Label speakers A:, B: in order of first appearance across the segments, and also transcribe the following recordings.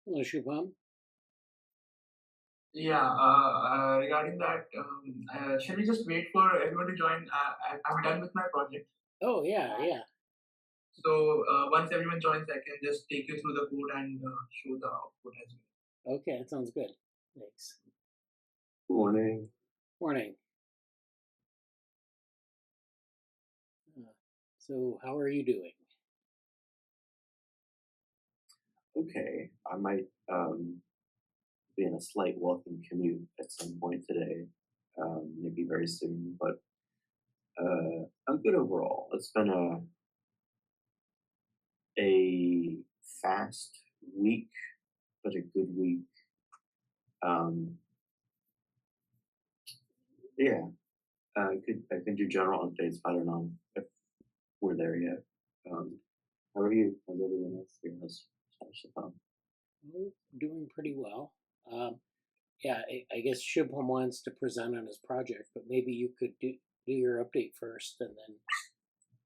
A: Hello, Shubham.
B: Yeah, regarding that, shall we just wait for everyone to join? I'm done with my project.
A: Oh, yeah.
B: So once everyone joins, I can just take you through the code and show the output as well.
A: Okay, that sounds good. Thanks.
C: Morning.
A: Morning. So, how are you doing?
C: Okay, I might be in a slight walking commute at some point today, maybe very soon, but I'm good overall. It's been a fast week, but a good week. Yeah, I can do general updates, but I don't know if we're there yet. How are you? How's everyone else here? How's Shubham?
A: Oh, doing pretty well. Yeah, I guess Shubham wants to present on his project, but maybe you could do your update first, and then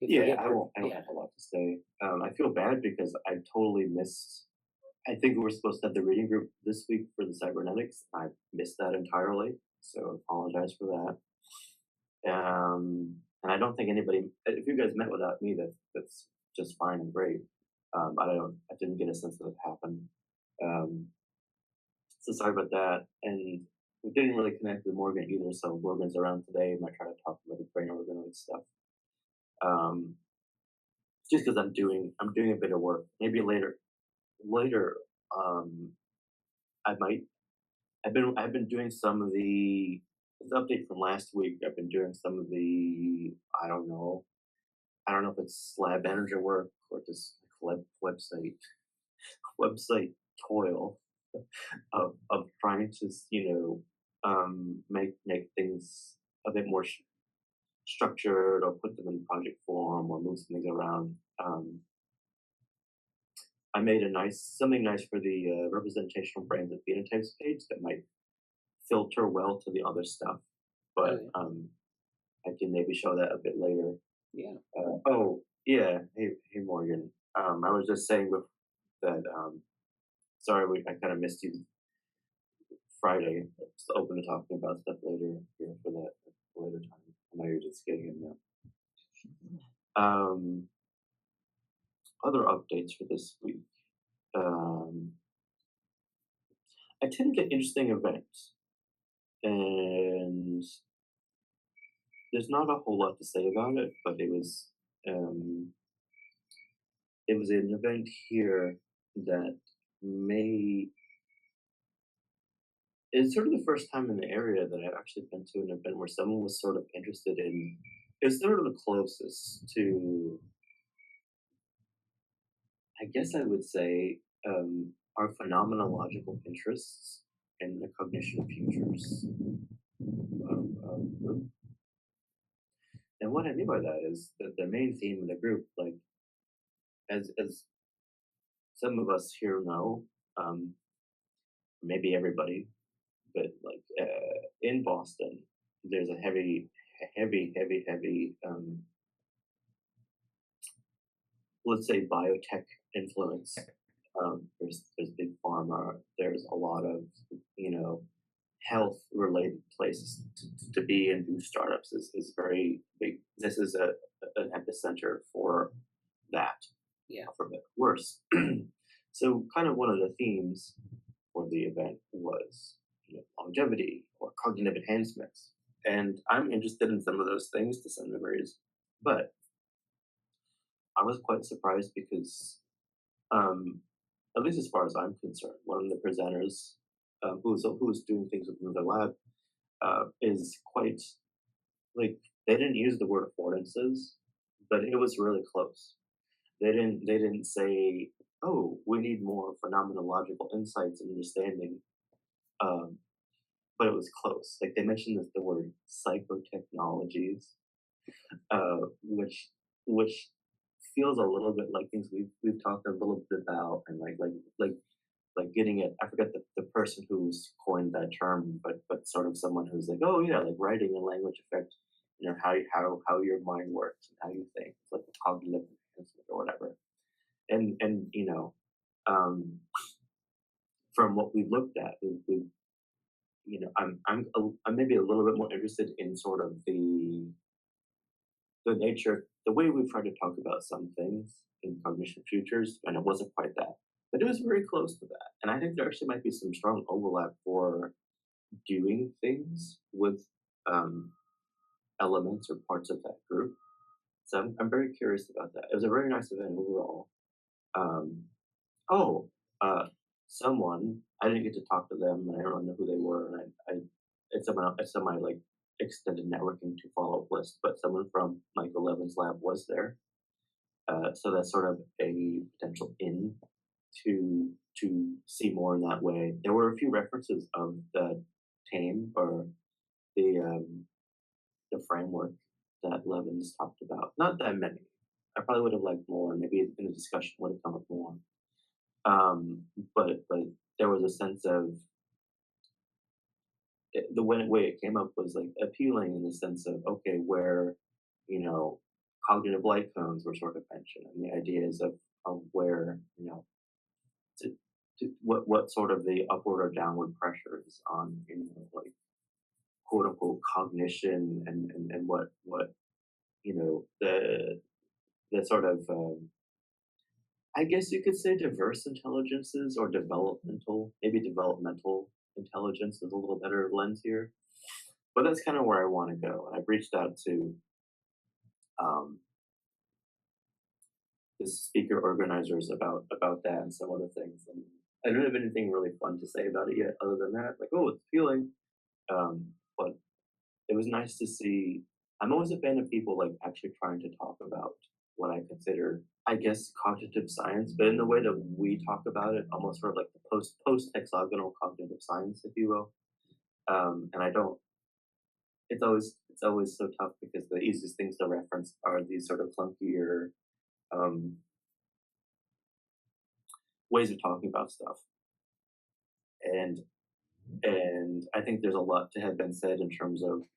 A: if we
C: Yeah,
A: get
C: I don't have a lot to say. I feel bad because I totally missed. I think we were supposed to have the reading group this week for the cybernetics. I missed that entirely, so apologize for that. And I don't think anybody. If you guys met without me, that's just fine and great. I didn't get a sense that it happened. Um, so sorry about that. And we didn't really connect with Morgan either. So Morgan's around today. I might try to talk about the brain organoid stuff. Just because I'm doing a bit of work. Maybe later, um, I might. I've been doing some of the update from last week. I've been doing some of the I don't know if it's slab manager work or just website toil of trying to make things a bit more structured or put them in project form or move some things around. I made something nice for the representational brains and phenotypes page that might filter well to the other stuff, but I can maybe show that a bit later.
A: Yeah.
C: Oh yeah, hey Morgan. I was just saying that sorry I kind of missed you Friday. It's open to talking about stuff later here for that later time. I know you're just getting in now. Other updates for this week. I tend to get interesting events, and there's not a whole lot to say about it, but it was an event here that it's sort of the first time in the area that I've actually been to an event where someone was sort of interested in. It's sort of the closest to, I guess I would say, our phenomenological interests in the cognition of futures. And what I mean by that is that the main theme of the group, like as some of us here know, maybe everybody, but like in Boston, there's a heavy, let's say biotech influence. There's big pharma. There's a lot of health related places to be and do startups is very big. This is an epicenter for that.
A: Yeah.
C: For better or worse. So kind of one of the themes for the event was longevity or cognitive enhancements. And I'm interested in some of those things to some degrees. But I was quite surprised because, at least as far as I'm concerned, one of the presenters who's doing things within the lab is quite, like, they didn't use the word affordances, but it was really close. They didn't say, oh, we need more phenomenological insights and understanding, but it was close. Like they mentioned the word psychotechnologies, which feels a little bit like things we've talked a little bit about, and like getting it. I forget the person who's coined that term, but sort of someone who's like, oh yeah, like writing and language affect how your mind works and how you think. It's like a cognitive enhancement or whatever. And from what we've looked at, I'm maybe a little bit more interested in sort of the nature, the way we've tried to talk about some things in cognition futures, and it wasn't quite that, but it was very close to that. And I think there actually might be some strong overlap for doing things with elements or parts of that group. So I'm very curious about that. It was a very nice event overall. Um, oh, someone, I didn't get to talk to them, and I don't know who they were, and it's on my like extended networking to follow up list, but someone from Michael Levin's lab was there. So that's sort of a potential in to see more in that way. There were a few references of the TAME or the framework that Levin's talked about. Not that many. I probably would have liked more. Maybe in the discussion would have come up more. But there was a sense of the way it came up was like appealing in the sense of okay, where cognitive light cones were sort of mentioned, and the ideas of where what sort of the upward or downward pressures on like quote unquote cognition and what the sort of I guess you could say diverse intelligences or maybe developmental intelligence is a little better lens here. But that's kind of where I want to go. And I've reached out to the speaker organizers about that and some other things. And I don't have anything really fun to say about it yet, other than that, like, oh, it's appealing. But it was nice to see. I'm always a fan of people like actually trying to talk about what I consider, I guess, cognitive science, but in the way that we talk about it, almost sort of like the post hexagonal cognitive science, if you will. And I don't. It's always so tough because the easiest things to reference are these sort of clunkier ways of talking about stuff, and I think there's a lot to have been said in terms of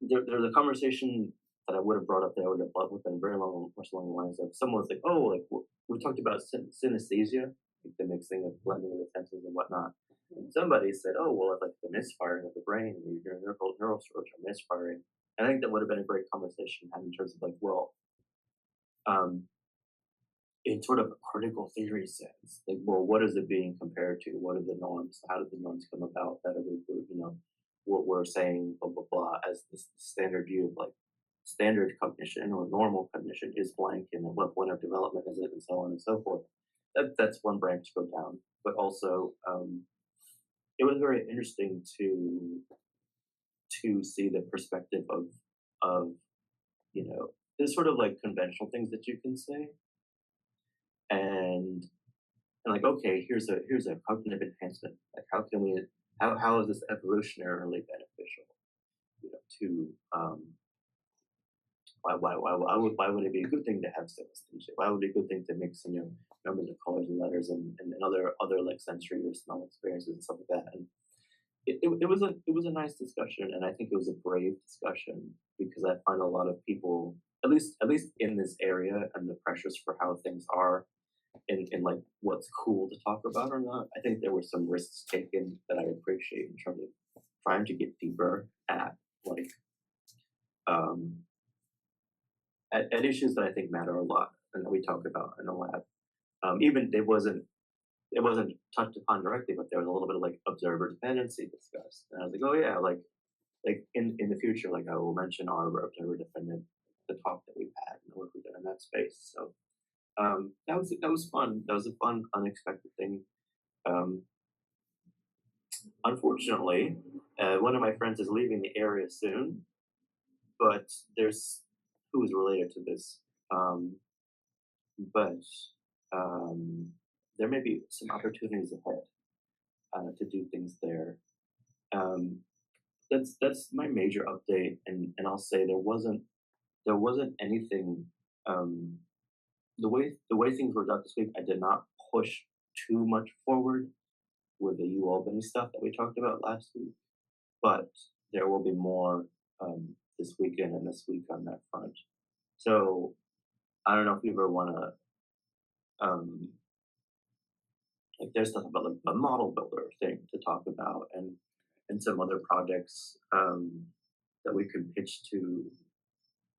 C: there's a conversation that I would have brought up that I would have brought up in very much along the lines of someone was like, oh, like we talked about synesthesia, like the mixing of blending of the senses and whatnot. And somebody said, oh, well, it's like the misfiring of the brain, and your neural storage are misfiring. And I think that would have been a great conversation had in terms of like, well, in sort of a critical theory sense, like, well, what is it being compared to? What are the norms? How did the norms come about that are, what we're saying, blah, blah, blah, as the standard view of like standard cognition or normal cognition is blank, and what point of development is it, and so on and so forth. That's one branch to go down. But also, it was very interesting to see the perspective of there's sort of like conventional things that you can say, and like, okay, here's a cognitive enhancement. Like, how is this evolutionarily beneficial? To why would it be a good thing to have synesthesia? Why would it be a good thing to mix numbers of colors and letters and other like sensory or smell experiences and stuff like that? And it was a nice discussion, and I think it was a brave discussion because I find a lot of people, at least in this area, and the pressures for how things are in like what's cool to talk about or not. I think there were some risks taken that I appreciate in terms of trying to get deeper at like at issues that I think matter a lot and that we talk about in the lab. Even it wasn't touched upon directly, but there was a little bit of like observer dependency discussed. And I was like, oh yeah, like in the future, like I will mention our observer dependent, the talk that we've had and the work we've done in that space. So that was fun. That was a fun, unexpected thing. Unfortunately, one of my friends is leaving the area soon, but there's who is related to this. But there may be some opportunities ahead to do things there. That's my major update, and I'll say there wasn't anything. The way things worked out this week, I did not push too much forward with the U Albany stuff that we talked about last week, but there will be more this weekend and this week on that front. So I don't know if you ever want to like there's stuff about like a model builder thing to talk about, and some other projects that we could pitch to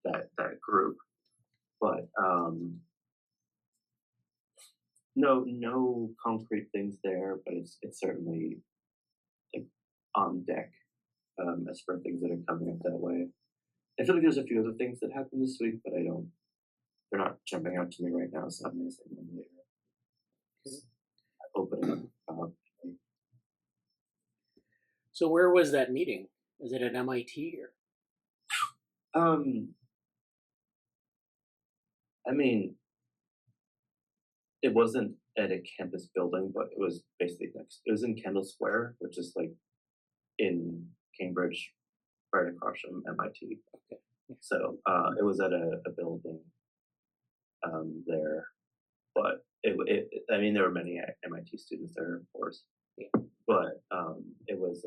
C: that group. But no concrete things there, but it's certainly like on deck as for things that are coming up that way. I feel like there's a few other things that happened this week, but they're not jumping out to me right now, so I'm going to say them later. Opening up.
A: So where was that meeting? Is it at MIT or?
C: I mean, it wasn't at a campus building, but it was basically next. It was in Kendall Square, which is like in Cambridge, right across from MIT.
A: Okay.
C: So it was at a building there, but I mean, there were many MIT students there, of course.
A: Yeah.
C: But it was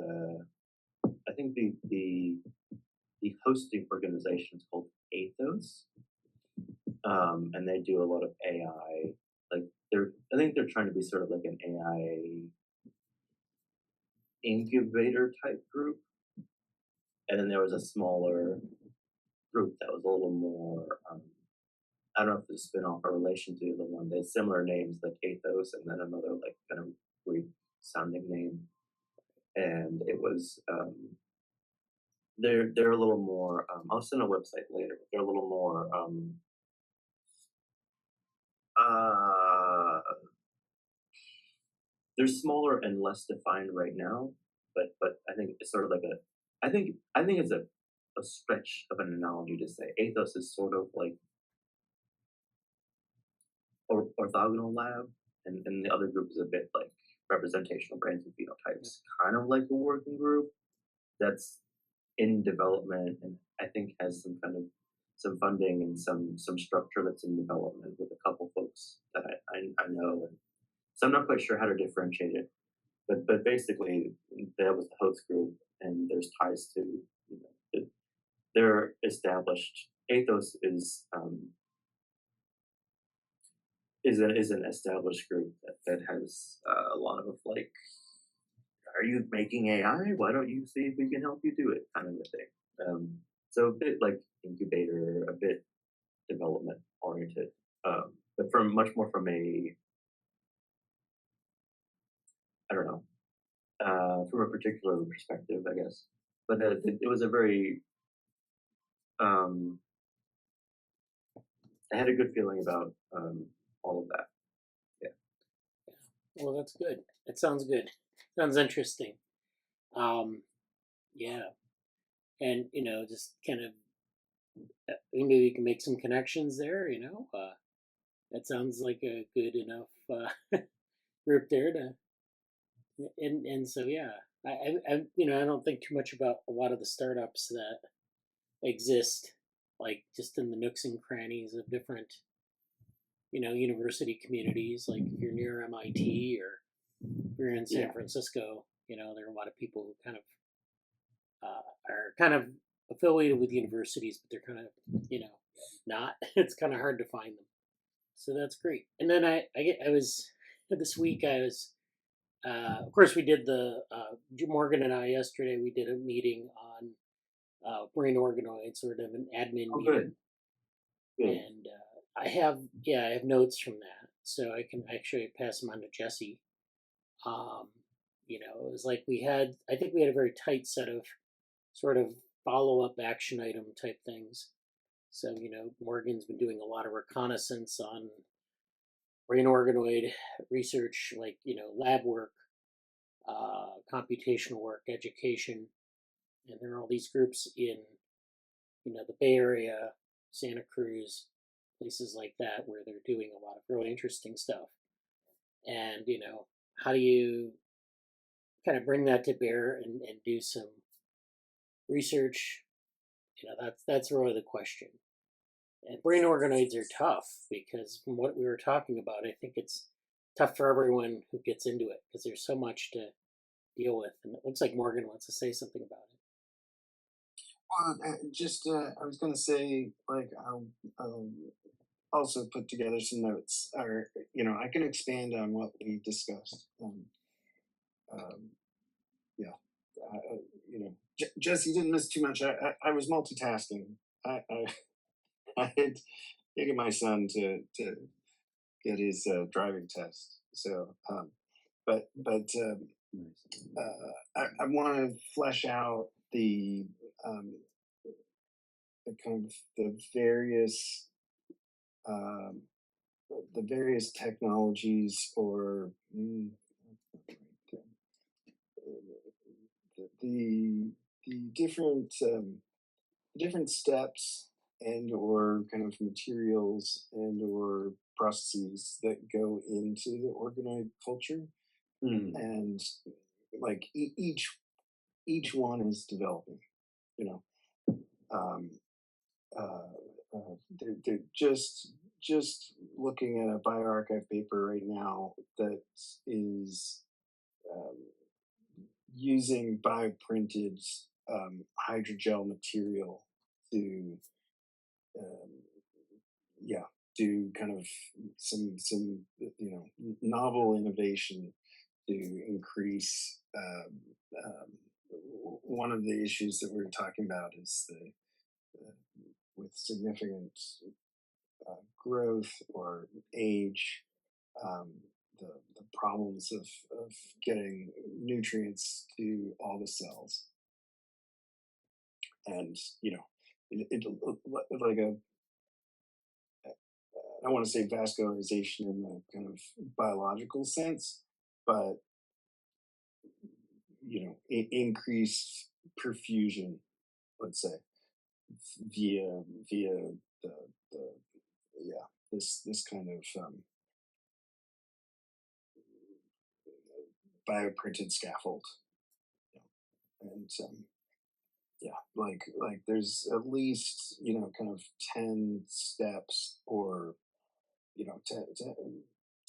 C: I think the hosting organization is called Ethos, and they do a lot of AI. Like I think they're trying to be sort of like an AI incubator type group. And then there was a smaller group that was a little more, I don't know if it's a spin off or relation to the other one. They had similar names like Ethos and then another like kind of Greek sounding name. And it was, they're a little more, I'll send a website later, but they're a little more, they're smaller and less defined right now, but I think it's sort of like I think it's a stretch of an analogy to say Ethos is sort of like orthogonal lab, and the other group is a bit like representational brains and phenotypes, kind of like a working group that's in development, and I think has some kind of some funding and some structure that's in development with a couple folks that I know, and so I'm not quite sure how to differentiate it, but basically that was the host group, and there's ties to they're established. Ethos is an established group that has a lot of like, are you making AI? Why don't you see if we can help you do it, kind of a thing. So a bit like incubator, a bit development oriented, but much more from a, I don't know, from a particular perspective, I guess. But it was a very, I had a good feeling about all of that.
A: Well, that's good. That sounds good. Sounds interesting. Yeah, and just kind of maybe we can make some connections there. That sounds like a good enough group there to, and so yeah, I don't think too much about a lot of the startups that exist, like just in the nooks and crannies of different university communities. Like if you're near MIT or if you're in San Francisco, there are a lot of people who kind of are kind of affiliated with universities, but they're kind of not. It's kind of hard to find them. So that's great. And then I was this week. I was of course we did the Morgan and I yesterday. We did a meeting on brain organoids, sort of an admin meeting.
C: Good.
A: And I have notes from that, so I can actually pass them on to Jesse. It was like I think we had a very tight set of sort of follow-up action item type things. So, Morgan's been doing a lot of reconnaissance on brain organoid research, like, lab work, computational work, education. And there are all these groups in, the Bay Area, Santa Cruz, places like that, where they're doing a lot of really interesting stuff. And, how do you kind of bring that to bear and do some research? That's really the question. And brain organoids are tough because from what we were talking about, I think it's tough for everyone who gets into it because there's so much to deal with. And it looks like Morgan wants to say something about it.
D: Well, I was going to say, like, also put together some notes, or I can expand on what we discussed. Yeah, Jesse didn't miss too much. I was multitasking. I had taken my son to get his driving test. So, I want to flesh out the kind of the various technologies, or the different steps and or kind of materials and or processes that go into the organoid culture, and like each one is developing. They're just looking at a bioRxiv paper right now that is using bioprinted hydrogel material to do kind of some novel innovation to increase. One of the issues that we're talking about is with significant growth or age, the problems of getting nutrients to all the cells, and like I don't want to say vascularization in the kind of biological sense, but increased perfusion, let's say, via the this kind of bioprinted scaffold, and like there's at least kind of 10 steps, or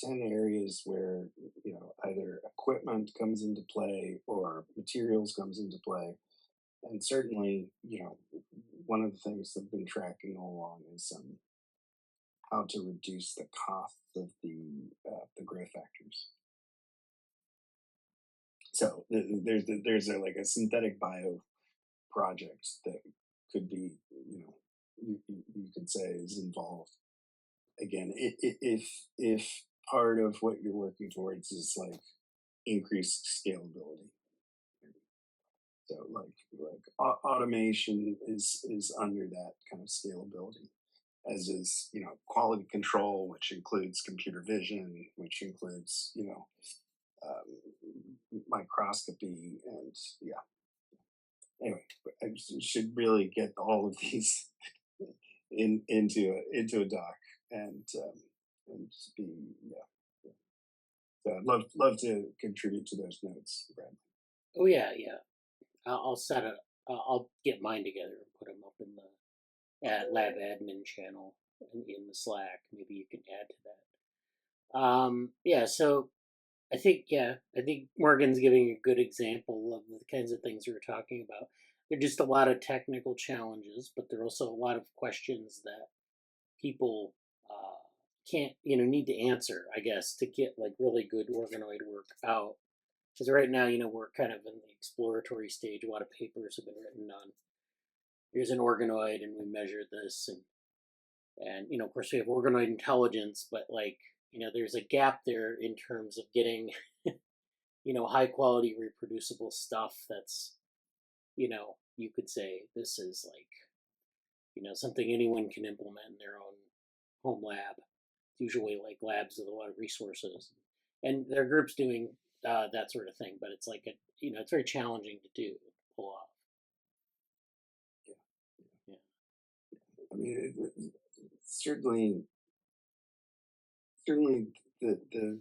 D: 10 areas where either equipment comes into play or materials comes into play. And certainly one of the things I've been tracking all along is how to reduce the cost of the growth factors. So there's like a synthetic bio project that could be you could say is involved. Again, if part of what you're working towards is like increased scalability, so like automation is under that kind of scalability, as is quality control, which includes computer vision, which includes microscopy, and anyway, I should really get all of these into a doc, and be So I'd love to contribute to those notes, Brad.
A: Oh yeah. I'll set it. I'll get mine together and put them up in the lab admin channel in the Slack. Maybe you can add to that. So I think Morgan's giving a good example of the kinds of things we were talking about. There are just a lot of technical challenges, but there are also a lot of questions that people can't need to answer, I guess, to get like really good organoid work out. Because right now, we're kind of in the exploratory stage. A lot of papers have been written on here's an organoid and we measure this, and of course we have organoid intelligence, but like there's a gap there in terms of getting high quality reproducible stuff that's you could say this is like something anyone can implement in their own home lab. It's usually like labs with a lot of resources, and there are groups doing that sort of thing, but it's like it's very challenging to do, to pull off.
D: Yeah. I mean, certainly the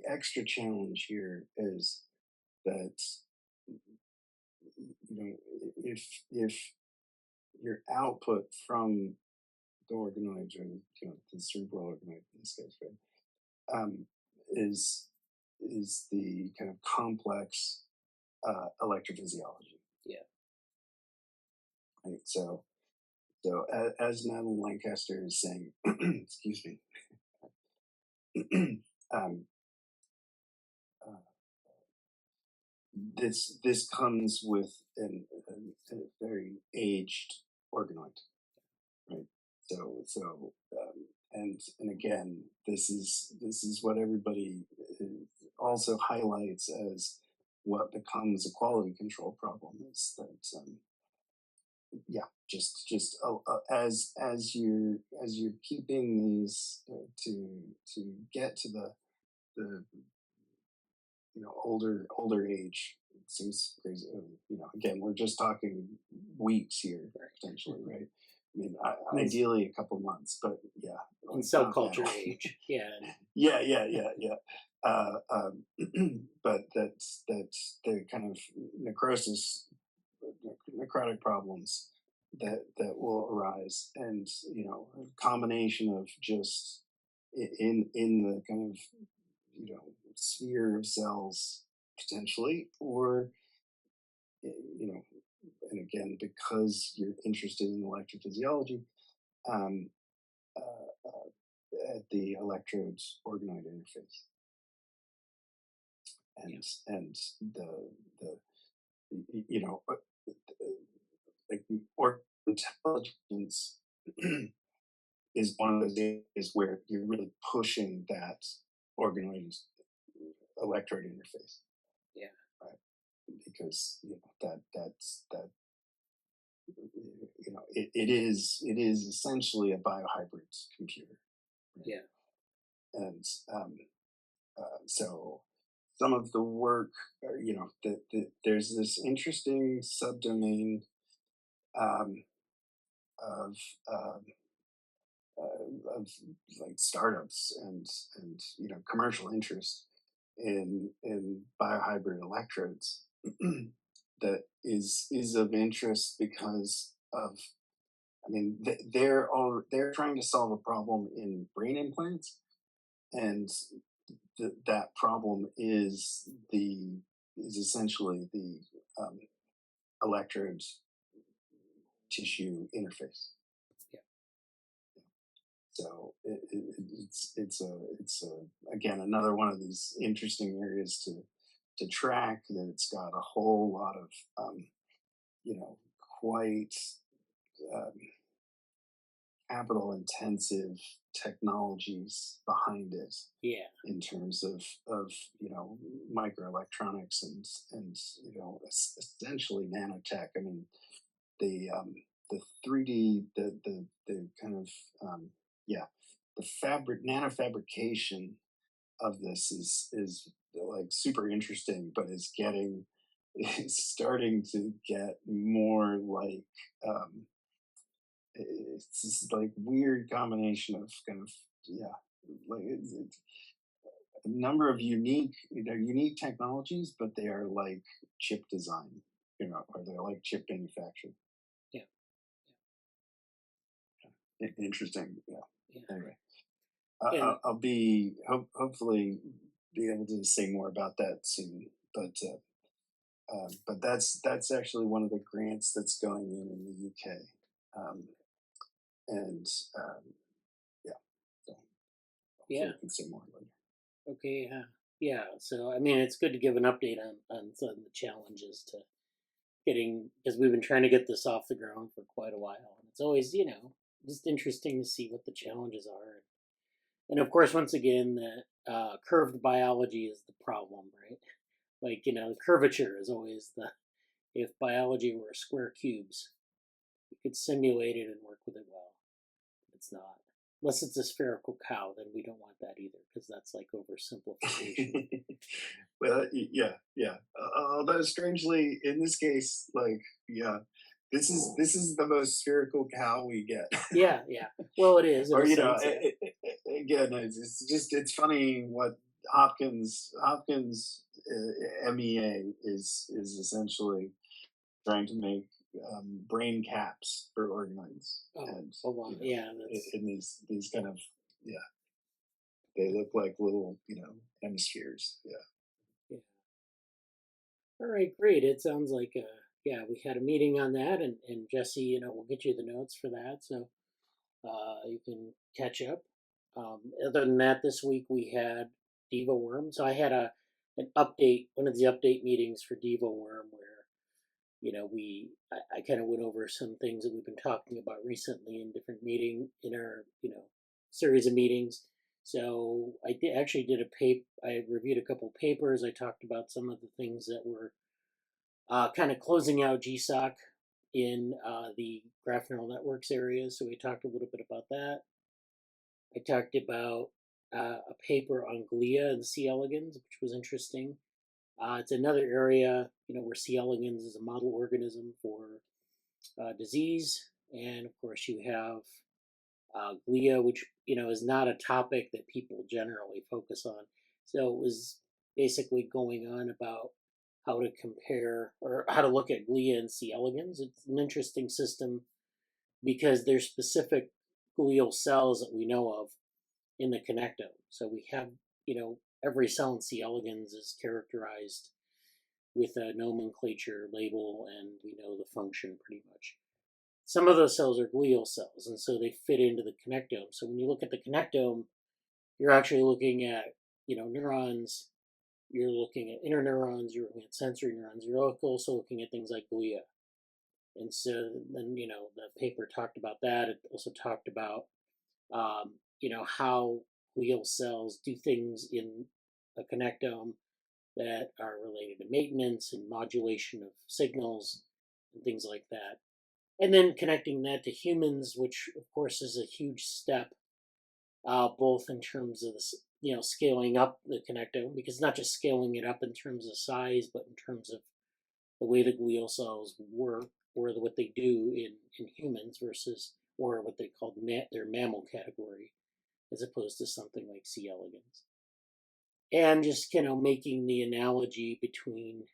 D: extra challenge here is that if your output from the organoids, or the cerebral organoid in this case, right, is the kind of complex electrophysiology.
A: Yeah.
D: Right. So So as Madeline Lancaster is saying, excuse me, um, this comes with a very aged organoid, right? And again, this is what everybody also highlights as what becomes a quality control problem, is that as you're keeping these to get to the older age. It seems crazy. Again, we're just talking weeks here potentially, right? I mean, ideally a couple months, but yeah.
A: In cell culture age, yeah.
D: But that's the kind of necrotic problems that will arise, and a combination of just in the kind of sphere of cells potentially, or and again, because you're interested in electrophysiology, um, at the electrodes organoid interface, and the like or intelligence is one of those areas where you're really pushing that organoid electrode interface.
A: Yeah.
D: Right. Because that's it is essentially a biohybrid computer. Right?
A: Yeah.
D: And so some of the work, there's this interesting subdomain of like startups and commercial interest in biohybrid electrodes that is of interest because of, I mean, they're trying to solve a problem in brain implants, and that problem is essentially the electrode tissue interface.
A: Yeah.
D: So it's again another one of these interesting areas to track. That it's got a whole lot of quite capital intensive technologies behind it.
A: Yeah.
D: In terms of microelectronics and essentially nanotech. I mean, the 3D, the kind of the nanofabrication of this is like super interesting, but is starting to get more like it's this like weird combination of kind of like it's a number of unique technologies, but they are like chip design, or they're like chip manufacturing.
A: Yeah.
D: Interesting. Yeah. Anyway,
A: Yeah.
D: I'll be hopefully be able to say more about that soon. But that's actually one of the grants that's going in the UK, and yeah. So
A: Yeah.
D: we can say more later.
A: Okay. Yeah. So I mean, it's good to give an update on some of the challenges to getting, because we've been trying to get this off the ground for quite a while, and it's always just interesting to see what the challenges are. And of course, once again, that curved biology is the problem, right? Like, curvature is always if biology were square cubes, you could simulate it and work with it well. It's not. Unless it's a spherical cow, then we don't want that either, because that's like oversimplification.
D: Well, yeah. Although strangely, in this case, like, this is the most spherical cow we get.
A: Yeah. Well, it is.
D: Or
A: again,
D: it's funny what Hopkins MEA is essentially trying to make brain caps for organoids.
A: Oh,
D: and
A: that's...
D: in these kind of they look like little hemispheres. Yeah.
A: All right, great. It sounds like yeah, we had a meeting on that, and Jesse, we'll get you the notes for that, so you can catch up. Other than that, this week we had DevoWorm. So I had an update, one of the update meetings for DevoWorm, where I kind of went over some things that we've been talking about recently in different in our series of meetings. So I actually did I reviewed a couple papers. I talked about some of the things that were kind of closing out GSOC in the graph neural networks area. So we talked a little bit about that. I talked about a paper on glia and C. elegans, which was interesting. It's another area, where C. elegans is a model organism for disease, and of course you have glia, which is not a topic that people generally focus on. So it was basically going on about how to compare or how to look at glia and C. elegans. It's an interesting system because there's specific glial cells that we know of in the connectome. So we have, every cell in C. elegans is characterized with a nomenclature label, and we know the function pretty much. Some of those cells are glial cells, and so they fit into the connectome. So when you look at the connectome, you're actually looking at, neurons, you're looking at interneurons, you're looking at sensory neurons, you're also looking at things like glia. And so then, the paper talked about that. It also talked about, how glial cells do things in a connectome that are related to maintenance and modulation of signals and things like that. And then connecting that to humans, which of course is a huge step, both in terms of scaling up the connectome, because it's not just scaling it up in terms of size, but in terms of the way the glial cells work, or what they do in humans versus, or what they call their mammal category, as opposed to something like C. elegans. And just making the analogy between,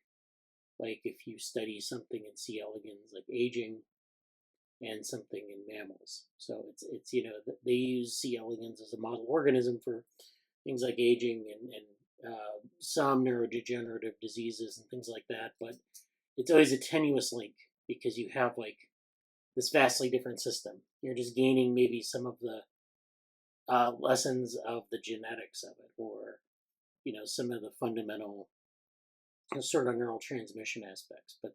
A: like, if you study something in C. elegans, like aging, and something in mammals. So it's they use C. elegans as a model organism for things like aging and some neurodegenerative diseases and things like that. But it's always a tenuous link, because you have like this vastly different system. You're just gaining maybe some of the lessons of the genetics of it, or some of the fundamental sort of neural transmission aspects. But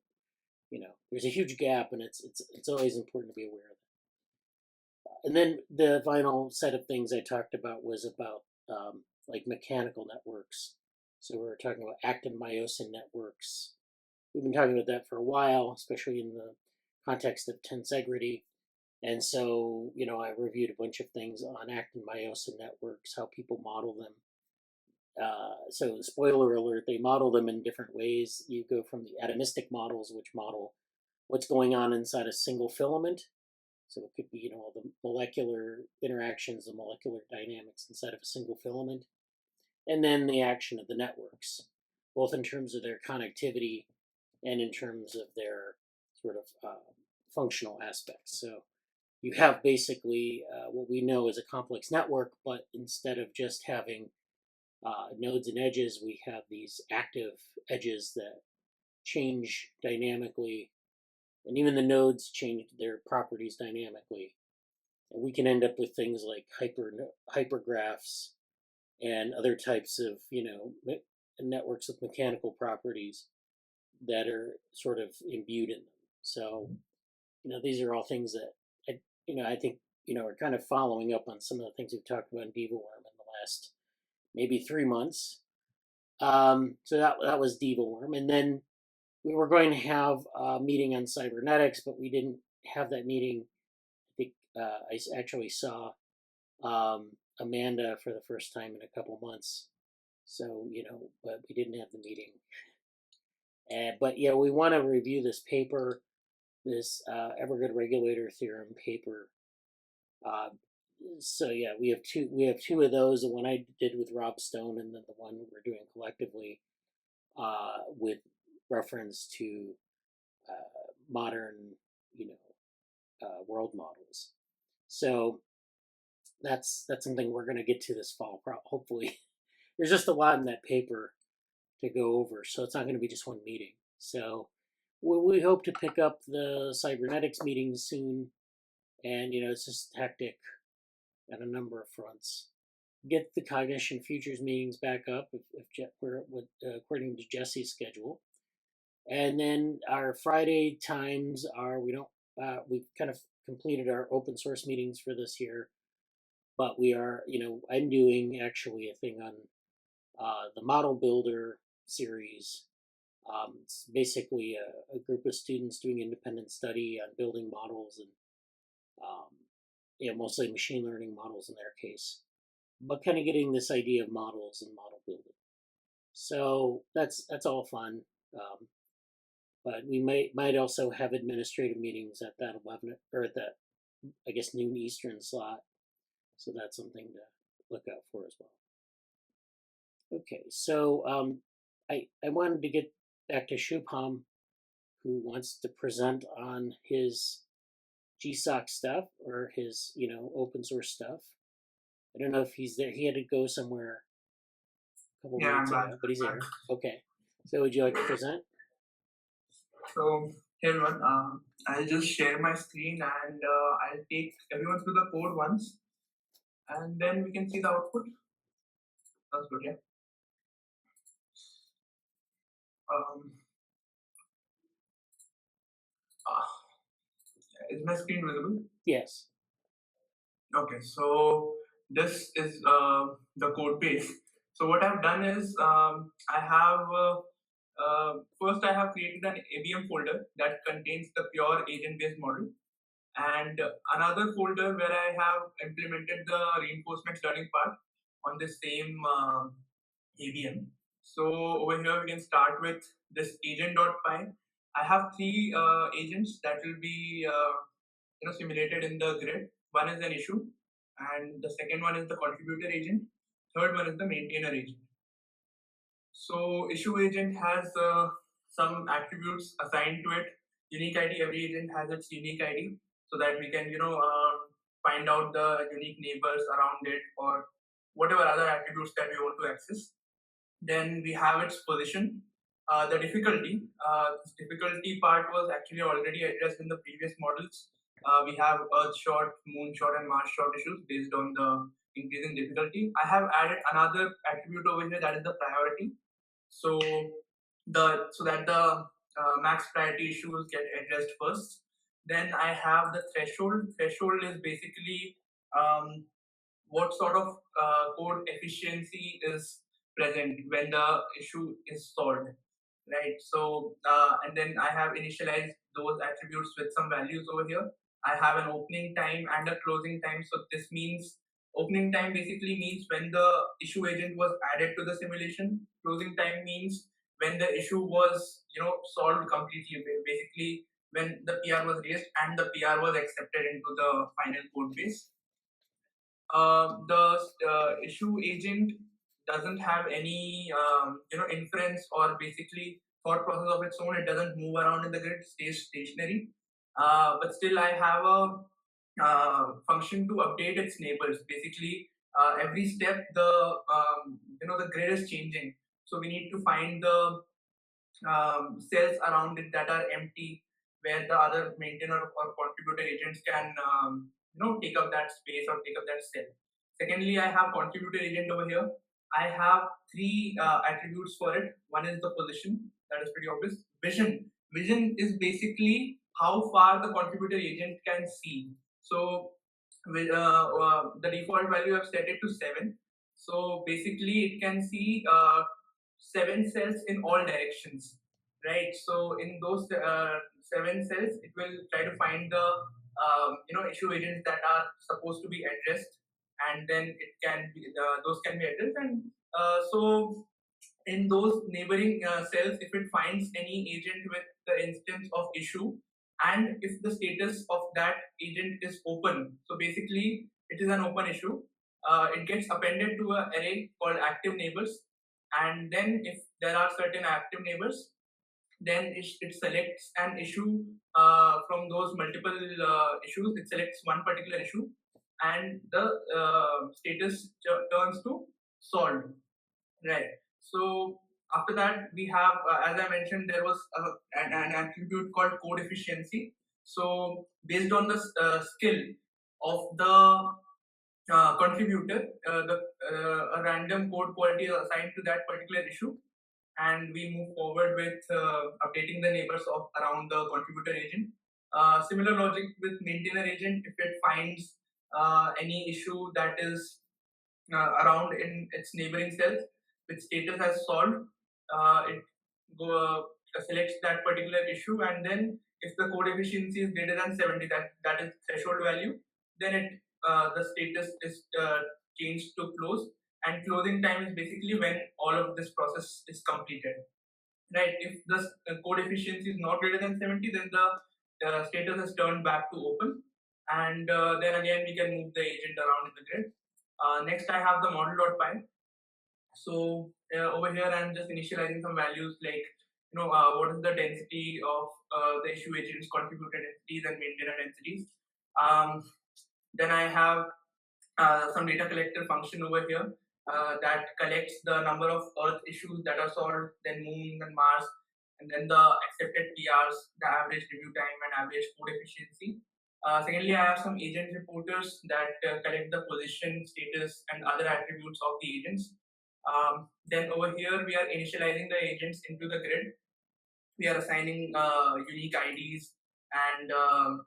A: there's a huge gap, and it's always important to be aware of it. And then the final set of things I talked about was about like mechanical networks. So we were talking about actin myosin networks. We've been talking about that for a while, especially in the context of tensegrity. And so, I reviewed a bunch of things on actin myosin networks, how people model them. So spoiler alert, they model them in different ways. You go from the atomistic models, which model what's going on inside a single filament. So it could be, all the molecular interactions, the molecular dynamics inside of a single filament. And then the action of the networks, both in terms of their connectivity and in terms of their sort of functional aspects. So you have basically what we know as a complex network, but instead of just having nodes and edges, we have these active edges that change dynamically, and even the nodes change their properties dynamically. And we can end up with things like hypergraphs and other types of networks with mechanical properties that are sort of imbued in them. So these are all things that I think are kind of following up on some of the things we've talked about in DevoWorm in the last maybe 3 months. So that was DevoWorm, and then we were going to have a meeting on cybernetics, but we didn't have that meeting. I think I actually saw Amanda for the first time in a couple months. So, but we didn't have the meeting. But yeah, we want to review this paper, this Evergood regulator theorem paper. So yeah, we have two of those. The one I did with Rob Stone, and then the one we're doing collectively with reference to modern, world models. So that's something we're going to get to this fall, hopefully. There's just a lot in that paper to go over, so it's not going to be just one meeting. So we hope to pick up the cybernetics meetings soon, and it's just hectic on a number of fronts. Get the cognition futures meetings back up if we're according to Jesse's schedule, and then our Friday times are we've kind of completed our open source meetings for this year, but we are I'm doing actually a thing on the model builder series. It's basically a group of students doing independent study on building models and mostly machine learning models in their case, but kind of getting this idea of models and model building. So that's all fun. But we might also have administrative meetings at that 11 or at that noon Eastern slot. So that's something to look out for as well. Okay, so I wanted to get back to Shubham, who wants to present on his GSOC stuff or his open source stuff. I don't know if he's there. He had to go somewhere a couple minutes ago, but he's there. Okay. So would you like to present?
B: So, hey everyone, I'll just share my screen and I'll take everyone through the code once, and then we can see the output. Sounds good, yeah? Is my screen visible?
A: Yes.
B: Okay, so this is the code base. So what I've done is I have first I have created an ABM folder that contains the pure agent-based model, and another folder where I have implemented the reinforcement learning part on the same ABM. So over here we can start with this agent.py. I have three agents that will be simulated in the grid. One is an issue, and the second one is the contributor agent. Third one is the maintainer agent. So issue agent has some attributes assigned to it. Unique ID, every agent has its unique ID, so that we can find out the unique neighbors around it or whatever other attributes that we want to access. Then we have its position. The difficulty, this difficulty part was actually already addressed in the previous models. We have Earth shot, Moon shot, and Mars shot issues based on the increasing difficulty. I have added another attribute over here, that is the priority. So that the max priority issues get addressed first. Then I have the threshold. Threshold is basically what sort of code efficiency is present when the issue is solved, right? So and then I have initialized those attributes with some values over here. I have an opening time and a closing time. So this means opening time basically means when the issue agent was added to the simulation. Closing time means when the issue was solved completely, basically when the PR was raised and the PR was accepted into the final code base. The issue agent doesn't have any inference or basically thought process of its own. It doesn't move around in the grid, stays stationary. But still, I have a function to update its neighbors. Basically, every step the the grid is changing, so we need to find the cells around it that are empty, where the other maintainer or contributor agents can take up that space or take up that cell. Secondly, I have contributor agent over here. I have three attributes for it. One is the position, that is pretty obvious. Vision is basically how far the contributor agent can see. So with the default value I've set it to 7. So basically it can see 7 cells in all directions, right? So in those 7 cells, it will try to find the issue agents that are supposed to be addressed, and then it can be those can be addressed. And so in those neighboring cells, if it finds any agent with the instance of issue, and if the status of that agent is open, so basically it is an open issue, it gets appended to an array called active neighbors. And then if there are certain active neighbors, then it selects an issue from those multiple issues. It selects one particular issue, and the status turns to solved, right? So After that, we have, as I mentioned, there was an attribute called code efficiency. So based on the skill of the contributor, a random code quality is assigned to that particular issue, and we move forward with updating the neighbors of around the contributor agent. Similar logic with maintainer agent. If it finds any issue that is around in its neighboring cells, which status has solved, it selects that particular issue, and then if the code efficiency is greater than 70, that is threshold value, then it the status is changed to close, and closing time is basically when all of this process is completed. Right? If the code efficiency is not greater than 70, then the status is turned back to open, and then again we can move the agent around in the grid. Next, I have the model.py. So over here, I'm just initializing some values like, what is the density of the issue agents, contributor densities, and maintainer densities. Then I have some data collector function over here that collects the number of Earth issues that are solved, then Moon and Mars, and then the accepted PRs, the average review time, and average code efficiency. Secondly, I have some agent reporters that collect the position, status, and other attributes of the agents. Then over here, we are initializing the agents into the grid. We are assigning unique IDs and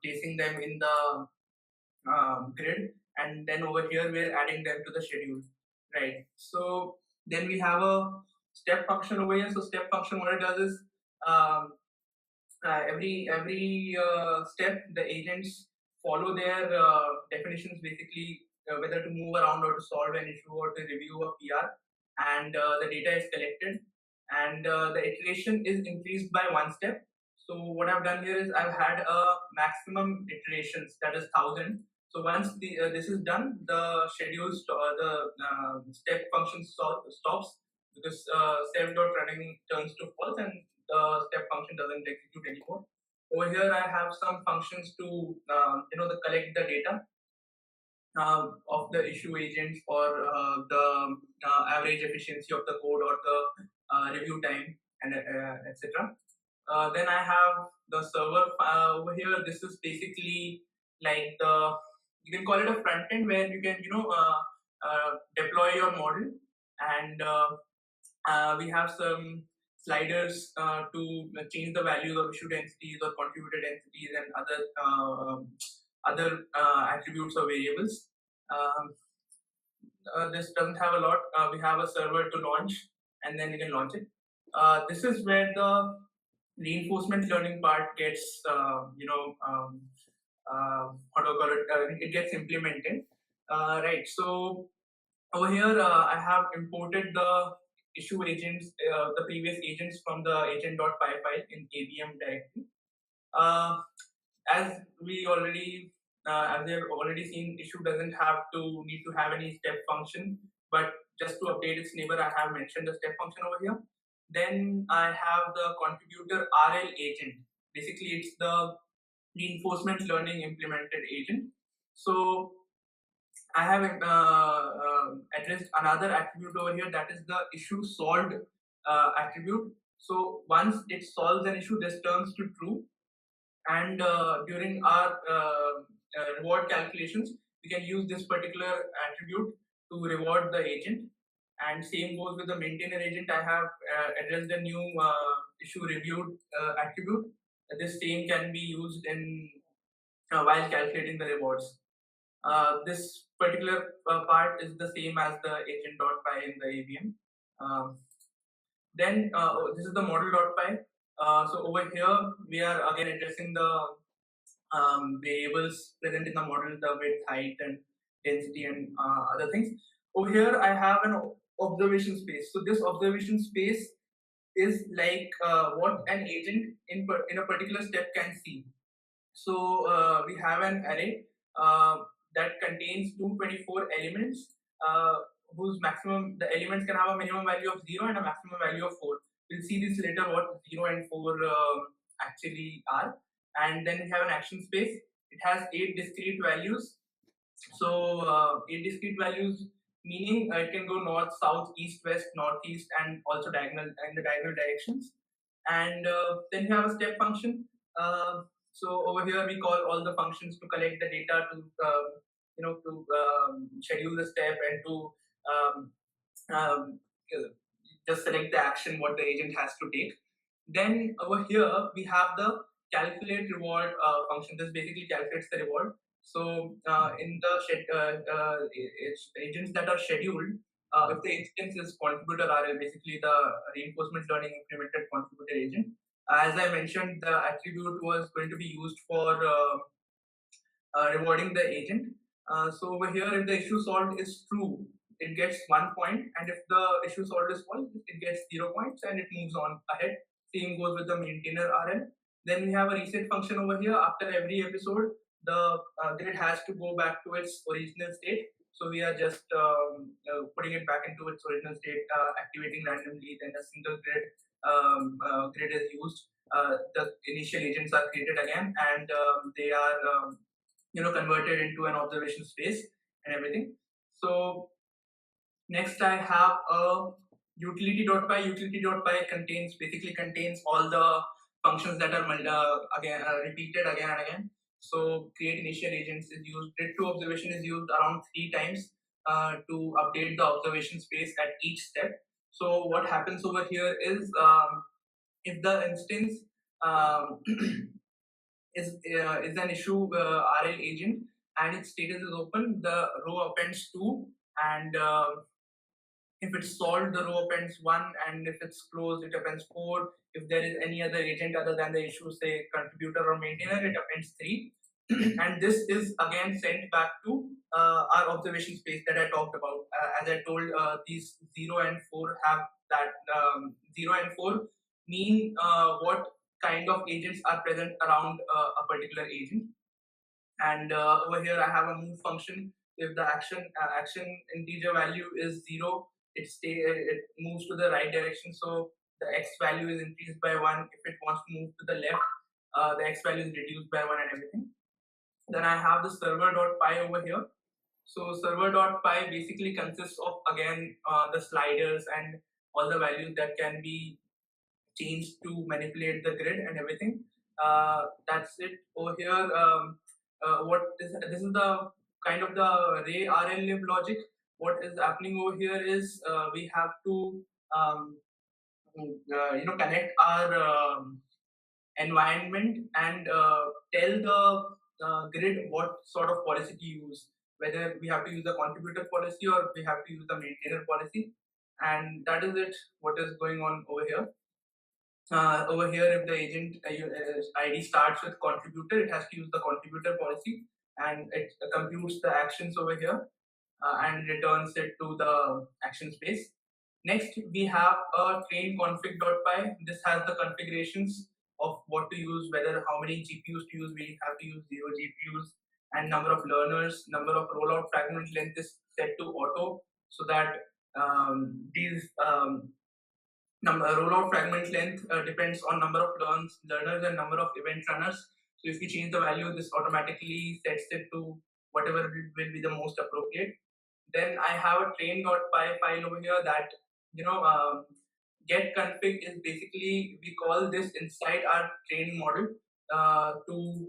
B: placing them in the grid, and then over here we're adding them to the schedule, right? So then we have a step function over here. So step function, what it does is every step the agents follow their definitions, basically whether to move around or to solve an issue or to review a PR, and the data is collected, and the iteration is increased by one step. So what I've done here is I've had a maximum iterations, that is 1,000. So once this is done, the schedule the step function stops, because self.running turns to false, and the step function doesn't execute anymore. Over here, I have some functions to collect the data of the issue agents, or the average efficiency of the code, or the review time, and etc. Then I have the server over here. This is basically like you can call it a front end where you can deploy your model, and we have some sliders to change the values of issue densities or contributor densities and other attributes or variables. This doesn't have a lot. We have a server to launch, and then you can launch it. This is where the reinforcement learning part gets, how do I call it? It gets implemented, right? So over here, I have imported the issue agents, the previous agents from the agent.py file in ABM directory. As we have already seen, issue doesn't need to have any step function, but just to update its neighbor, I have mentioned the step function over here. Then I have the contributor RL agent. Basically, it's the reinforcement learning implemented agent. So I have addressed another attribute over here, that is the issue solved attribute. So once it solves an issue, this turns to true, and during our reward calculations, we can use this particular attribute to reward the agent. And same goes with the maintainer agent. I have addressed a new issue reviewed attribute. This same can be used in while calculating the rewards. This particular part is the same as the agent.py in the AVM. Then this is the model.py. So over here, we are again addressing the variables present in the model, the width, height, and density, and other things. Over here, I have an observation space. So this observation space is like what an agent in a particular step can see. So we have an array that contains 224 elements, whose maximum, the elements can have a minimum value of 0 and a maximum value of 4. We'll see this later, what 0 and 4 actually are. And then we have an action space. It has 8 discrete values. So 8 discrete values meaning it can go north, south, east, west, northeast, and also diagonal in the diagonal directions. And then you have a step function. So over here we call all the functions to collect the data to schedule the step and to um, just select the action what the agent has to take. Then over here we have the calculate reward function. This basically calculates the reward. So in the agents that are scheduled, if the instance is contributor RL, basically the reinforcement learning implemented contributor agent, as I mentioned, the attribute was going to be used for rewarding the agent. So over here, if the issue solved is true, it gets 1 point, and if the issue solved is false, it gets 0 points, and it moves on ahead. Same goes with the maintainer RL. Then we have a reset function over here. After every episode, the grid has to go back to its original state. So we are just putting it back into its original state, activating randomly. Then a single grid is used. The initial agents are created again, and they are converted into an observation space and everything. So next I have a utility.py. Utility.py contains all the functions that are repeated again and again. So create initial agents is used. Grid to observation is used around 3 times to update the observation space at each step. So what happens over here is if the instance is an issue RL agent and its status is open, the row appends 2, and if it's solved, the row appends 1, and if it's closed, it appends 4. If there is any other agent other than the issue, say contributor or maintainer, it appends 3. And this is again sent back to our observation space that I talked about. As I told, these 0 and 4 have that 0 and 4 mean what kind of agents are present around a particular agent. And over here I have a move function. If the action integer value is 0, it moves to the right direction. So the x value is increased by 1. If it wants to move to the left, the x value is reduced by 1 and everything. Then I have the server.py over here. So server.py basically consists of again the sliders and all the values that can be changed to manipulate the grid and everything. That's it over here. This is the kind of the array RL logic. What is happening over here is we have to connect our environment and tell the grid what sort of policy to use, whether we have to use the contributor policy or we have to use the maintainer policy. And that is it, what is going on over here. Over here, if the agent ID starts with contributor, it has to use the contributor policy, and it computes the actions over here and returns it to the action space. Next, we have a train config.py. This has the configurations of what to use, whether how many GPUs to use. We have to use 0 GPUs, and number of learners, number of rollout fragment length is set to auto, so that these rollout fragment length depends on number of learners and number of event runners. So if you change the value, this automatically sets it to whatever will be the most appropriate. Then I have a train.py file over here that get config is basically, we call this inside our train model to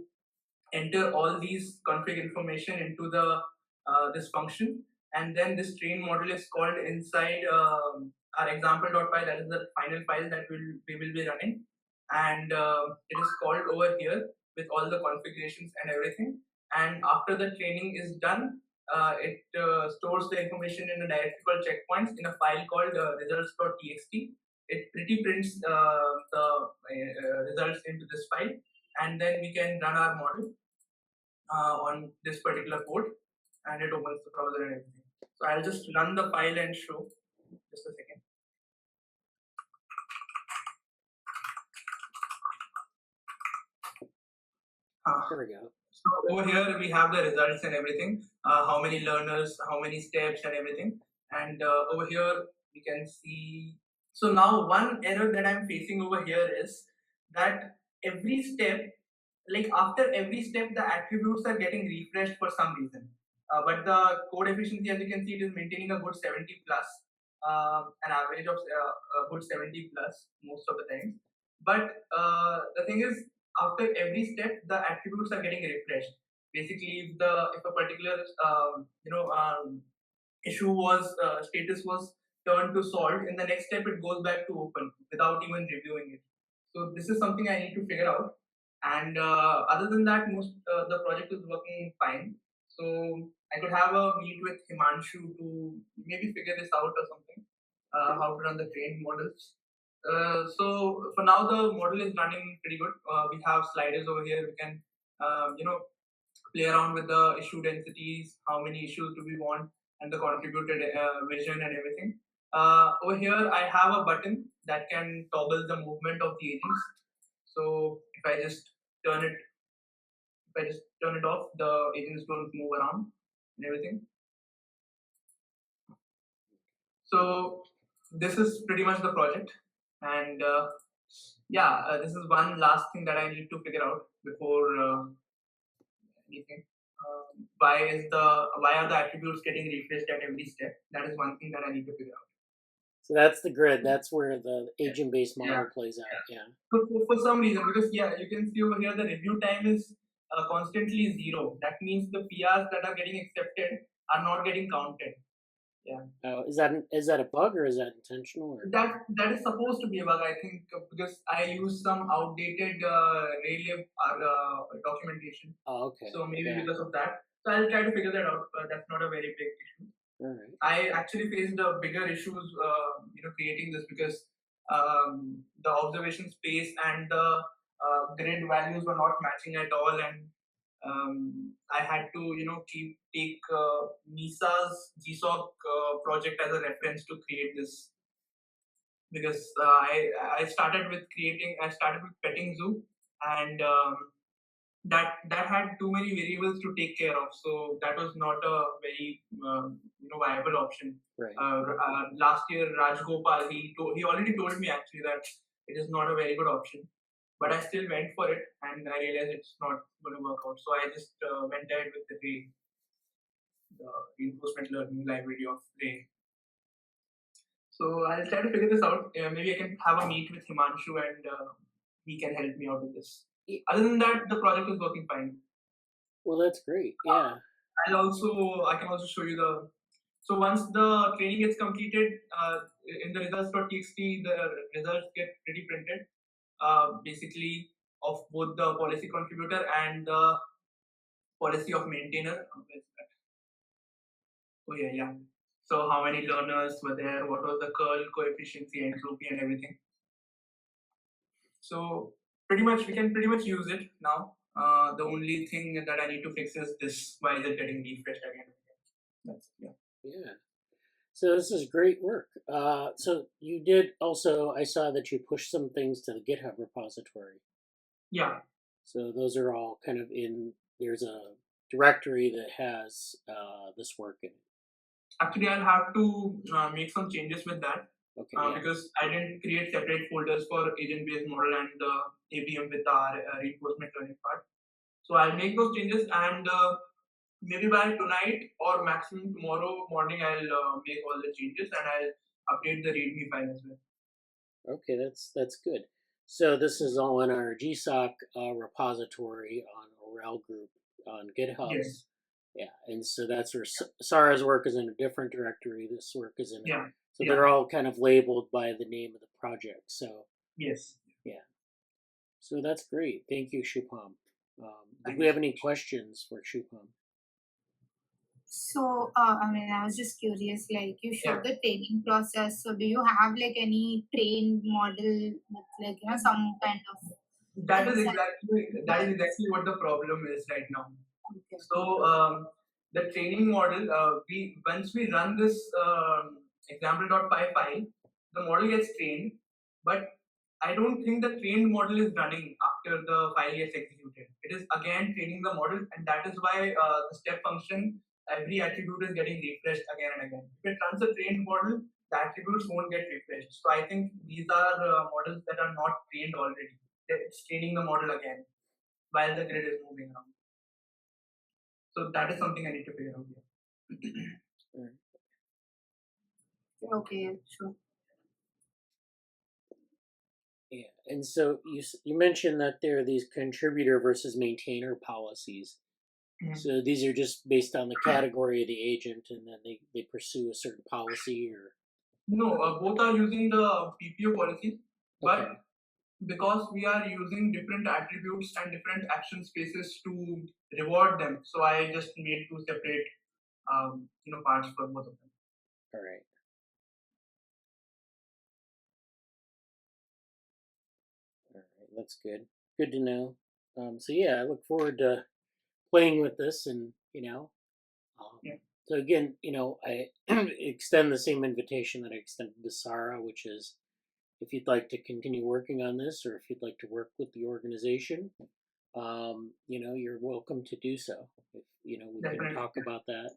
B: enter all these config information into the this function, and then this train model is called inside our example.py. That is the final file that we will be running, and it is called over here with all the configurations and everything. And after the training is done, it stores the information in a directory called checkpoints in a file called results.txt. It pretty prints the results into this file, and then we can run our model on this particular code, and it opens the browser and everything. So I'll just run the file and show. Just a second.
A: There we go.
B: So over here we have the results and everything, how many learners, how many steps and everything. And over here we can see. So now one error that I'm facing over here is that every step, like after every step, the attributes are getting refreshed for some reason. But the code efficiency, as you can see, it is maintaining a good 70 plus, an average of a good 70 plus most of the time. But the thing is, after every step, the attributes are getting refreshed. Basically, if a particular issue was status was turned to solved, in the next step it goes back to open without even reviewing it. So this is something I need to figure out. And other than that, most the project is working fine. So I could have a meet with Himanshu to maybe figure this out or something, how to run the trained models. So for now, the model is running pretty good. We have sliders over here. We can, play around with the issue densities, how many issues do we want, and the contributed vision and everything. Over here, I have a button that can toggle the movement of the agents. So if I just turn it off, the agents don't move around and everything. So this is pretty much the project, and this is one last thing that I need to figure out before anything. Why are the attributes getting refreshed at every step? That is one thing that I need to figure out.
A: So that's the grid. That's where the agent-based model plays out. Yeah.
B: So for some reason, because you can see over here the review time is constantly 0. That means the PRs that are getting accepted are not getting counted. Yeah.
A: Is that a bug or is that intentional? Or?
B: That is supposed to be a bug, I think, because I use some outdated Raylib documentation.
A: Oh, okay.
B: So maybe because of that. So I'll try to figure that out. That's not a very big issue.
A: All right.
B: I actually faced bigger issues, creating this because the observation space and the grid values were not matching at all, and I had to, take Misa's GSOC project as a reference to create this, because I started with petting zoo, and that had too many variables to take care of, so that was not a very viable option.
A: Right.
B: Last year, Rajgopal he already told me actually that it is not a very good option, but I still went for it, and I realized it's not going to work out. So I just went ahead with the reinforcement learning library of Ray. So I'll try to figure this out. Maybe I can have a meet with Himanshu, and he can help me out with this. Other than that, the project is working fine.
A: Well, that's great. Yeah.
B: I can also show you the. So once the training gets completed, in the results.txt, the results get pre-printed, basically of both the policy contributor and the policy of maintainer. Oh yeah. So how many learners were there? What was the curl coefficient, entropy, and everything. So we can pretty much use it now. The only thing that I need to fix is this. Why is it getting refreshed again? That's
A: Yeah. So this is great work. So you did also, I saw that you pushed some things to the GitHub repository.
B: Yeah.
A: So those are all kind of there's a directory that has this work in it.
B: Actually, I'll have to make some changes with that.
A: Okay.
B: Because I didn't create separate folders for agent-based model and ABM with our reinforcement learning part. So I'll make those changes, and maybe by tonight or maximum tomorrow morning, I'll make all the changes, and I'll update the README file as well.
A: Okay, that's good. So this is all in our GSOC repository on Orel group on GitHub.
B: Yes.
A: Yeah, and so that's where Sarrah's work is in a different directory. This work is in
B: yeah.
A: So they're all kind of labeled by the name of the project. So
B: yes.
A: Yeah. So that's great. Thank you, Shubham. Do we have any questions for Shubham?
E: So, I was just curious, like you showed the training process. So, do you have like any trained model with some kind of?
B: That is exactly what the problem is right now. Okay. So, the training model, once we run this example.py file, the model gets trained, but I don't think the trained model is running after the file gets executed. It is again training the model, and that is why the step function, every attribute is getting refreshed again and again. If it runs a trained model, the attributes won't get refreshed. So I think these are models that are not trained already. It's training the model again while the grid is moving around. So that is something I need to figure out. Yeah.
E: Okay, sure.
A: Yeah, and so you mentioned that there are these contributor versus maintainer policies. So these are just based on the category of the agent, and then they pursue a certain policy, or
B: No, both are using the PPO policy, but
A: okay.
B: because we are using different attributes and different action spaces to reward them, so I just made two separate parts for both of them.
A: All right. All right, that's good. Good to know. So yeah, I look forward to playing with this, and
B: Yeah.
A: so again, I extend the same invitation that I extended to Sarrah, which is if you'd like to continue working on this, or if you'd like to work with the organization, you're welcome to do so. If, we
B: Definitely.
A: can talk about that.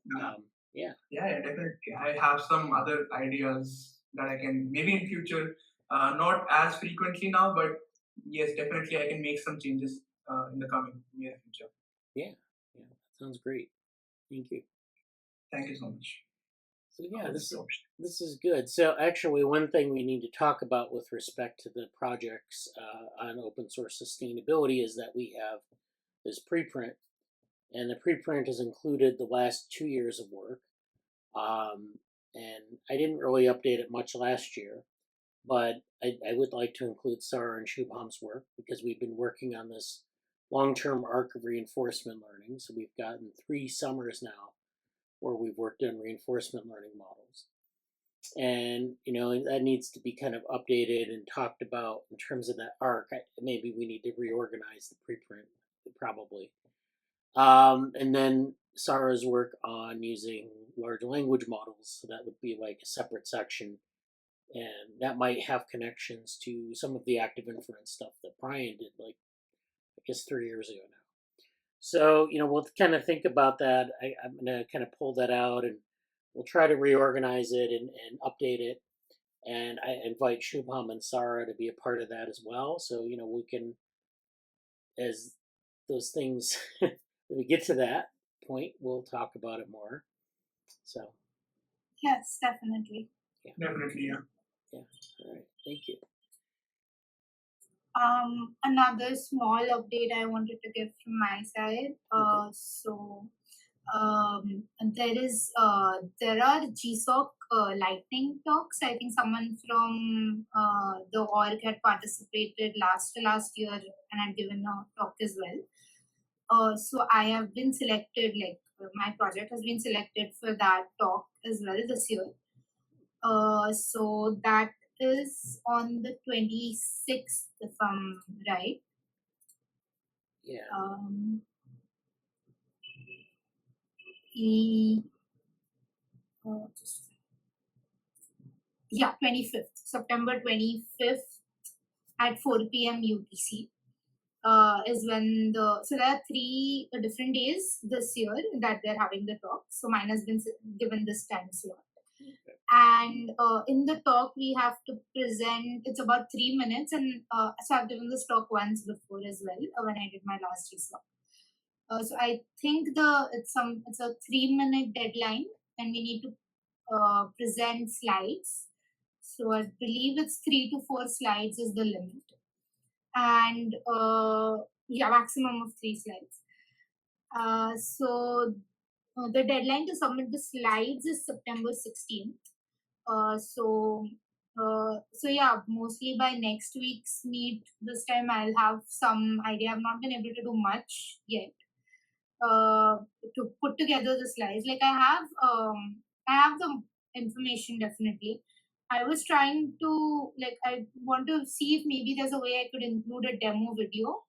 B: Yeah, definitely. I have some other ideas that I can maybe in future, not as frequently now, but yes, definitely I can make some changes in the coming near future.
A: Yeah, that sounds great. Thank you.
B: Thank you so much.
A: So yeah, this is good. So actually, one thing we need to talk about with respect to the projects on open source sustainability is that we have this preprint, and the preprint has included the last 2 years of work. And I didn't really update it much last year, but I would like to include Sarrah and Shubham's work because we've been working on this long-term arc of reinforcement learning. So we've gotten 3 summers now where we've worked on reinforcement learning models. And, that needs to be kind of updated and talked about in terms of that arc. Maybe we need to reorganize the preprint, probably. And then Sarrah's work on using large language models, so that would be like a separate section. And that might have connections to some of the active inference stuff that Brian did, like, I guess 3 years ago now. So, we'll kind of think about that. I'm going to kind of pull that out, and we'll try to reorganize it and update it. And I invite Shubham and Sarrah to be a part of that as well. So, we can, as those things, when we get to that point, we'll talk about it more. So.
E: Yes, definitely.
B: Yeah. Definitely, yeah.
A: Yeah. All right. Thank you.
E: Another small update I wanted to give from my side.
A: Okay.
E: So there are GSOC lightning talks. I think someone from the org had participated last year and had given a talk as well. So I have been selected, my project has been selected for that talk as well this year. So that is on the 26th, if I'm right.
A: Yeah.
E: Yeah, 25th, September 25th at 4 p.m. UTC is when so there are 3 different days this year that they're having the talk. So mine has been given this time slot. Okay. And in the talk, we have to present, it's about 3 minutes. And so I've given this talk once before as well when I did my last GSOC. So I think it's a 3-minute deadline, and we need to present slides. So I believe it's 3 to 4 slides is the limit, and maximum of 3 slides. So the deadline to submit the slides is September 16th. So yeah, mostly by next week's meet this time I'll have some idea. I've not been able to do much yet to put together the slides. Like I have the information definitely. I was trying to I want to see if maybe there's a way I could include a demo video.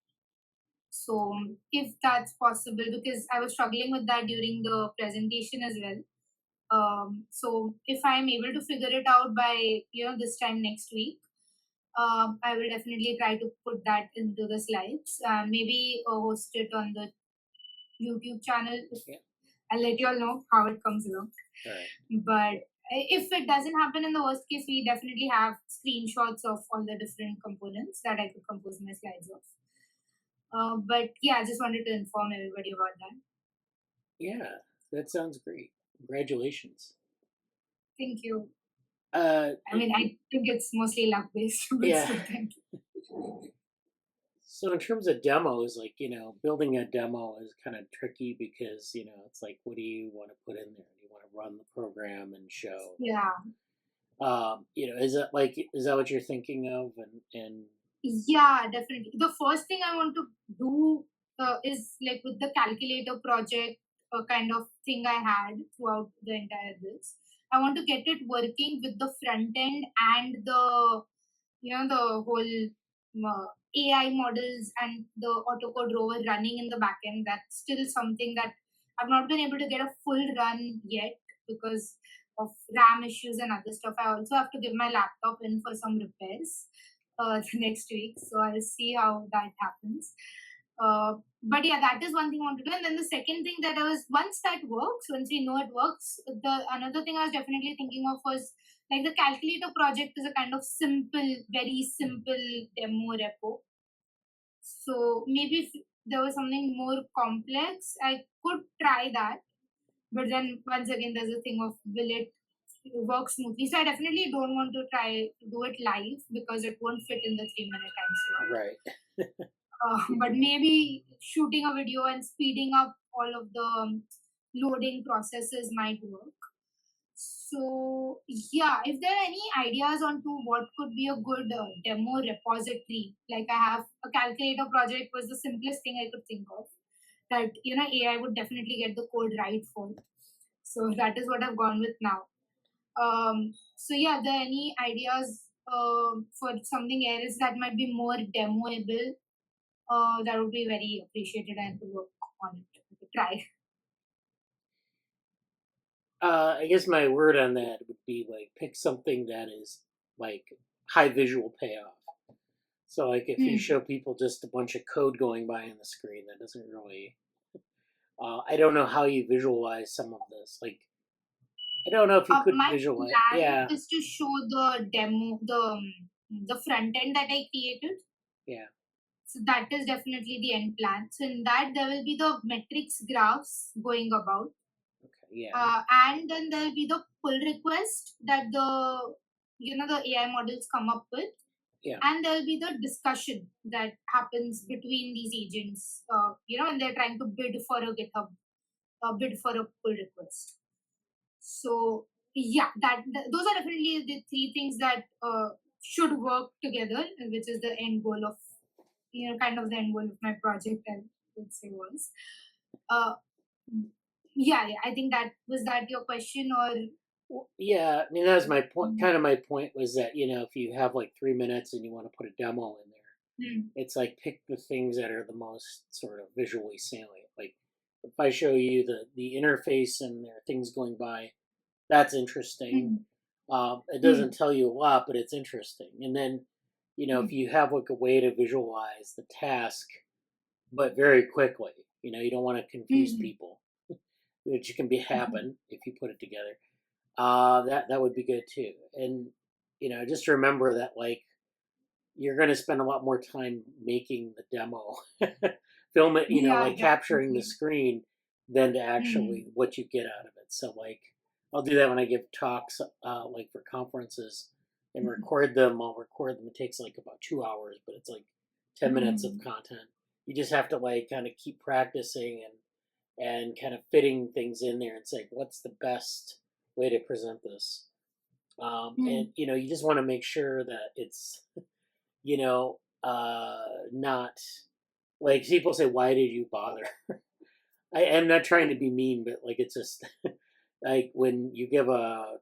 E: So if that's possible, because I was struggling with that during the presentation as well. So if I'm able to figure it out by this time next week, I will definitely try to put that into the slides. Maybe host it on the YouTube channel. I'll let you all know how it comes along.
A: Right.
E: But if it doesn't happen, in the worst case, we definitely have screenshots of all the different components that I could compose my slides of. But yeah, I just wanted to inform everybody about that.
A: Yeah, that sounds great. Congratulations.
E: Thank you.
A: Uh,
E: I mean, I think it's mostly luck based, but
A: Yeah.
E: still thank you.
A: So in terms of demos, like, building a demo is kind of tricky because, it's like, what do you want to put in there? Do you want to run the program and show?
E: Yeah.
A: Is that what you're thinking of? And
E: Yeah, definitely. The first thing I want to do is like with the calculator project kind of thing I had throughout the entire this. I want to get it working with the front end and the whole AI models and the autocode rover running in the back end. That's still something that I've not been able to get a full run yet because of RAM issues and other stuff. I also have to give my laptop in for some repairs the next week, so I'll see how that happens. But yeah, that is one thing I want to do. And then the second thing that once we know it works, the another thing I was definitely thinking of was like the calculator project is a kind of very simple demo repo. So maybe if there was something more complex, I could try that. But then once again, there's a thing of will it work smoothly? So I definitely don't want to try to do it live because it won't fit in the 3-minute time slot.
A: right.
E: But maybe shooting a video and speeding up all of the loading processes might work. So yeah, if there are any ideas on to what could be a good demo repository, like I have a calculator project was the simplest thing I could think of that AI would definitely get the code right for. So that is what I've gone with now. So yeah, there are any ideas for something else that might be more demoable? That would be very appreciated and to work on it, to try.
A: I guess my word on that would be like pick something that is like high visual payoff. So like if you show people just a bunch of code going by on the screen, that doesn't really. I don't know how you visualize some of this. Like I don't know if you could
E: My
A: visualize.
E: plan
A: Yeah.
E: is to show the demo, the front end that I created.
A: Yeah.
E: So that is definitely the end plan. So in that there will be the metrics graphs going about.
A: Okay. Yeah.
E: And then there will be the pull request that the AI models come up with.
A: Yeah.
E: And there will be the discussion that happens between these agents, and they're trying to bid for a GitHub, bid for a pull request. So yeah, those are definitely the three things that should work together, which is the end goal of, kind of the end goal of my project, I would say was. Yeah, I think was that your question or.
A: Yeah, I mean that was my point. Kind of my point was that if you have like 3 minutes and you want to put a demo in there, it's like pick the things that are the most sort of visually salient. Like if I show you the interface and there are things going by, that's interesting. It doesn't tell you a lot, but it's interesting. And then if you have like a way to visualize the task, but very quickly, you don't want to confuse people, which can happen if you put it together. That would be good too. And just remember that like you're going to spend a lot more time making the demo, film it, like capturing the screen, than to actually what you get out of it. So like I'll do that when I give talks, like for conferences, and record them. I'll record them. It takes like about 2 hours, but it's like 10 minutes of content. You just have to like kind of keep practicing and kind of fitting things in there and say what's the best way to present this. And you just want to make sure that it's not like people say, why did you bother? I am not trying to be mean, but like it's just like when you give a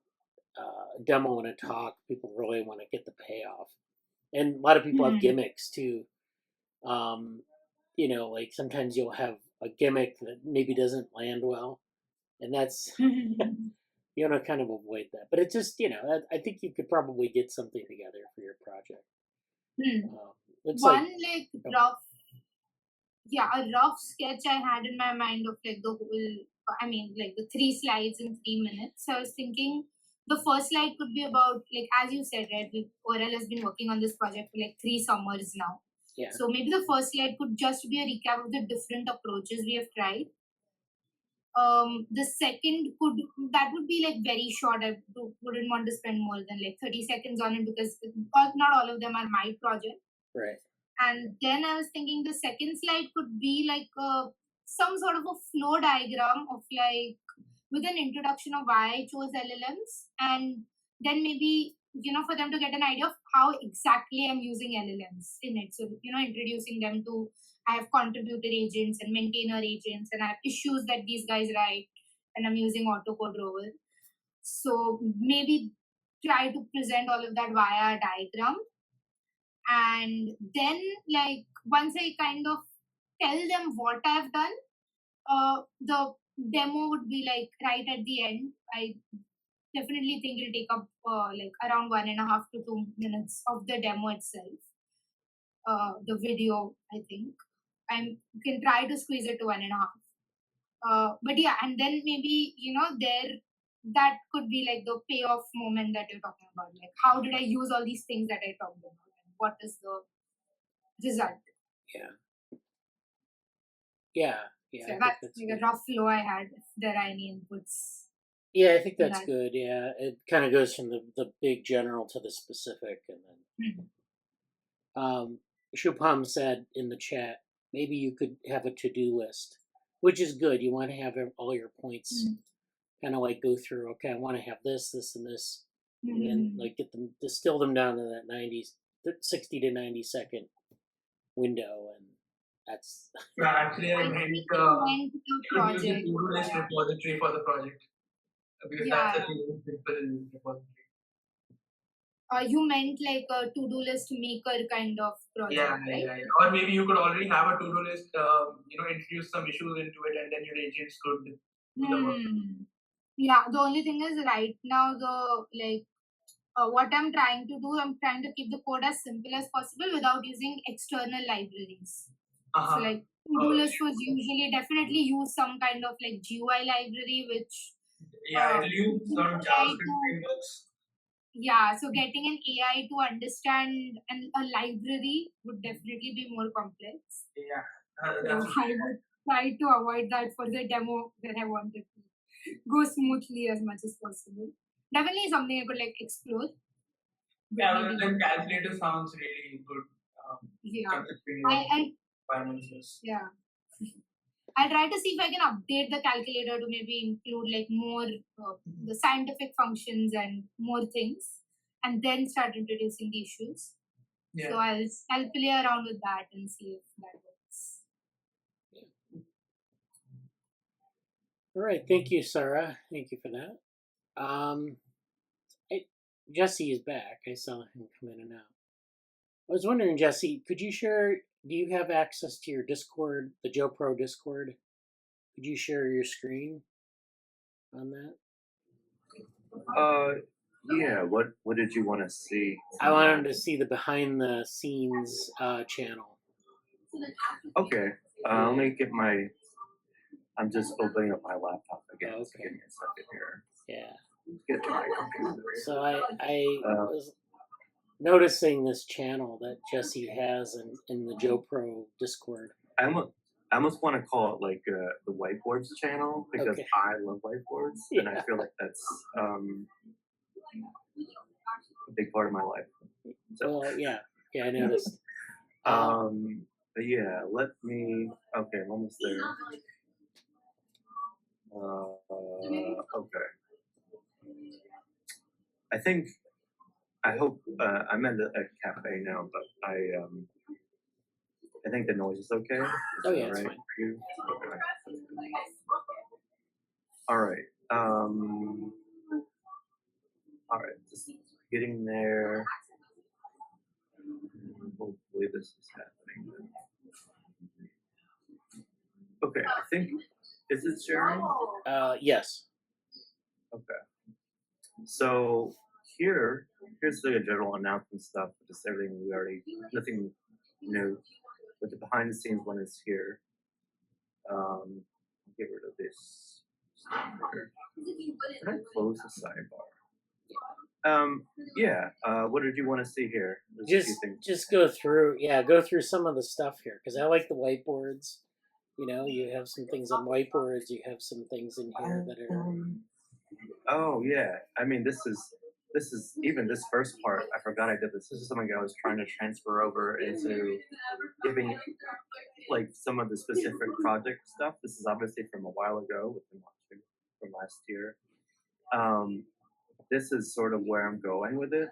A: demo and a talk, people really want to get the payoff, and a lot of people have gimmicks too. Like sometimes you'll have a gimmick that maybe doesn't land well, and that's kind of avoid that. But it's just I think you could probably get something together for your project.
E: A rough sketch I had in my mind of like the whole, like the 3 slides in 3 minutes. So I was thinking the first slide could be about, like, as you said, right, Oral has been working on this project for like 3 summers now.
A: Yeah.
E: So maybe the first slide could just be a recap of the different approaches we have tried. The second would be like very short. I wouldn't want to spend more than like 30 seconds on it because not all of them are my project.
A: Right.
E: And then I was thinking the second slide could be like some sort of a flow diagram of like with an introduction of why I chose LLMs, and then maybe for them to get an idea of how exactly I'm using LLMs in it. So introducing them to, I have contributor agents and maintainer agents, and I have issues that these guys write, and I'm using autocode rover. So maybe try to present all of that via a diagram, and then like once I kind of tell them what I've done, the demo would be like right at the end. I definitely think it'll take up like around 1.5 to 2 minutes of the demo itself. The video, I think, and you can try to squeeze it to 1.5. But yeah, and then maybe there that could be like the payoff moment that you're talking about. Like, how did I use all these things that I talked about? And what is the result?
A: Yeah.
E: So that's like a rough flow I had. If there are any inputs.
A: Yeah, I think that's good. Yeah, it kind of goes from the big general to the specific, and then Shubham said in the chat, maybe you could have a to-do list, which is good. You want to have all your points kind of like go through. Okay, I want to have this, this, and this, and then like get them, distill them down to that 60 to 90 second window, and that's.
B: Actually, I meant use the to-do list repository for the project because that's a really simple repository.
E: You meant like a to-do list maker kind of project, right?
B: Yeah. Or maybe you could already have a to-do list, introduce some issues into it, and then your agents could do the work.
E: Yeah, the only thing is right now what I'm trying to do, I'm trying to keep the code as simple as possible without using external libraries. So like to-do list was usually definitely use some kind of like GUI library, which
B: it'll use some JavaScript frameworks.
E: Yeah, so getting an AI to understand a library would definitely be more complex. So I would try to avoid that for the demo that I wanted to go smoothly as much as possible. Definitely something I could like explore.
B: The calculator sounds really good.
E: I'll try to see if I can update the calculator to maybe include like more the scientific functions and more things, and then start introducing the issues. So I'll play around with that and see if that works.
A: All right, thank you, Sarrah. Thank you for that. Jesse is back. I saw him come in and out. I was wondering, Jesse, could you share? Do you have access to your Discord, the Joe Pro Discord? Could you share your screen on that?
C: Yeah. What did you want to see?
A: I wanted to see the behind the scenes channel.
C: Okay. Let me get my. I'm just opening up my laptop again.
A: Okay.
C: So give me a second here.
A: Yeah.
C: Get to my computer.
A: So I was noticing this channel that Jesse has in the Joe Pro Discord.
C: I almost want to call it like the whiteboards channel because I love whiteboards and I feel like that's a big part of my life. So.
A: Well, yeah, I noticed.
C: But yeah, let me. Okay, I'm almost there. Okay. I hope I'm at a cafe now, but I think the noise is okay.
A: It's fine.
C: For you? Okay. All right. All right. Just getting there. Hopefully this is happening. Okay. I think is it sharing?
A: Yes.
C: Okay. So here's the general announcement stuff. Just everything we already, nothing new. But the behind the scenes one is here. Get rid of this stuff here. Can I close the sidebar? Yeah. What did you want to see here?
A: Just go through some of the stuff here because I like the whiteboards. You have some things on whiteboards, you have some things in here that are.
C: Oh yeah, I mean this is even this first part. I forgot I did this. This is something I was trying to transfer over into giving like some of the specific project stuff. This is obviously from a while ago, from last year. This is sort of where I'm going with it.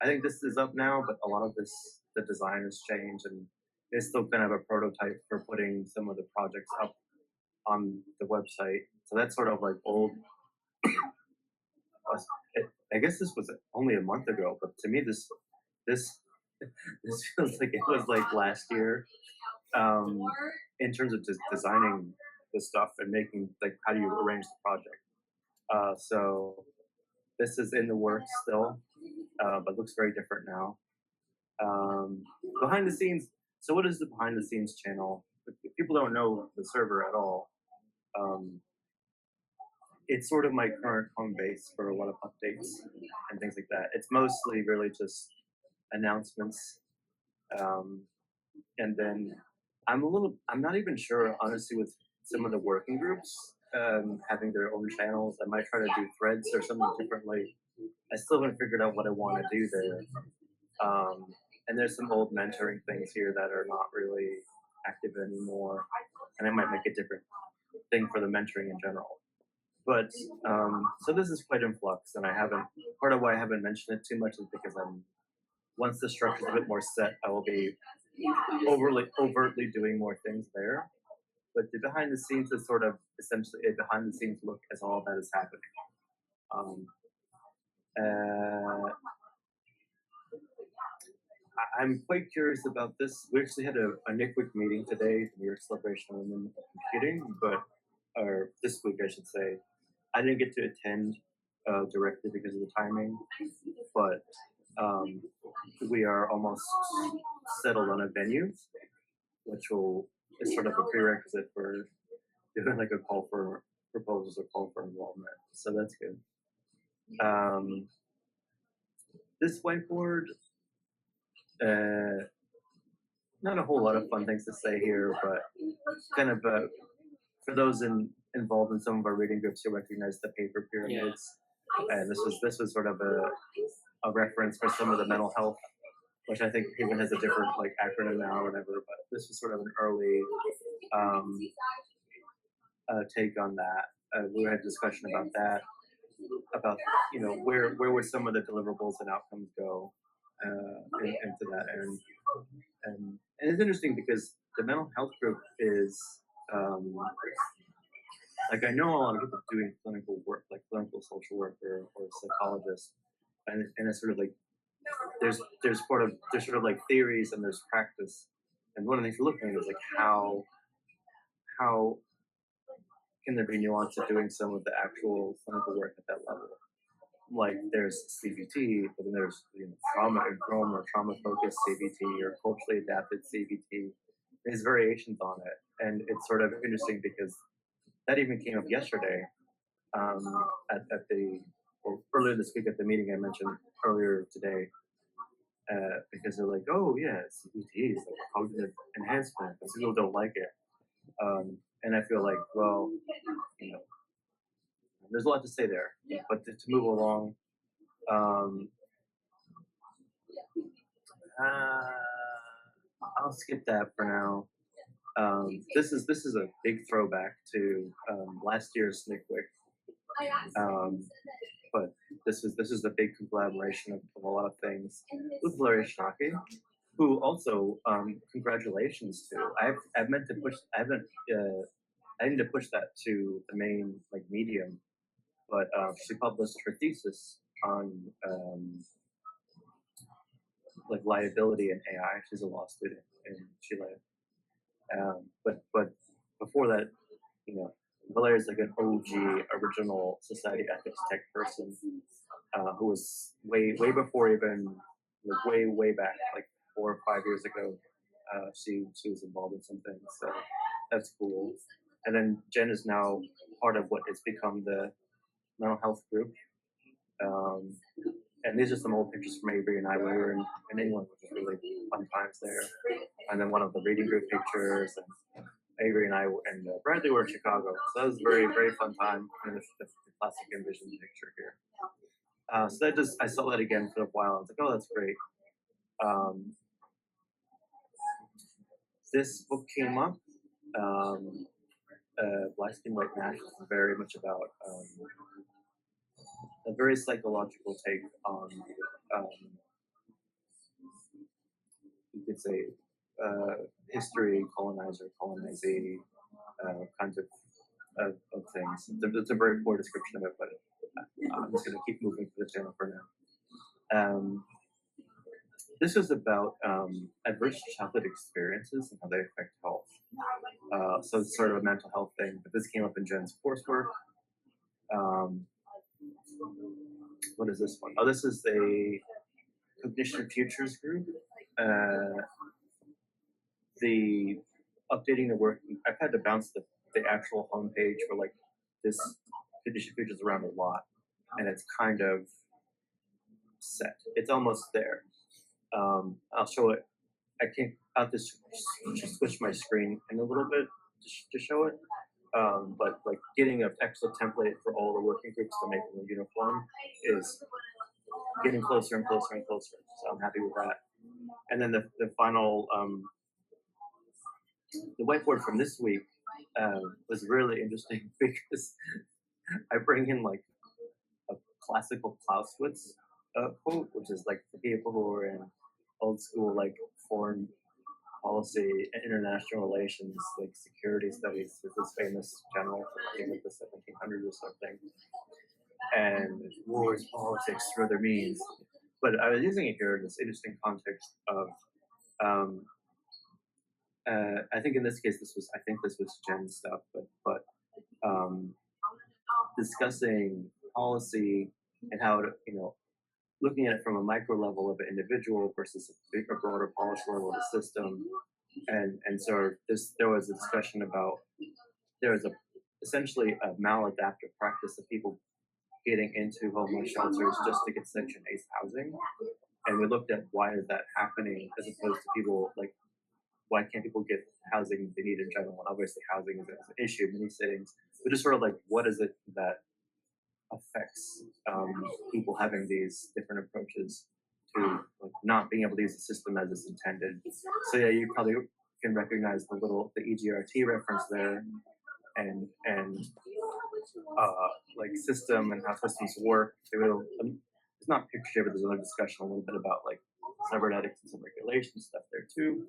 C: I think this is up now, but a lot of the design has changed, and it's still kind of a prototype for putting some of the projects up on the website. So that's sort of like old. I guess this was only a month ago, but to me this this feels like it was like last year. In terms of just designing the stuff and making like how do you arrange the project. So this is in the works still, but looks very different now. Behind the scenes. So what is the behind the scenes channel? If people don't know the server at all, it's sort of my current home base for a lot of updates and things like that. It's mostly really just announcements, and then I'm not even sure honestly with some of the working groups having their own channels. I might try to do threads or something differently. I still haven't figured out what I want to do there. And there's some old mentoring things here that are not really active anymore, and I might make a different thing for the mentoring in general. But so this is quite in flux, and part of why I haven't mentioned it too much is because once the structure is a bit more set, I will be overtly doing more things there. But the behind the scenes is sort of essentially a behind the scenes look as all that is happening. I'm quite curious about this. We actually had a NICWIC meeting today, the New York Celebration of Women in Computing, or this week I should say. I didn't get to attend directly because of the timing, but we are almost settled on a venue, which is sort of a prerequisite for doing like a call for proposals or call for involvement. So that's good. This whiteboard, not a whole lot of fun things to say here, but kind of for those involved in some of our reading groups who recognize the paper pyramids, and this was sort of a reference for some of the mental health, which I think even has a different like acronym now or whatever. But this was sort of an early take on that. We had a discussion about that, about where would some of the deliverables and outcomes go into that, and it's interesting because the mental health group is like I know a lot of people doing clinical work, like clinical social work or psychologists, and it's sort of like there's sort of like theories and there's practice, and one of the things we're looking at is like how can there be nuance to doing some of the actual clinical work at that level? Like there's CBT, but then there's trauma-informed or trauma-focused CBT or culturally adapted CBT. There's variations on it, and it's sort of interesting because that even came up yesterday earlier this week at the meeting I mentioned earlier today, because they're like, oh yeah, CBT is like cognitive enhancement, but people don't like it, and I feel like, well, there's a lot to say there, but to move along, I'll skip that for now. This is a big throwback to last year's NICWIC, but this is a big collaboration of a lot of things with Larry Schnake, who also congratulations to. I've meant to push. I need to push that to the main like medium, but she published her thesis on like liability in AI. She's a law student in Chile. But before that, Valeria is like an OG original society ethics tech person who was way before even like way back, like 4 or 5 years ago. She was involved in some things, so that's cool. And then Jen is now part of what has become the mental health group. And these are some old pictures from Avery and I when we were in England, which was really fun times there. And then one of the reading group pictures, Avery and I and Bradley were in Chicago, so that was a very, very fun time. And the classic Envision picture here. So that I saw that again for a while. I was like, oh, that's great. This book came up. Black Skin White Nash is very much about a very psychological take on, you could say, history, colonizer, colonizee, kinds of things. It's a very poor description of it, but I'm just going to keep moving to the channel for now. This is about adverse childhood experiences and how they affect health. So it's sort of a mental health thing, but this came up in Jen's coursework. What is this one? Oh, this is a Cognition Futures group. The updating the work, I've had to bounce the actual homepage for like this Cognition Futures around a lot, and it's kind of set. It's almost there. I'll show it. I'll just switch my screen in a little bit to show it. But like getting an excellent template for all the working groups to make them uniform is getting closer and closer and closer. So I'm happy with that. And then the final, the whiteboard from this week was really interesting because I bring in like a classical Clausewitz quote, which is like for people who are in old school like foreign policy and international relations, like security studies, with this famous general from I think like the 1700s or something. And wars, politics through their means. But I was using it here in this interesting context of, I think in this case this was Jen's stuff, but discussing policy and how to, looking at it from a micro level of an individual versus a bigger, broader, polished level of the system. And so there was a discussion about, there was essentially a maladaptive practice of people getting into homeless shelters just to get Section 8 housing. And we looked at why is that happening as opposed to people like, why can't people get housing they need in general? And obviously housing is an issue in many settings, but just sort of like, what is it that affects people having these different approaches to like not being able to use the system as it's intended. So yeah, you probably can recognize the EGRT reference there, and like system and how systems work. It's not pictured here, but there's another discussion a little bit about like cybernetics and some regulation stuff there too.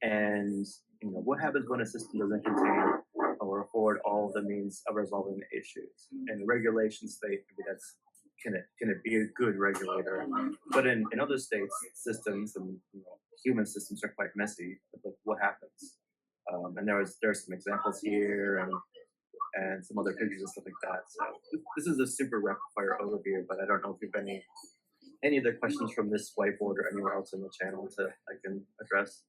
C: And what happens when a system doesn't contain or afford all the means of resolving the issues? In the regulation state, maybe can it be a good regulator? But in other states, systems and human systems are quite messy. Like what happens? And there's some examples here and some other pictures and stuff like that. So this is a super rapid fire overview, but I don't know if you have any other questions from this whiteboard or anywhere else in the channel I can address.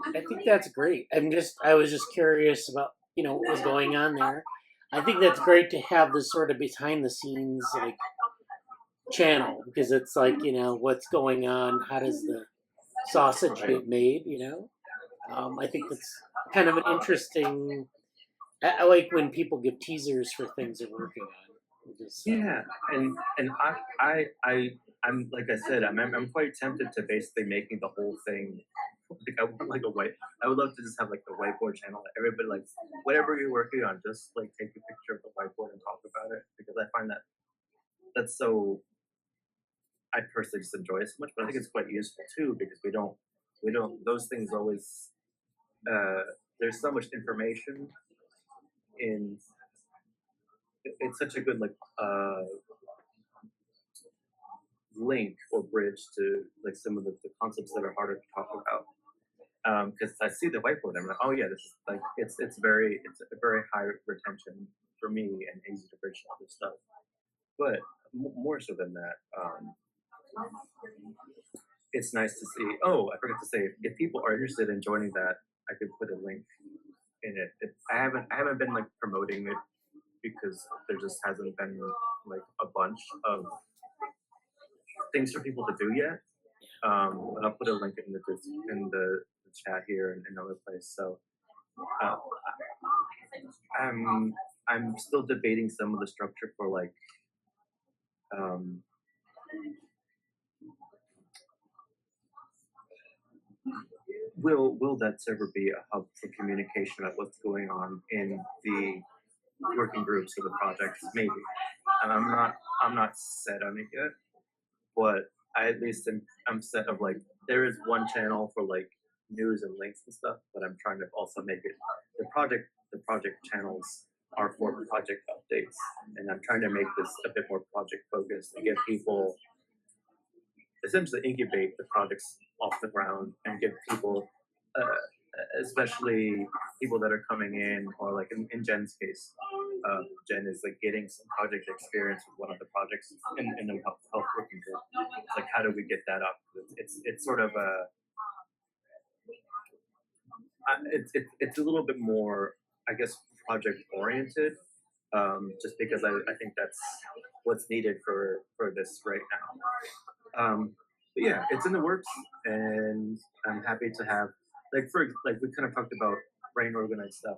A: I think that's great. I was just curious about, what was going on there. I think that's great to have this sort of behind the scenes like channel, because it's like, what's going on, how does the sausage get made, I think that's kind of an interesting, I like when people give teasers for things they're working on.
C: Yeah, and I'm like I said, I'm quite tempted to basically making the whole thing like I would love to just have like the whiteboard channel that everybody like whatever you're working on, just like take a picture of the whiteboard and talk about it, because I find that's so, I personally just enjoy it so much, but I think it's quite useful too, because we don't those things always there's so much information in it's such a good like link or bridge to like some of the concepts that are harder to talk about. Because I see the whiteboard, I'm like, oh yeah, this is like it's a very high retention for me and easy to bridge all this stuff. But more so than that, it's nice to see. Oh, I forgot to say, if people are interested in joining that, I could put a link in it. I haven't been like promoting it because there just hasn't been like a bunch of things for people to do yet. But I'll put a link in the chat here and another place. So uh, I'm still debating some of the structure for like will that server be a hub for communication about what's going on in the working groups or the projects? Maybe. And I'm not set on it yet, but I at least I'm set of like there is one channel for like news and links and stuff, but I'm trying to also make it the project channels are for project updates, and I'm trying to make this a bit more project focused and get people essentially incubate the projects off the ground and give people, especially people that are coming in, or like in Jen's case, Jen is like getting some project experience with one of the projects in the health working group. It's like, how do we get that up? It's sort of it's a little bit more, I guess, project oriented, just because I think that's what's needed for this right now. But yeah, it's in the works, and I'm happy to have like we kind of talked about brain organized stuff.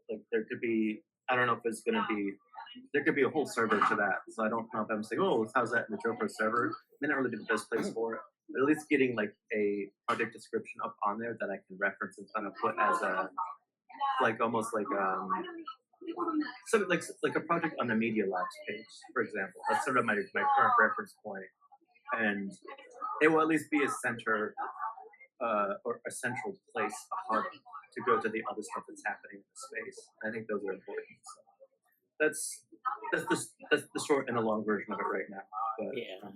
C: Like there could be, I don't know if it's gonna be, there could be a whole server to that. So I don't know if I'm saying, oh, how's that in the Joker server? May not really be the best place for it, but at least getting like a project description up on there that I can reference and kind of put as a like almost like something like a project on the Media Labs page, for example. That's sort of my current reference point. And it will at least be a center or a central place, a hub to go to the other stuff that's happening in the space. I think those are important. So that's the short and the long version of it right now. But,
A: yeah.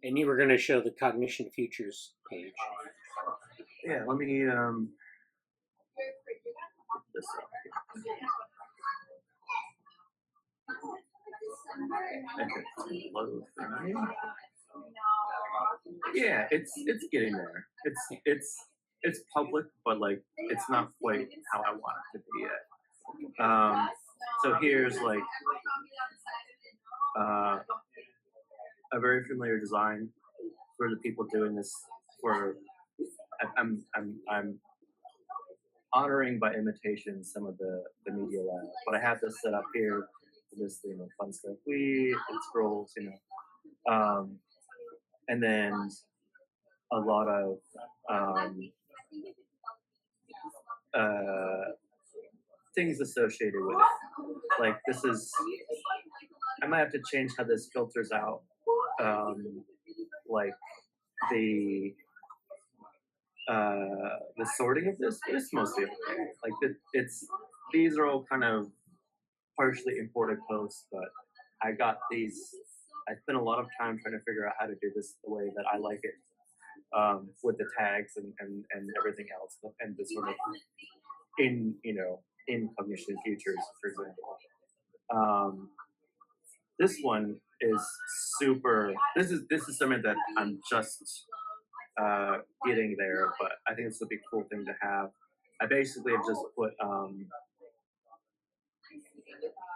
A: And you were going to show the Cognition Futures page.
C: Yeah, let me put this up here. Yeah, it's getting there. It's public, but like it's not quite how I want it to be yet. So here's like a very familiar design for the people doing this. For I'm honoring by imitation some of the Media Lab, but I have this set up here for this fun stuff. It scrolls, and then a lot of things associated with it. Like this is, I might have to change how this filters out, like the sorting of this, but it's mostly okay. Like these are all kind of partially imported posts, but I got these. I spent a lot of time trying to figure out how to do this the way that I like it, with the tags and everything else, and the sort of in cognition futures, for example. This one is super. This is something that I'm just getting there, but I think this would be a cool thing to have. I basically have just put.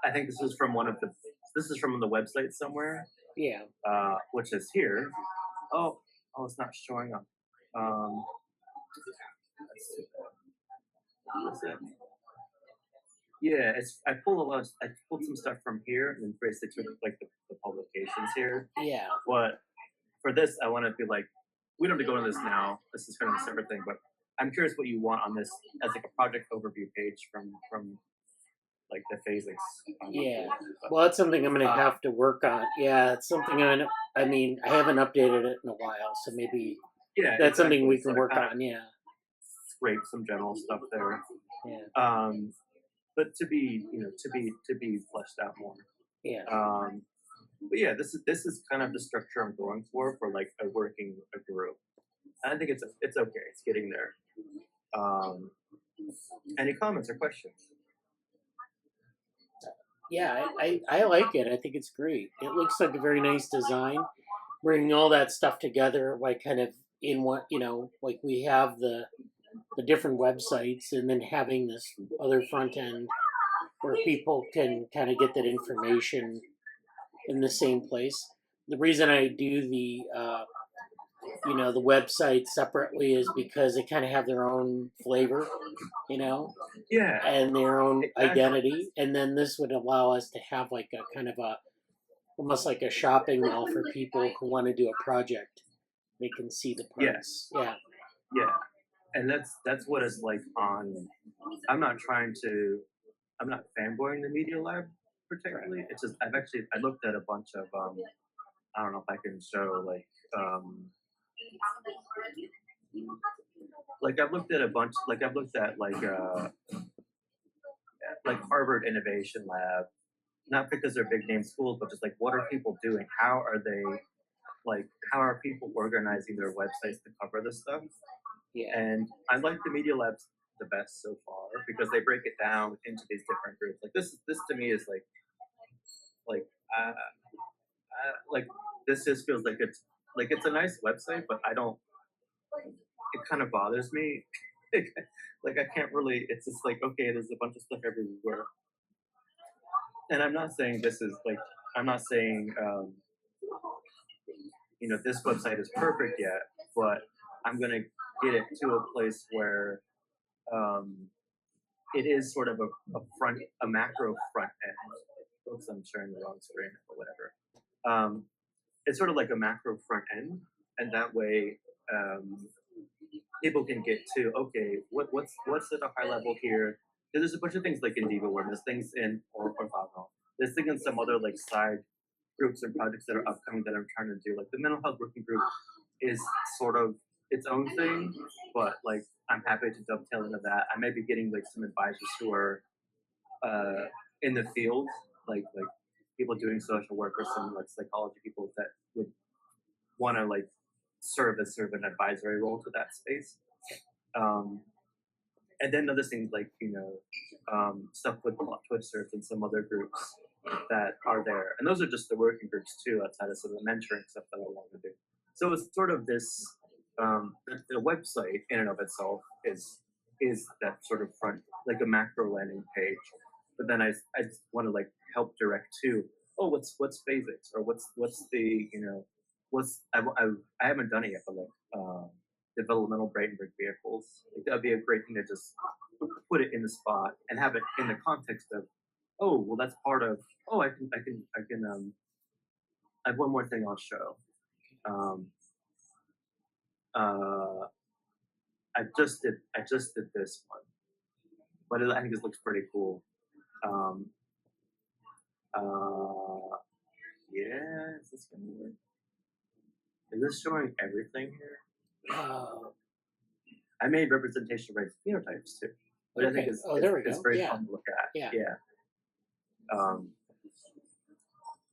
C: I think this is from the website somewhere.
A: Yeah.
C: Which is here. Oh, it's not showing up. Yeah, I pulled some stuff from here and then basically took like the publications here.
A: Yeah.
C: But for this, I want to be like, we don't have to go into this now. This is kind of a separate thing, but I'm curious what you want on this as like a project overview page from like the physics.
A: Yeah. Well, that's something I'm going to have to work on. Yeah, it's something I haven't updated it in a while, so maybe that's something we can work on. Yeah.
C: Scrape some general stuff there.
A: Yeah.
C: But to be fleshed out more.
A: Yeah.
C: But yeah, this is kind of the structure I'm going for like a working group. And I think it's okay. It's getting there. Any comments or questions?
A: Yeah, I like it. I think it's great. It looks like a very nice design, bringing all that stuff together, like kind of in what like we have the different websites, and then having this other front end where people can kind of get that information in the same place. The reason I do the you know, the website separately is because they kind of have their own flavor, you know,
C: Yeah,
A: and their own
C: exactly.
A: identity. And then this would allow us to have like a kind of a, almost like a shopping mall for people who want to do a project. They can see the parts. Yeah.
C: Yeah, and that's what it's like on. I'm not fanboying the Media Lab particularly. It's just I looked at a bunch of I don't know if I can show I've looked at a bunch I've looked at Harvard Innovation Lab, not because they're big name schools, but just like what are people doing? How are people organizing their websites to cover this stuff?
A: Yeah.
C: And I like the Media Labs the best so far because they break it down into these different groups. Like this to me is this just feels like it's a nice website, but I don't. It kind of bothers me. Like I can't really. It's just like okay, there's a bunch of stuff everywhere, and I'm not saying this is like. I'm not saying this website is perfect yet, but I'm gonna get it to a place where it is sort of a macro front end. Oops, I'm sharing the wrong screen or whatever. It's sort of like a macro front end, and that way people can get to what's at a high level here. There's a bunch of things like in DivaWorm, there's things in orthogonal, there's things in some other like side groups and projects that are upcoming that I'm trying to do. Like the mental health working group is sort of its own thing, but like I'm happy to dovetail into that. I may be getting like some advisors who are in the field, like people doing social work or some like psychology people that would want to like serve as sort of an advisory role to that space. And then other things like stuff with Twisters and some other groups that are there, and those are just the working groups too, outside of some of the mentoring stuff that I want to do. So it's sort of this. The website in and of itself is that sort of front, like a macro landing page. But then I just want to like help direct to what's physics or what's the I haven't done it yet, but like developmental Bradenburg vehicles. Like, that'd be a great thing to just put it in the spot and have it in the context of that's part of I have one more thing I'll show. I just did this one, but I think this looks pretty cool. Yeah, is this gonna work? Is this showing everything here? I made representation rates phenotypes too, but I think it's very fun to look at. Yeah.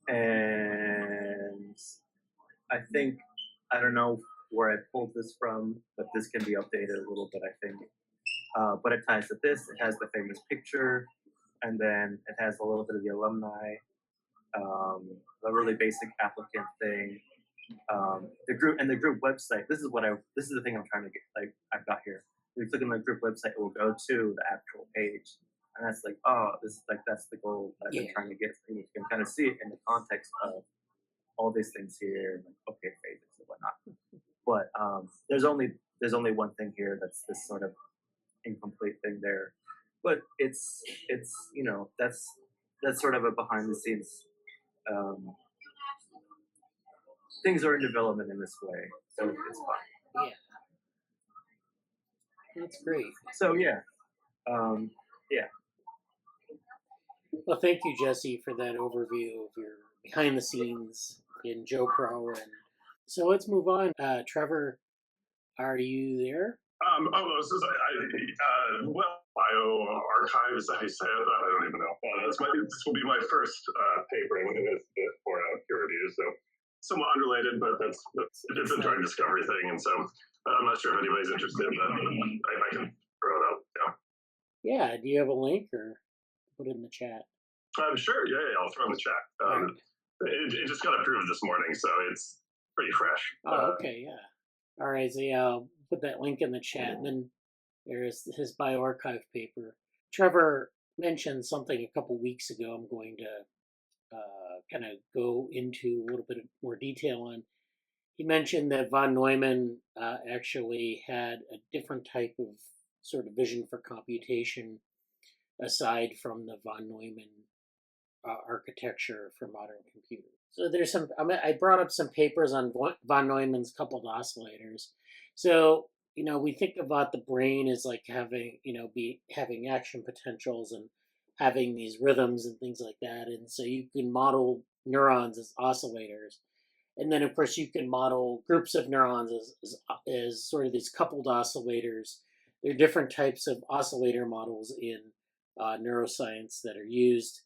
C: And I think I don't know where I pulled this from, but this can be updated a little bit, I think. But it ties to this. It has the famous picture, and then it has a little bit of the alumni, a really basic applicant thing. The group website. This is the thing I'm trying to get. Like I've got here. If you click on the group website, it will go to the actual page, and that's like, that's the goal that I'm trying to get. You can kind of see it in the context of all these things here, like physics and whatnot. But there's only one thing here that's this sort of incomplete thing there. But it's that's sort of a behind the scenes. Things are in development in this way, so it's fun.
A: Yeah, that's great.
C: So yeah.
A: Well, thank you, Jesse, for that overview of your behind the scenes in JoePro. And so let's move on. Trevor, are you there?
F: bioRxiv, is that how you say it? I don't even know. This will be my first paper for peer review, so somewhat unrelated, but it's a drug discovery thing, and so I'm not sure if anybody's interested, but I can throw it out.
A: Yeah. Do you have a link or put it in the chat?
F: Sure. Yeah, I'll throw it in the chat. It just got approved this morning, so it's pretty fresh.
A: Okay. Yeah. All right. So I'll put that link in the chat, and then there's his bioRxiv paper. Trevor mentioned something a couple weeks ago. I'm going to kind of go into a little bit more detail on. he mentioned that von Neumann actually had a different type of sort of vision for computation aside from the von Neumann architecture for modern computers. So there's some, I brought up some papers on von Neumann's coupled oscillators. So, we think about the brain as like having, having action potentials and having these rhythms and things like that. And so you can model neurons as oscillators. And then, of course, you can model groups of neurons as sort of these coupled oscillators. There are different types of oscillator models in neuroscience that are used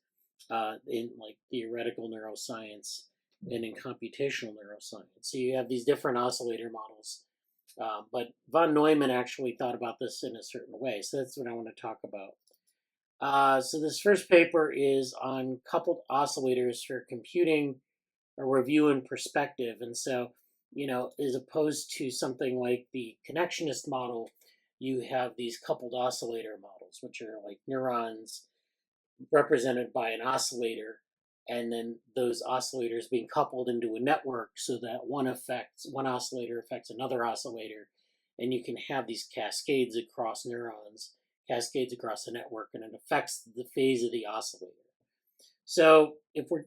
A: in like theoretical neuroscience and in computational neuroscience. So you have these different oscillator models. But von Neumann actually thought about this in a certain way. So that's what I want to talk about. So this first paper is on coupled oscillators for computing, a review and perspective. And so, as opposed to something like the connectionist model, you have these coupled oscillator models, which are like neurons represented by an oscillator, and then those oscillators being coupled into a network so that one oscillator affects another oscillator, and you can have these cascades across neurons, cascades across the network, and it affects the phase of the oscillator. So if we're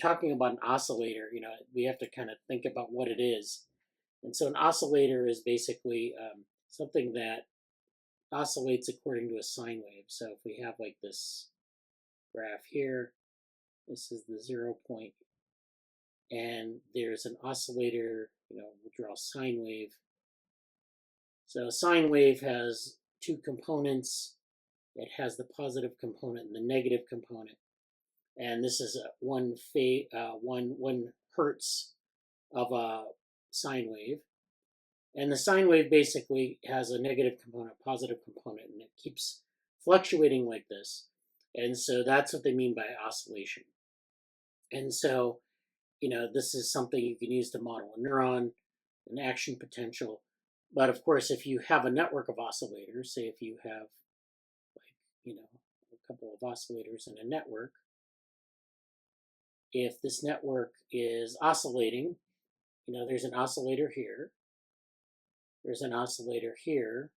A: talking about an oscillator, we have to kind of think about what it is. And so an oscillator is basically something that oscillates according to a sine wave. So if we have like this graph here, this is the 0 point, and there's an oscillator, we'll draw a sine wave. So a sine wave has two components. It has the positive component and the negative component. And this is one hertz of a sine wave. And the sine wave basically has a negative component, positive component, and it keeps fluctuating like this. And so that's what they mean by oscillation. And so, this is something you can use to model a neuron, an action potential. But of course, if you have a network of oscillators, say if you have a couple of oscillators in a network, if this network is oscillating, there's an oscillator here, there's an oscillator here,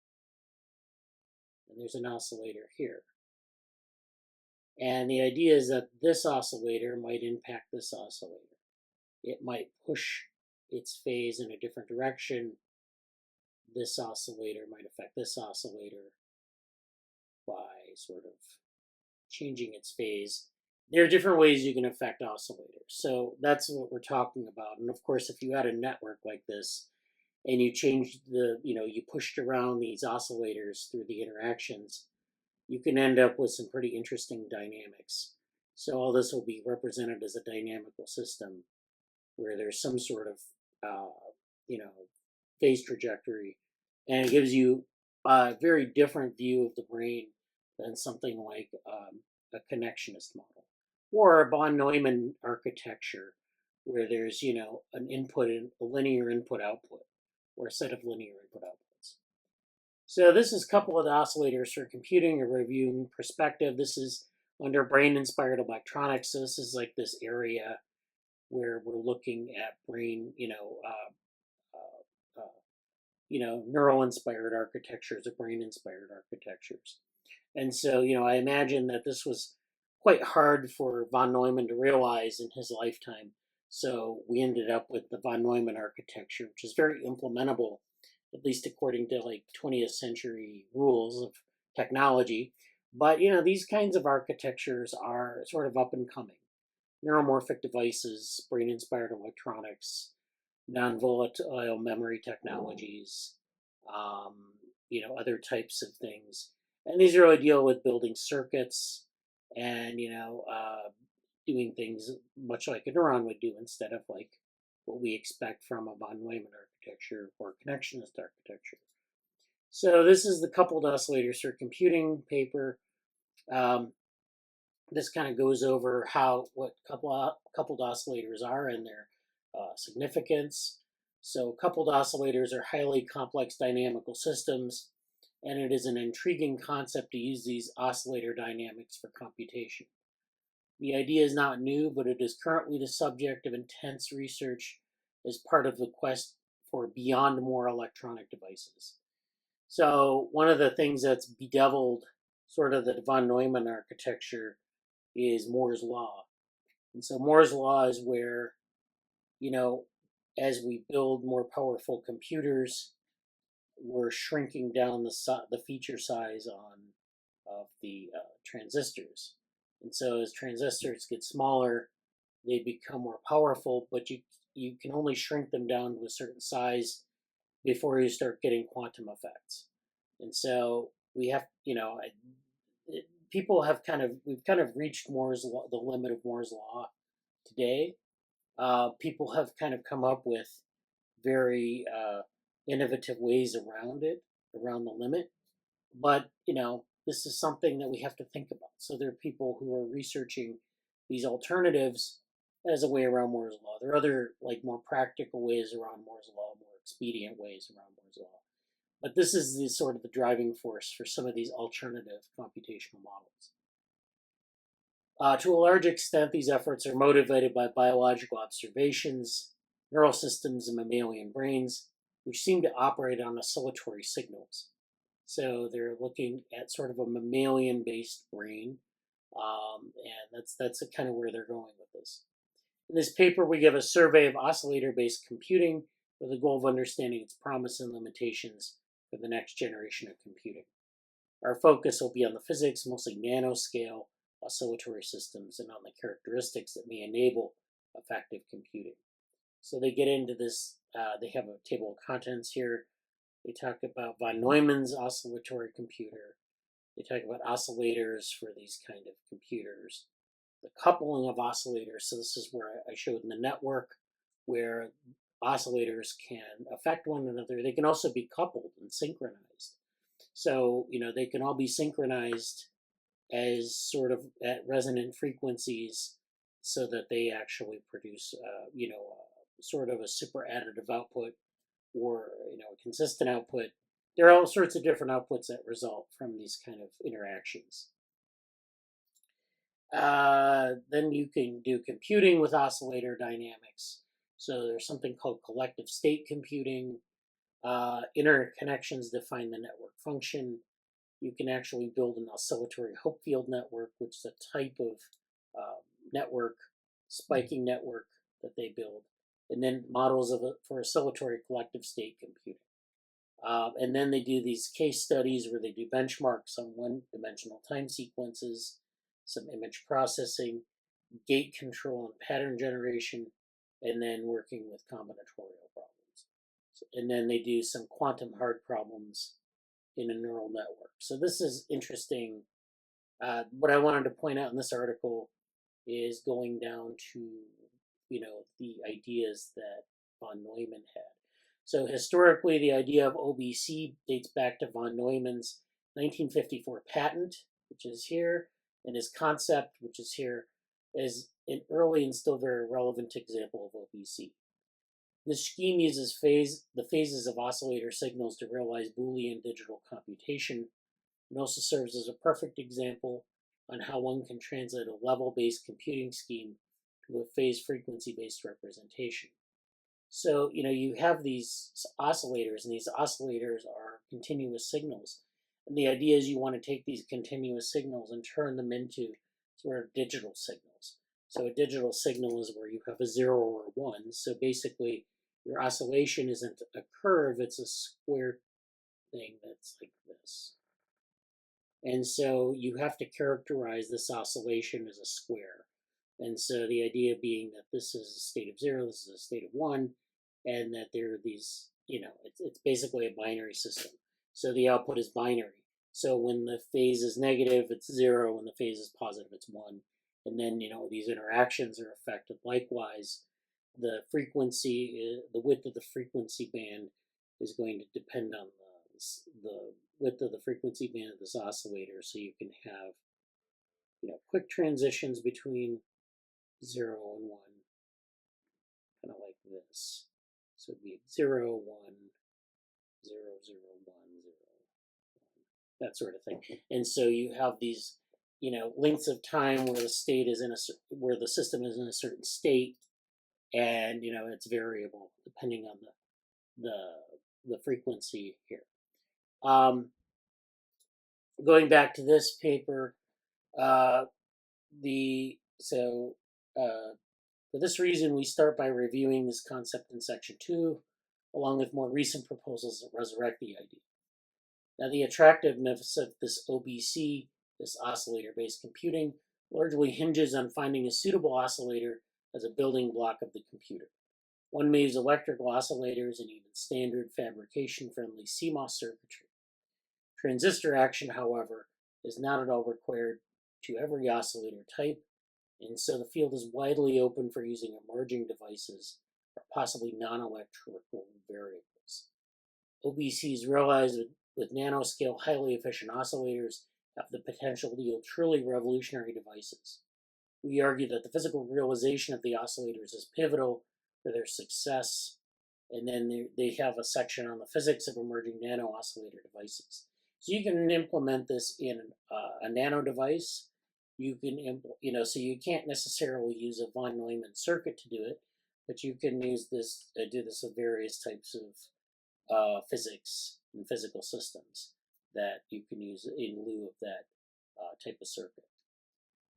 A: and there's an oscillator here. And the idea is that this oscillator might impact this oscillator. It might push its phase in a different direction. This oscillator might affect this oscillator by sort of changing its phase. There are different ways you can affect oscillators. So that's what we're talking about. And of course, if you had a network like this and you changed you pushed around these oscillators through the interactions, you can end up with some pretty interesting dynamics. So all this will be represented as a dynamical system where there's some sort of, phase trajectory. And it gives you a very different view of the brain than something like a connectionist model or a von Neumann architecture where there's, an input and a linear input output or a set of linear input outputs. So this is a couple of the oscillators for computing, a review and perspective. This is under brain-inspired electronics. So this is like this area where we're looking at brain, neural-inspired architectures or brain-inspired architectures. And so, I imagine that this was quite hard for von Neumann to realize in his lifetime. So we ended up with the von Neumann architecture, which is very implementable, at least according to like 20th century rules of technology. But, these kinds of architectures are sort of up and coming. Neuromorphic devices, brain-inspired electronics, non-volatile memory technologies, other types of things. And these really deal with building circuits and, doing things much like a neuron would do instead of like what we expect from a von Neumann architecture or connectionist architecture. So this is the coupled oscillators for computing paper. This kind of goes over what coupled oscillators are and their significance. So coupled oscillators are highly complex dynamical systems, and it is an intriguing concept to use these oscillator dynamics for computation. The idea is not new, but it is currently the subject of intense research as part of the quest for beyond more electronic devices. So one of the things that's bedeviled sort of the von Neumann architecture is Moore's law. And so Moore's law is where, as we build more powerful computers, we're shrinking down the feature size of the transistors. And so as transistors get smaller, they become more powerful, but you can only shrink them down to a certain size before you start getting quantum effects. And so we have, we've kind of reached the limit of Moore's law today. People have kind of come up with very innovative ways around the limit. But, this is something that we have to think about. So there are people who are researching these alternatives as a way around Moore's law. There are other, more practical ways around Moore's law, more expedient ways around Moore's law. But this is the sort of the driving force for some of these alternative computational models. To a large extent, these efforts are motivated by biological observations, neural systems in mammalian brains, which seem to operate on oscillatory signals. So they're looking at sort of a mammalian-based brain, and that's kind of where they're going with this. In this paper, we give a survey of oscillator-based computing with the goal of understanding its promise and limitations for the next generation of computing. Our focus will be on the physics, mostly nanoscale oscillatory systems, and on the characteristics that may enable effective computing. So they get into this, they have a table of contents here. They talk about von Neumann's oscillatory computer. They talk about oscillators for these kind of computers. The coupling of oscillators, so this is where I showed in the network where oscillators can affect one another. They can also be coupled and synchronized. So, they can all be synchronized as sort of at resonant frequencies so that they actually produce, sort of a super additive output or, a consistent output. There are all sorts of different outputs that result from these kind of interactions. Then you can do computing with oscillator dynamics. So there's something called collective state computing. Interconnections define the network function. You can actually build an oscillatory Hough field network, which is a type of network, spiking network that they build. And then models for oscillatory collective state computing. And then they do these case studies where they do benchmarks on one-dimensional time sequences, some image processing, gate control and pattern generation, and then working with combinatorial problems. And then they do some quantum hard problems in a neural network. So this is interesting. What I wanted to point out in this article is going down to, the ideas that von Neumann had. So historically, the idea of OBC dates back to von Neumann's 1954 patent, which is here, and his concept, which is here, is an early and still very relevant example of OBC. This scheme uses the phases of oscillator signals to realize Boolean digital computation, and also serves as a perfect example on how one can translate a level-based computing scheme to a phase frequency-based representation. So, you have these oscillators, and these oscillators are continuous signals. And the idea is you want to take these continuous signals and turn them into sort of digital signals. So a digital signal is where you have a 0 or a 1. So basically, your oscillation isn't a curve, it's a square thing that's like this. And so you have to characterize this oscillation as a square. And so the idea being that this is a state of 0, this is a state of 1, and that there are these, it's basically a binary system. So the output is binary. So when the phase is negative, it's 0. When the phase is positive, it's 1. And then, these interactions are affected. Likewise, the frequency, the width of the frequency band is going to depend on the width of the frequency band of this oscillator. So you can have, quick transitions between 0 and 1, kind of like this. So it'd be 0, 1, 0, 0, 1, 0, 1, that sort of thing. And so you have these, lengths of time where the state is where the system is in a certain state, and it's variable depending on the frequency here. Going back to this paper, for this reason, we start by reviewing this concept in section 2, along with more recent proposals that resurrect the idea. Now, the attractiveness of this OBC, this oscillator-based computing, largely hinges on finding a suitable oscillator as a building block of the computer. One may use electrical oscillators and even standard fabrication-friendly CMOS circuitry. Transistor action, however, is not at all required to every oscillator type, and so the field is widely open for using emerging devices or possibly non-electrical variables. OBCs realized with nanoscale, highly efficient oscillators have the potential to yield truly revolutionary devices. We argue that the physical realization of the oscillators is pivotal for their success, and then they have a section on the physics of emerging nano-oscillator devices. So you can implement this in a nano device. You can, so you can't necessarily use a von Neumann circuit to do it, but you can use this, do this with various types of physics and physical systems that you can use in lieu of that type of circuit.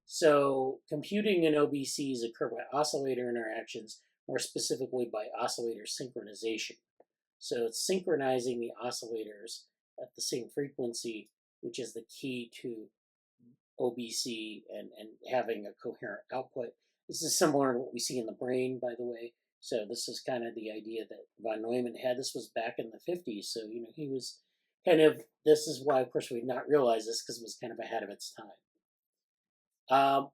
A: So computing in OBCs occur by oscillator interactions, more specifically by oscillator synchronization. So it's synchronizing the oscillators at the same frequency, which is the key to OBC and having a coherent output. This is similar to what we see in the brain, by the way. So this is kind of the idea that von Neumann had. This was back in the 50s. So, he was kind of, this is why, of course, we've not realized this because it was kind of ahead of its time.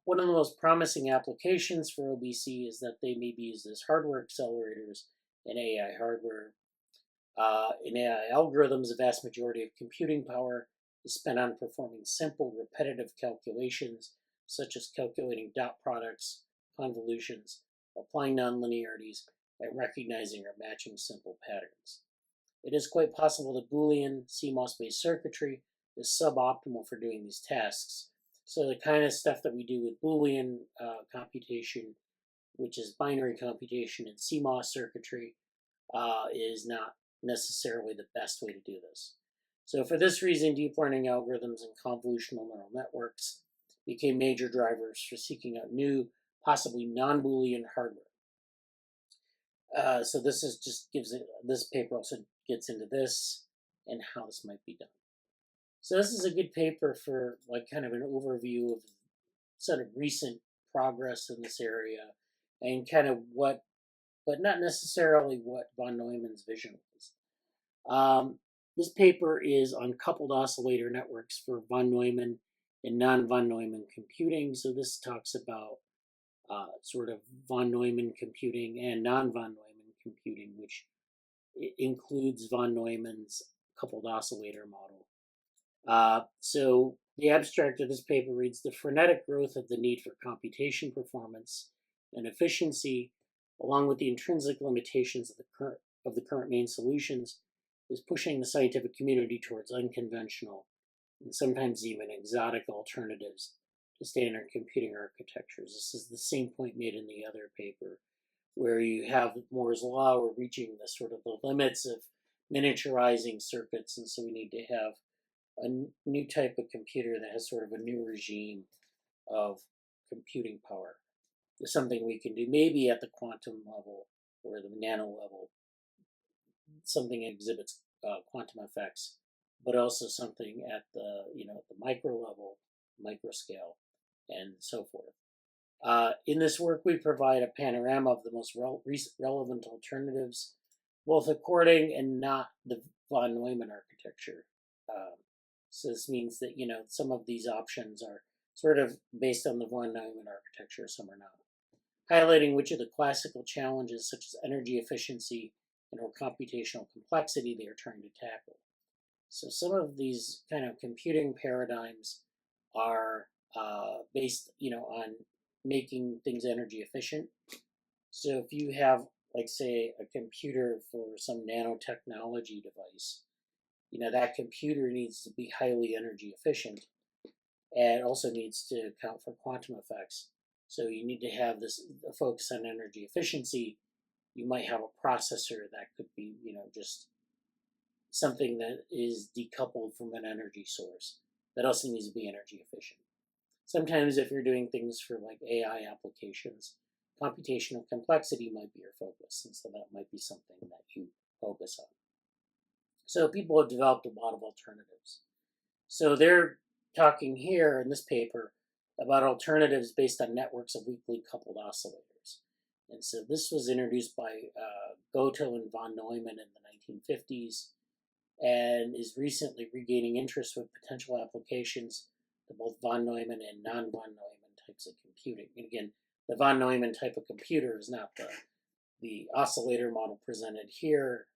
A: One of the most promising applications for OBC is that they may be used as hardware accelerators in AI hardware. In AI algorithms, the vast majority of computing power is spent on performing simple, repetitive calculations, such as calculating dot products, convolutions, applying nonlinearities, and recognizing or matching simple patterns. It is quite possible that Boolean CMOS-based circuitry is suboptimal for doing these tasks. So the kind of stuff that we do with Boolean computation, which is binary computation in CMOS circuitry, is not necessarily the best way to do this. So for this reason, deep learning algorithms and convolutional neural networks became major drivers for seeking out new, possibly non-Boolean hardware. So this is just this paper also gets into this and how this might be done. So this is a good paper for kind of an overview of sort of recent progress in this area and kind of what, but not necessarily what von Neumann's vision was. This paper is on coupled oscillator networks for von Neumann and non-von Neumann computing. So this talks about sort of von Neumann computing and non-von Neumann computing, which includes von Neumann's coupled oscillator model. So the abstract of this paper reads, the frenetic growth of the need for computation performance and efficiency, along with the intrinsic limitations of the current main solutions, is pushing the scientific community towards unconventional and sometimes even exotic alternatives to standard computing architectures. This is the same point made in the other paper, where you have Moore's law, we're reaching the sort of the limits of miniaturizing circuits, and so we need to have a new type of computer that has sort of a new regime of computing power. There's something we can do maybe at the quantum level or the nano level, something that exhibits quantum effects, but also something at the the micro level, micro scale, and so forth. In this work, we provide a panorama of the most relevant alternatives, both according and not the von Neumann architecture. So this means that some of these options are sort of based on the von Neumann architecture, some are not. Highlighting which of the classical challenges, such as energy efficiency and or computational complexity, they are trying to tackle. So some of these kind of computing paradigms are based, on making things energy efficient. So if you have, say, a computer for some nanotechnology device, that computer needs to be highly energy efficient and also needs to account for quantum effects. So you need to have this a focus on energy efficiency. You might have a processor that could be, just something that is decoupled from an energy source that also needs to be energy efficient. Sometimes if you're doing things for like AI applications, computational complexity might be your focus, and so that might be something that you focus on. So people have developed a lot of alternatives. So they're talking here in this paper about alternatives based on networks of weakly coupled oscillators. And so this was introduced by Goto and von Neumann in the 1950s and is recently regaining interest with potential applications to both von Neumann and non-von Neumann types of computing. And again, the von Neumann type of computer is not the oscillator model presented here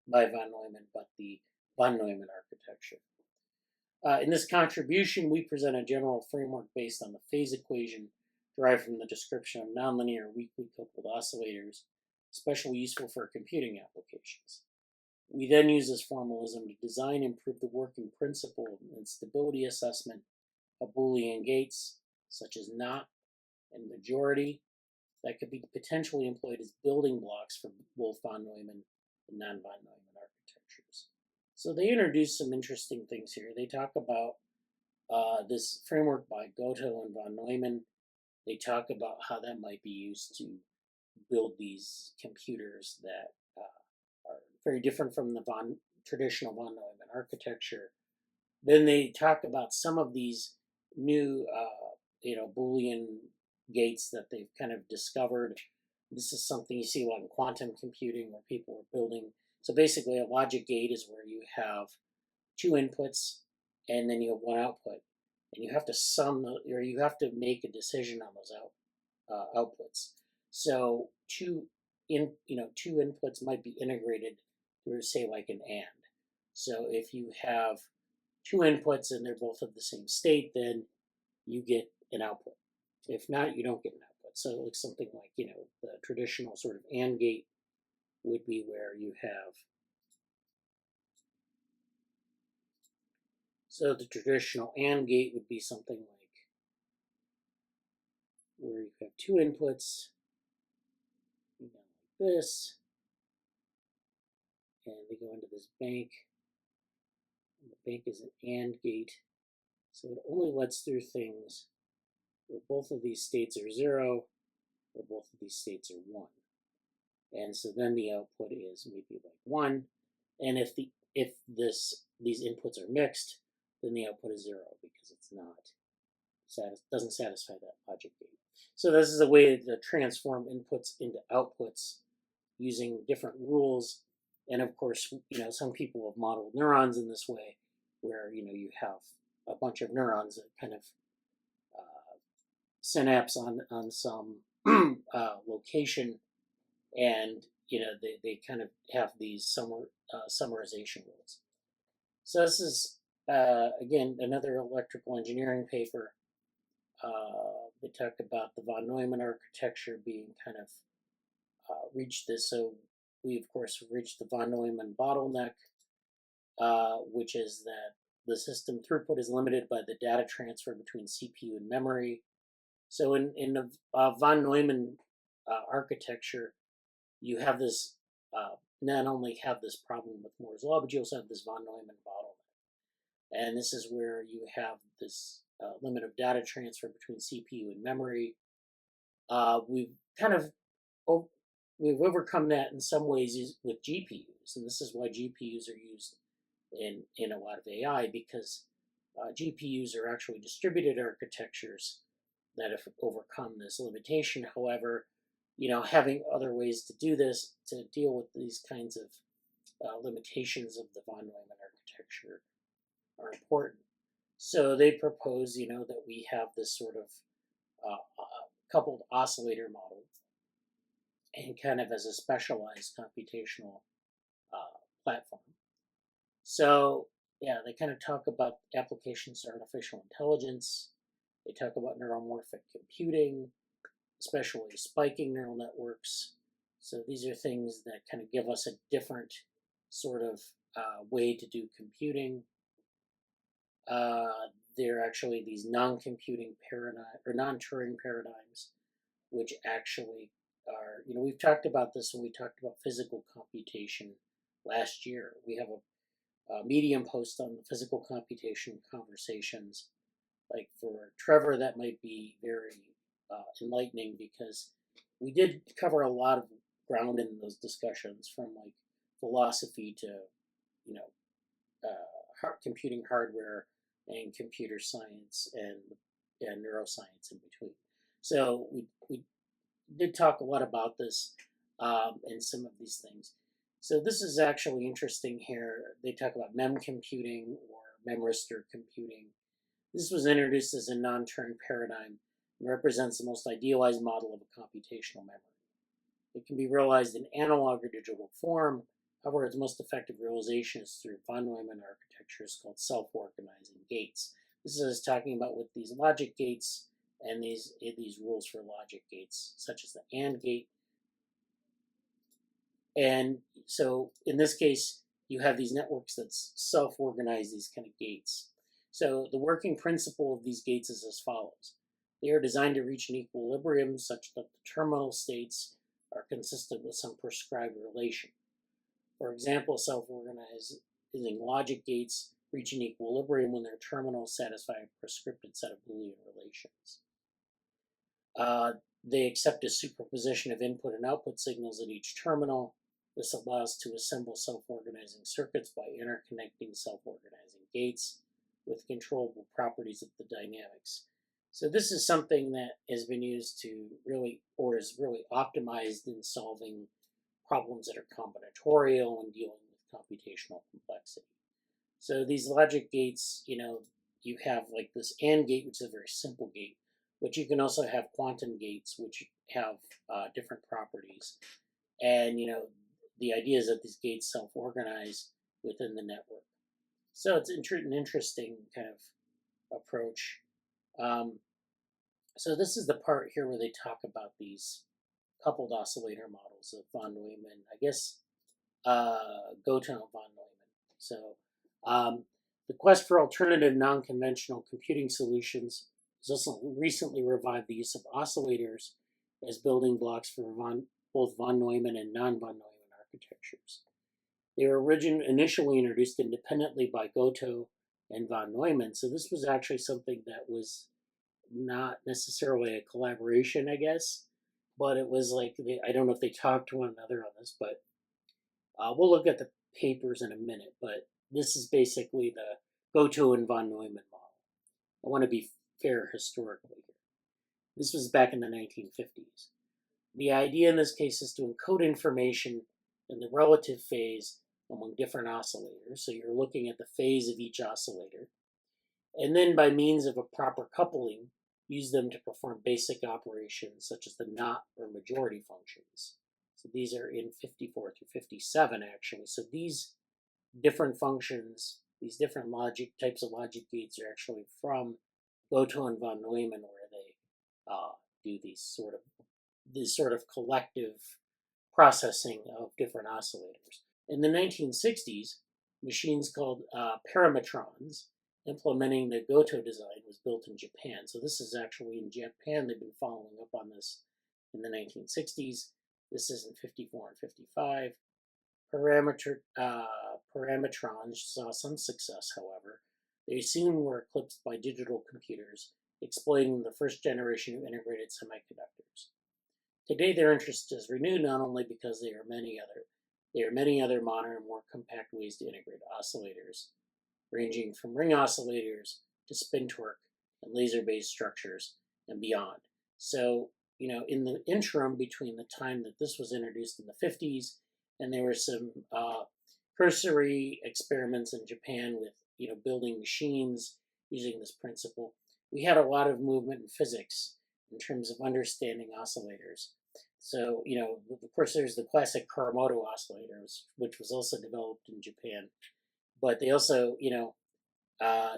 A: by von Neumann, but the von Neumann architecture. In this contribution, we present a general framework based on the phase equation derived from the description of nonlinear weakly coupled oscillators, especially useful for computing applications. We then use this formalism to design and prove the working principle and stability assessment of Boolean gates, such as not and majority, that could be potentially employed as building blocks for both von Neumann and non-von Neumann architectures. So they introduce some interesting things here. They talk about this framework by Goto and von Neumann. They talk about how that might be used to build these computers that are very different from the traditional von Neumann architecture. Then they talk about some of these new, Boolean gates that they've kind of discovered. This is something you see a lot in quantum computing where people are building. So basically a logic gate is where you have two inputs and then you have one output. And you have to or you have to make a decision on those outputs. So two inputs might be integrated through, say, like an AND. So if you have two inputs and they're both of the same state, then you get an output. If not, you don't get an output. So it looks something like, the traditional sort of AND gate would be where you have. So the traditional AND gate would be something like where you have two inputs, like this, and they go into this bank. And the bank is an AND gate, so it only lets through things where both of these states are 0, or both of these states are 1. And so then the output is maybe like 1, and if these inputs are mixed, then the output is 0 because it's doesn't satisfy that logic gate. So this is a way to transform inputs into outputs using different rules. And of course, some people have modeled neurons in this way, where you have a bunch of neurons that kind of synapse on some location, and they kind of have these summarization rules. So this is again another electrical engineering paper. They talked about the von Neumann architecture being kind of reached this. So we, of course, reached the von Neumann bottleneck, which is that the system throughput is limited by the data transfer between CPU and memory. So in the von Neumann architecture, you have this, not only have this problem with Moore's law, but you also have this von Neumann bottleneck. And this is where you have this limit of data transfer between CPU and memory. We've overcome that in some ways with GPUs, and this is why GPUs are used in a lot of AI, because GPUs are actually distributed architectures that have overcome this limitation. However, having other ways to do this, to deal with these kinds of limitations of the von Neumann architecture, are important. So they propose, that we have this sort of coupled oscillator model, and kind of as a specialized computational platform. So yeah, they kind of talk about applications to artificial intelligence. They talk about neuromorphic computing, especially spiking neural networks. So these are things that kind of give us a different sort of way to do computing. They're actually these non-computing paradigm or non-Turing paradigms. which actually are, we've talked about this when we talked about physical computation last year. We have a Medium post on the physical computation conversations. Like for Trevor, that might be very enlightening, because we did cover a lot of ground in those discussions, from like philosophy to, computing hardware and computer science and neuroscience in between. So we did talk a lot about this and some of these things. So this is actually interesting here. They talk about mem computing or memristor computing. This was introduced as a non-Turing paradigm and represents the most idealized model of a computational memory. It can be realized in analog or digital form. However, its most effective realization is through von Neumann architectures called self-organizing gates. This is talking about with these logic gates and these rules for logic gates, such as the AND gate. And so in this case, you have these networks that self-organize these kind of gates. So the working principle of these gates is as follows. They are designed to reach an equilibrium such that the terminal states are consistent with some prescribed relation. For example, self-organizing logic gates reach an equilibrium when their terminals satisfy a prescripted set of Boolean relations. They accept a superposition of input and output signals at each terminal. This allows to assemble self-organizing circuits by interconnecting self-organizing gates with controllable properties of the dynamics. So this is something that has been used to really, or is really optimized in solving problems that are combinatorial and dealing with computational complexity. So these logic gates, you have like this AND gate, which is a very simple gate, but you can also have quantum gates, which have different properties. And, the idea is that these gates self-organize within the network. So it's an interesting kind of approach. So this is the part here where they talk about these coupled oscillator models of von Neumann, I guess, Goto and von Neumann. So the quest for alternative non-conventional computing solutions has also recently revived the use of oscillators as building blocks for both von Neumann and non-von Neumann architectures. They were initially introduced independently by Goto and von Neumann, so this was actually something that was not necessarily a collaboration, I guess, but it was like, I don't know if they talked to one another on this, but we'll look at the papers in a minute, but this is basically the Goto and von Neumann model. I want to be fair historically here. This was back in the 1950s. The idea in this case is to encode information in the relative phase among different oscillators. So you're looking at the phase of each oscillator. And then by means of a proper coupling, use them to perform basic operations such as the not or majority functions. So these are in 54 through 57 actually. So these different functions, these different types of logic gates are actually from Goto and von Neumann, where they do these sort of collective processing of different oscillators. In the 1960s, machines called parametrons implementing the Goto design was built in Japan. So this is actually in Japan. They've been following up on this in the 1960s. This is in 54 and 55. Parametrons saw some success, however. They soon were eclipsed by digital computers, explaining the first generation of integrated semiconductors. Today, their interest is renewed not only because there are many other modern, more compact ways to integrate oscillators, ranging from ring oscillators to spin torque and laser-based structures and beyond. So, in the interim between the time that this was introduced in the 50s and there were some cursory experiments in Japan with, building machines using this principle, we had a lot of movement in physics in terms of understanding oscillators. So, of course, there's the classic Karamoto oscillators, which was also developed in Japan. But they also,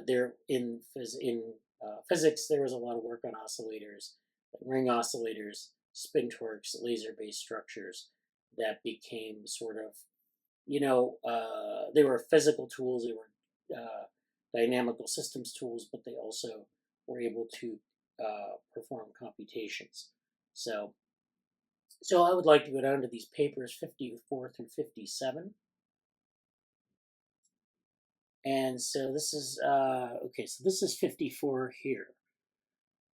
A: they're in physics, there was a lot of work on oscillators, ring oscillators, spin torques, laser-based structures that became sort of, they were physical tools, they were dynamical systems tools, but they also were able to perform computations. So I would like to go down to these papers 54 through 57. And so this is, okay, so this is 54 here.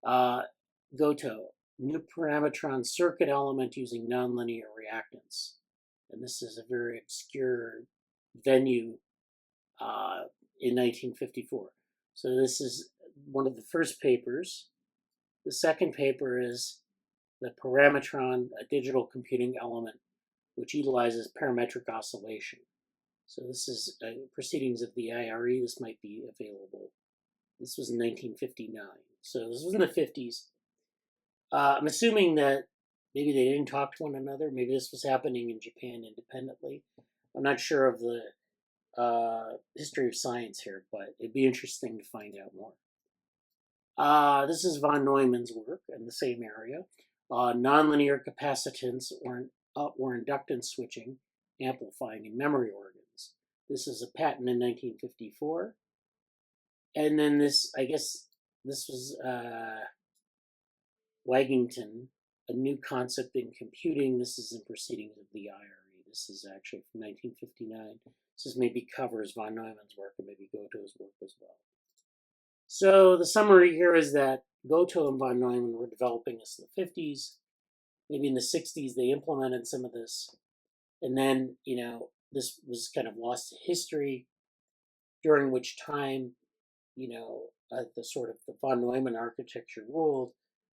A: Goto, new parametron circuit element using nonlinear reactance. And this is a very obscure venue in 1954. So this is one of the first papers. The second paper is the parametron, a digital computing element, which utilizes parametric oscillation. So this is Proceedings of the IRE. This might be available. This was in 1959. So this was in the 50s. I'm assuming that maybe they didn't talk to one another. Maybe this was happening in Japan independently. I'm not sure of the history of science here, but it'd be interesting to find out more. This is von Neumann's work in the same area. Nonlinear capacitance or inductance switching, amplifying in memory organs. This is a patent in 1954. And then this, I guess, this was Wigington, a new concept in computing. This is in Proceedings of the IRE. This is actually from 1959. This maybe covers von Neumann's work or maybe Goto's work as well. So the summary here is that Goto and von Neumann were developing this in the 50s. Maybe in the 60s they implemented some of this. And then, this was kind of lost to history, during which time, the sort of the von Neumann architecture ruled,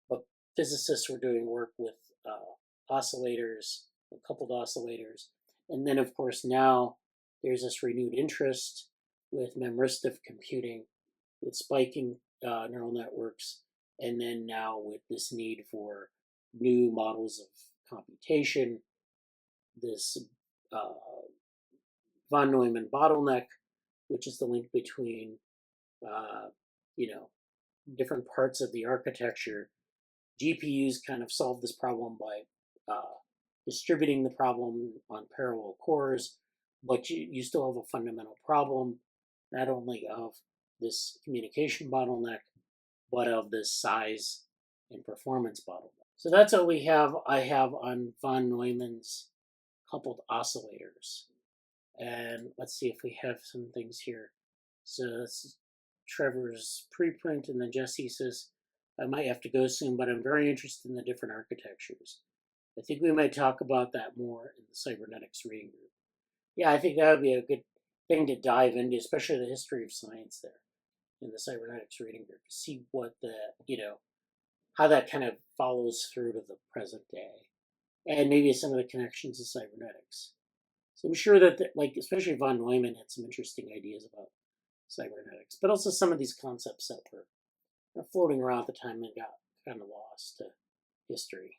A: but physicists were doing work with oscillators, coupled oscillators. And then, of course, now there's this renewed interest with memristive computing, with spiking neural networks, and then now with this need for new models of computation, this von Neumann bottleneck, which is the link between, different parts of the architecture. GPUs kind of solve this problem by distributing the problem on parallel cores, but you still have a fundamental problem, not only of this communication bottleneck, but of this size and performance bottleneck. So that's what I have on von Neumann's coupled oscillators. And let's see if we have some things here. So this is Trevor's preprint, and then Jesse says, I might have to go soon, but I'm very interested in the different architectures. I think we might talk about that more in the cybernetics reading group. Yeah, I think that would be a good thing to dive into, especially the history of science there in the cybernetics reading group, to see what how that kind of follows through to the present day, and maybe some of the connections to cybernetics. So I'm sure that, especially von Neumann had some interesting ideas about cybernetics, but also some of these concepts that were floating around at the time and got kind of lost to history.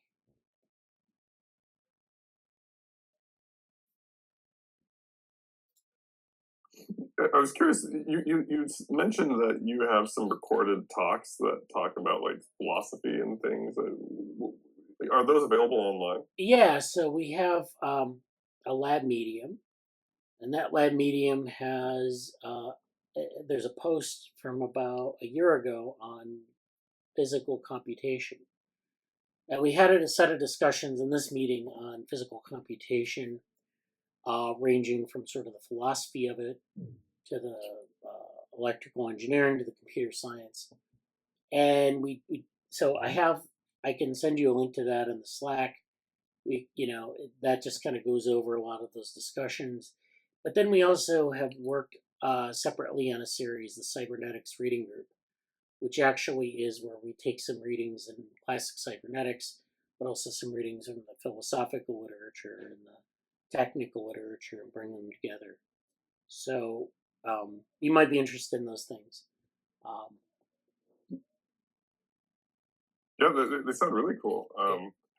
G: I was curious, you mentioned that you have some recorded talks that talk about philosophy and things. Are those available online?
A: Yeah, so we have a lab medium, and that lab medium has, there's a post from about a year ago on physical computation. And we had a set of discussions in this meeting on physical computation, ranging from sort of the philosophy of it to the electrical engineering to the computer science. And so I can send you a link to that in the Slack. That just kind of goes over a lot of those discussions. But then we also have worked separately on a series, the Cybernetics Reading Group, which actually is where we take some readings in classic cybernetics, but also some readings in the philosophical literature and the technical literature and bring them together. So you might be interested in those things.
G: Yeah, they sound really cool.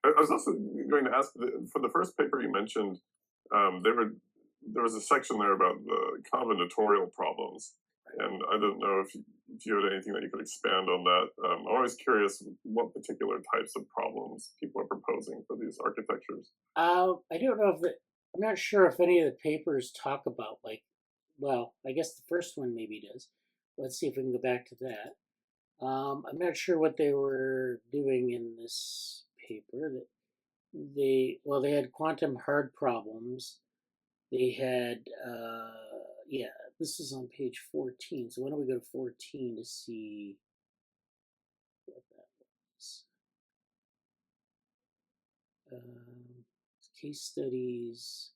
G: I was also going to ask, for the first paper you mentioned, there was a section there about the combinatorial problems, and I don't know if you had anything that you could expand on that. I'm always curious what particular types of problems people are proposing for these architectures.
A: I don't know I'm not sure if any of the papers talk about I guess the first one maybe does. Let's see if we can go back to that. I'm not sure what they were doing in this paper that they had quantum hard problems. They had yeah, this is on page 14. So why don't we go to 14 to see what that was? Case studies.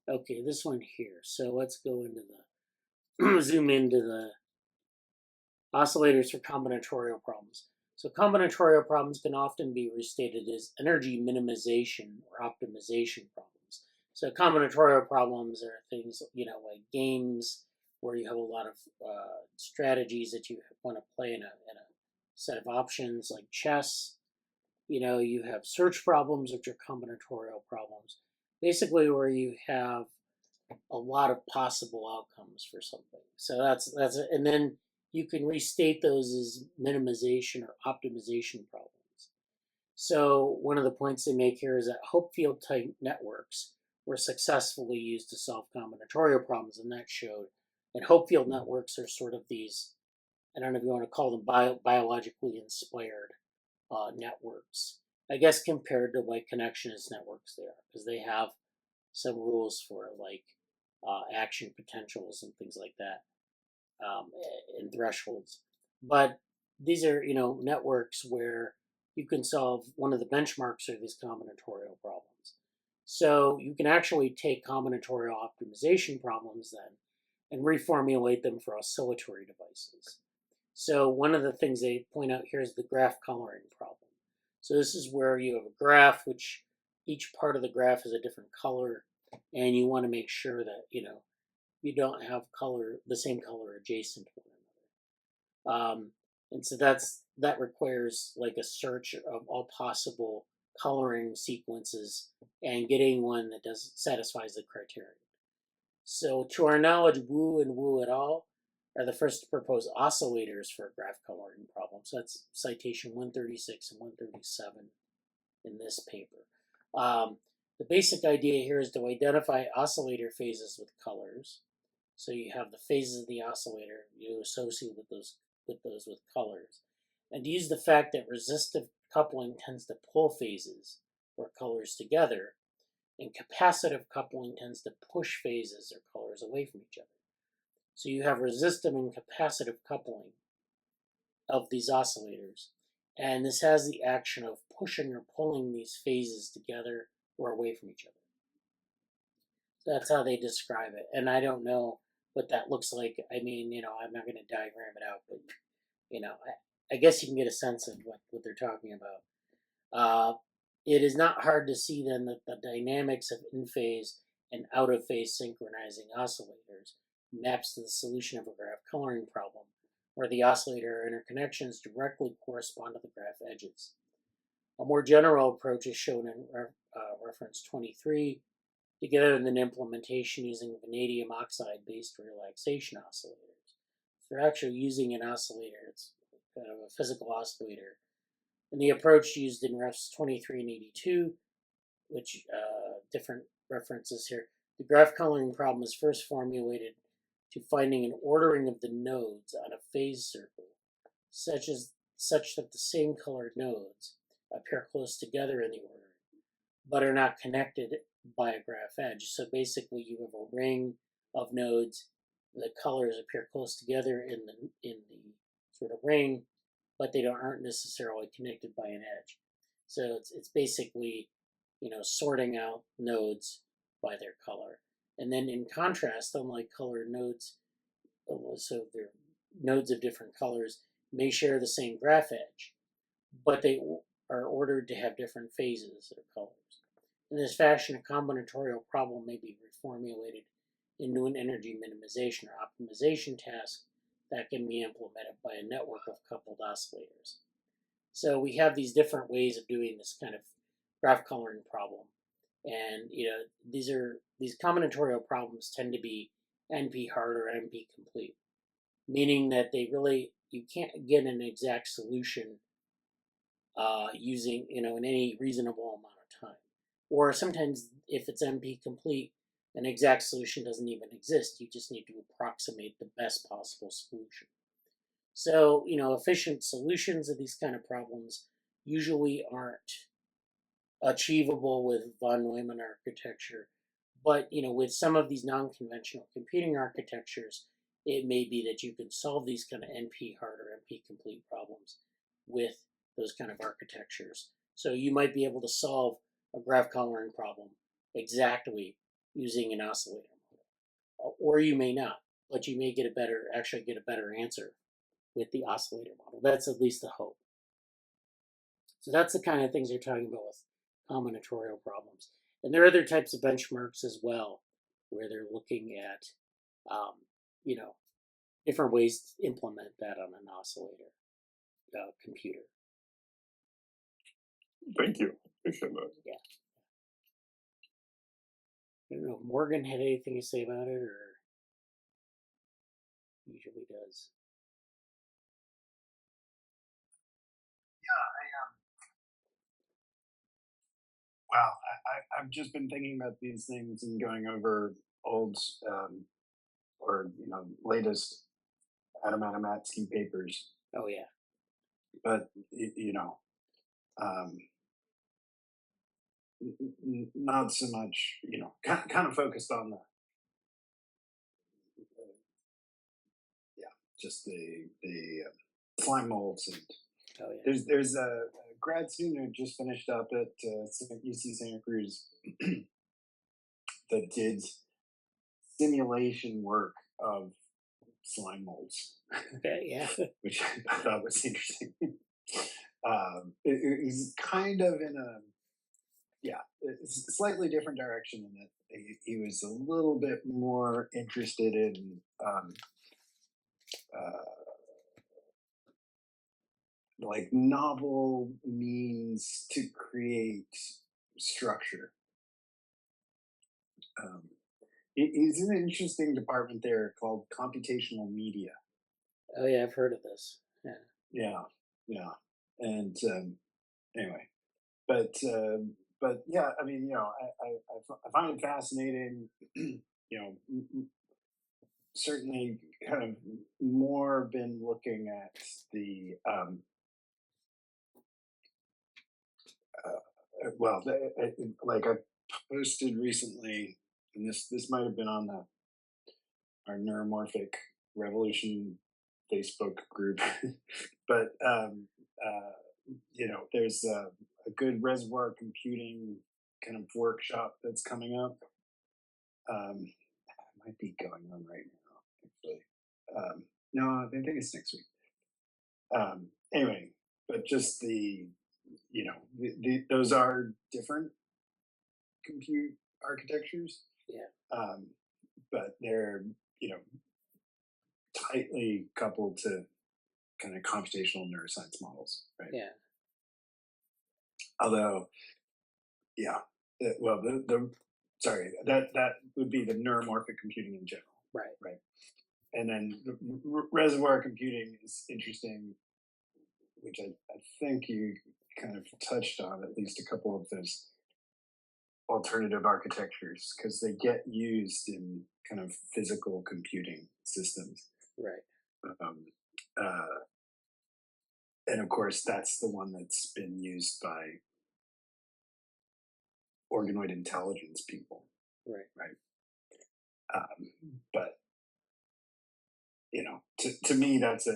A: Okay, this one here. So let's go into the zoom into the oscillators for combinatorial problems. So combinatorial problems can often be restated as energy minimization or optimization problems. So combinatorial problems are things, like games where you have a lot of strategies that you want to play in a set of options, like chess. You have search problems, which are combinatorial problems. Basically, where you have a lot of possible outcomes for something. So that's it. And then you can restate those as minimization or optimization problems. So one of the points they make here is that Hough field type networks were successfully used to solve combinatorial problems, and that showed. And Hough field networks are sort of these, I don't know if you want to call them biologically inspired networks. I guess compared to like connectionist networks there, because they have some rules for like action potentials and things like that, and thresholds. But these are, networks where you can solve. One of the benchmarks are these combinatorial problems. So you can actually take combinatorial optimization problems then and reformulate them for oscillatory devices. So one of the things they point out here is the graph coloring problem. So this is where you have a graph, which each part of the graph is a different color, and you want to make sure that, you don't have the same color adjacent to one another. And so that requires like a search of all possible coloring sequences and getting one that satisfies the criterion. So to our knowledge, Wu and Wu et al. Are the first to propose oscillators for a graph coloring problem. So that's citation 136 and 137 in this paper. The basic idea here is to identify oscillator phases with colors. So you have the phases of the oscillator, you associate with those with colors. And use the fact that resistive coupling tends to pull phases or colors together, and capacitive coupling tends to push phases or colors away from each other. So you have resistive and capacitive coupling of these oscillators. And this has the action of pushing or pulling these phases together or away from each other. So that's how they describe it. And I don't know what that looks like. I mean, I'm not going to diagram it out, but, I guess you can get a sense of what they're talking about. It is not hard to see then that the dynamics of in-phase and out-of-phase synchronizing oscillators maps to the solution of a graph coloring problem, where the oscillator interconnections directly correspond to the graph edges. A more general approach is shown in reference 23, together with an implementation using vanadium oxide-based relaxation oscillators. So they're actually using an oscillator. It's kind of a physical oscillator. And the approach used in refs 23 and 82, which different references here. The graph coloring problem is first formulated to finding an ordering of the nodes on a phase circle, such that the same colored nodes appear close together in the ordering, but are not connected by a graph edge. So basically, you have a ring of nodes. The colors appear close together in the sort of ring, but they aren't necessarily connected by an edge. So it's basically, sorting out nodes by their color. And then in contrast, unlike colored nodes, so they're nodes of different colors, may share the same graph edge, but they are ordered to have different phases or colors. In this fashion, a combinatorial problem may be reformulated into an energy minimization or optimization task that can be implemented by a network of coupled oscillators. So we have these different ways of doing this kind of graph coloring problem. And these combinatorial problems tend to be NP hard or NP complete, meaning that you can't get an exact solution using in any reasonable amount of time. Or sometimes if it's NP complete, an exact solution doesn't even exist. You just need to approximate the best possible solution. So efficient solutions of these kind of problems usually aren't achievable with von Neumann architecture. But with some of these non-conventional computing architectures, it may be that you can solve these kind of NP hard or NP complete problems with those kind of architectures. So you might be able to solve a graph coloring problem exactly using an oscillator model, or you may not, but you may actually get a better answer with the oscillator model. That's at least the hope. So that's the kind of things you're talking about with combinatorial problems. And there are other types of benchmarks as well, where they're looking at, different ways to implement that on an oscillator computer.
G: Thank you. Appreciate that.
A: Yeah. I don't know if Morgan had anything to say about it, or usually does.
D: Wow, I've just been thinking about these things and going over old or latest Adam Adamatsky papers.
A: Oh yeah.
D: But not so much. Kind of focused on the just the slime molds and.
A: Oh yeah.
D: There's a grad student who just finished up at UC Santa Cruz that did simulation work of slime molds.
A: Okay, yeah.
D: Which I thought was interesting. It was kind of in a slightly different direction in that he was a little bit more interested in like novel means to create structure. It's an interesting department there called computational media.
A: Oh yeah, I've heard of this.
D: Yeah. And anyway, but yeah, I mean, I find it fascinating. Certainly, kind of more been looking at the like I posted recently, and this might have been on our neuromorphic revolution Facebook group, but there's a good reservoir computing kind of workshop that's coming up. It might be going on right now, actually. No, I think it's next week. Anyway, but just those are different compute architectures.
A: Yeah.
D: But they're tightly coupled to kind of computational neuroscience models, right?
A: Yeah.
D: Although, sorry, that would be the neuromorphic computing in general.
A: Right.
D: And then the reservoir computing is interesting, which I think you kind of touched on at least a couple of those alternative architectures, because they get used in kind of physical computing systems.
A: Right.
D: And of course, that's the one that's been used by organoid intelligence people.
A: Right.
D: But to me, that's